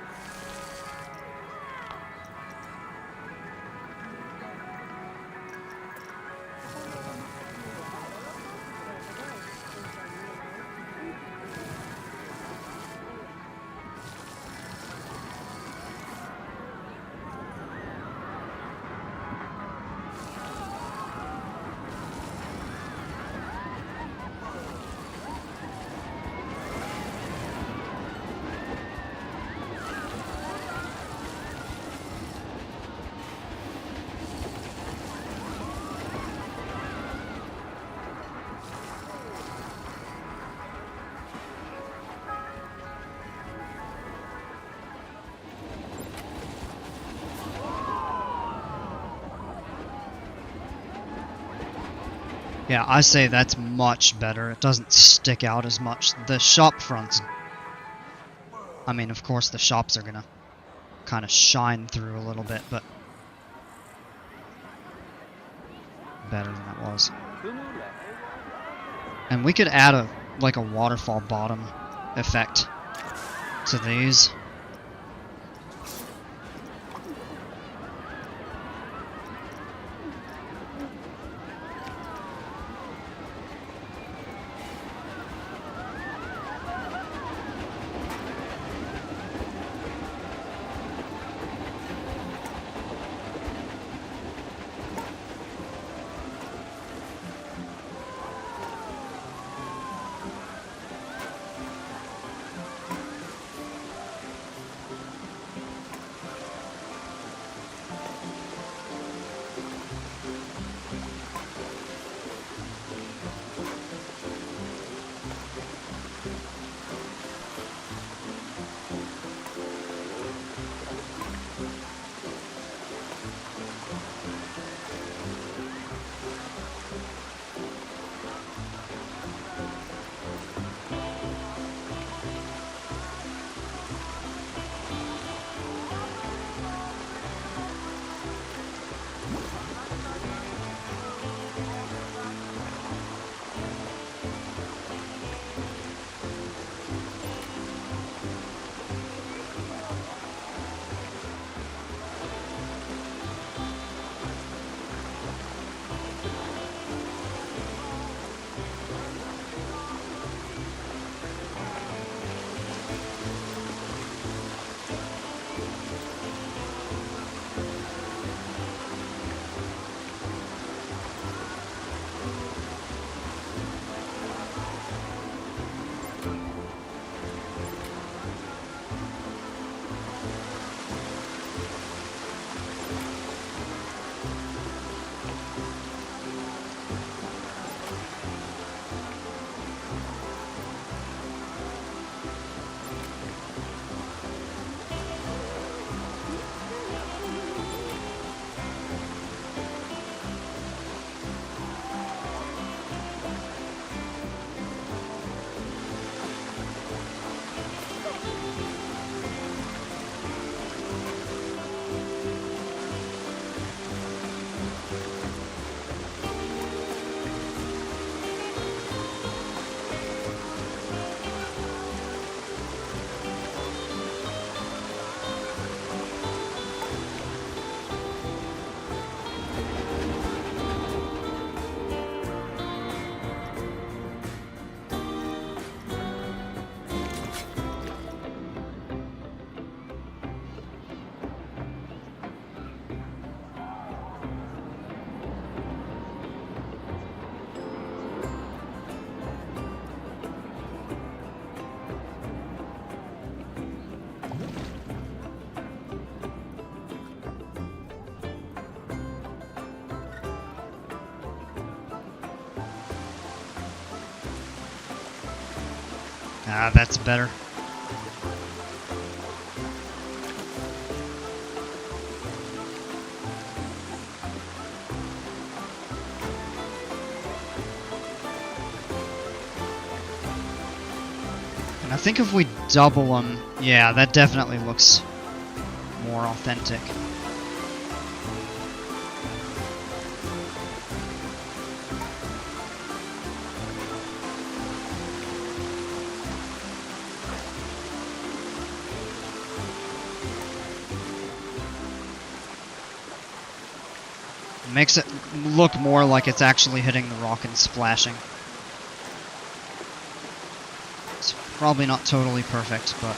Yeah, I say that's much better. It doesn't stick out as much. The shop fronts... I mean, of course, the shops are gonna kind of shine through a little bit, but... better than it was. And we could add a waterfall bottom effect to these. Ah, that's better. And I think if we double them, yeah, that definitely looks more authentic. Makes it look more like it's actually hitting the rock and splashing. It's probably not totally perfect, but...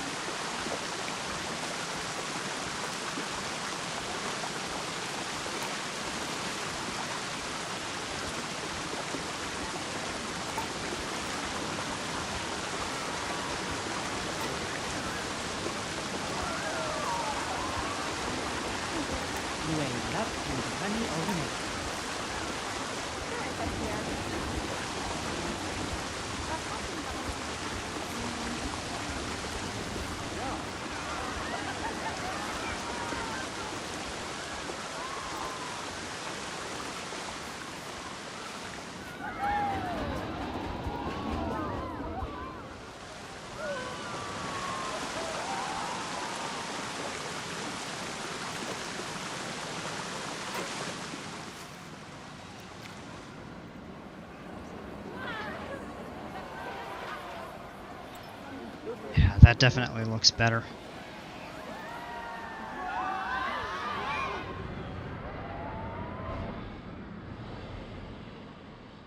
Yeah, that definitely looks better.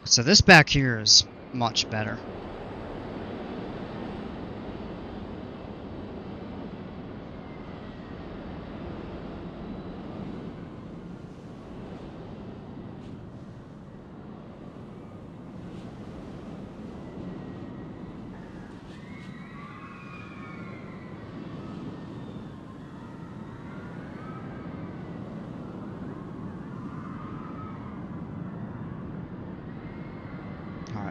So this back here is much better.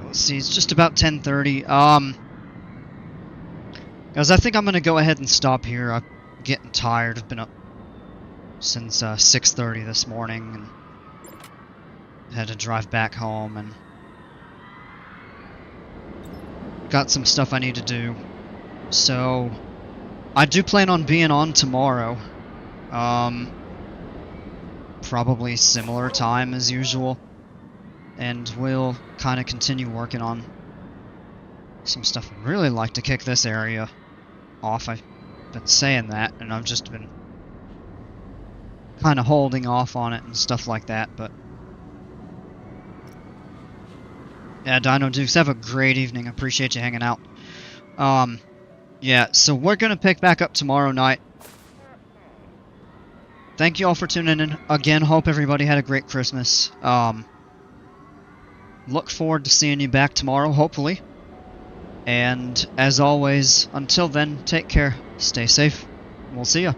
Let's see, it's just about 10:30. Guys, I think I'm gonna go ahead and stop here. I'm getting tired. I've been up since 6:30 this morning and had to drive back home and got some stuff I need to do. So I do plan on being on tomorrow. Probably similar time as usual. And we'll kind of continue working on some stuff. I'd really like to kick this area off. I've been saying that, and I've just been kind of holding off on it and stuff like that, but... Yeah, Dino Dukes, have a great evening. I appreciate you hanging out. Yeah, so we're going to pick back up tomorrow night. Thank you all for tuning in. Again, hope everybody had a great Christmas. Look forward to seeing you back tomorrow, hopefully. And as always, until then, take care, stay safe, we'll see ya.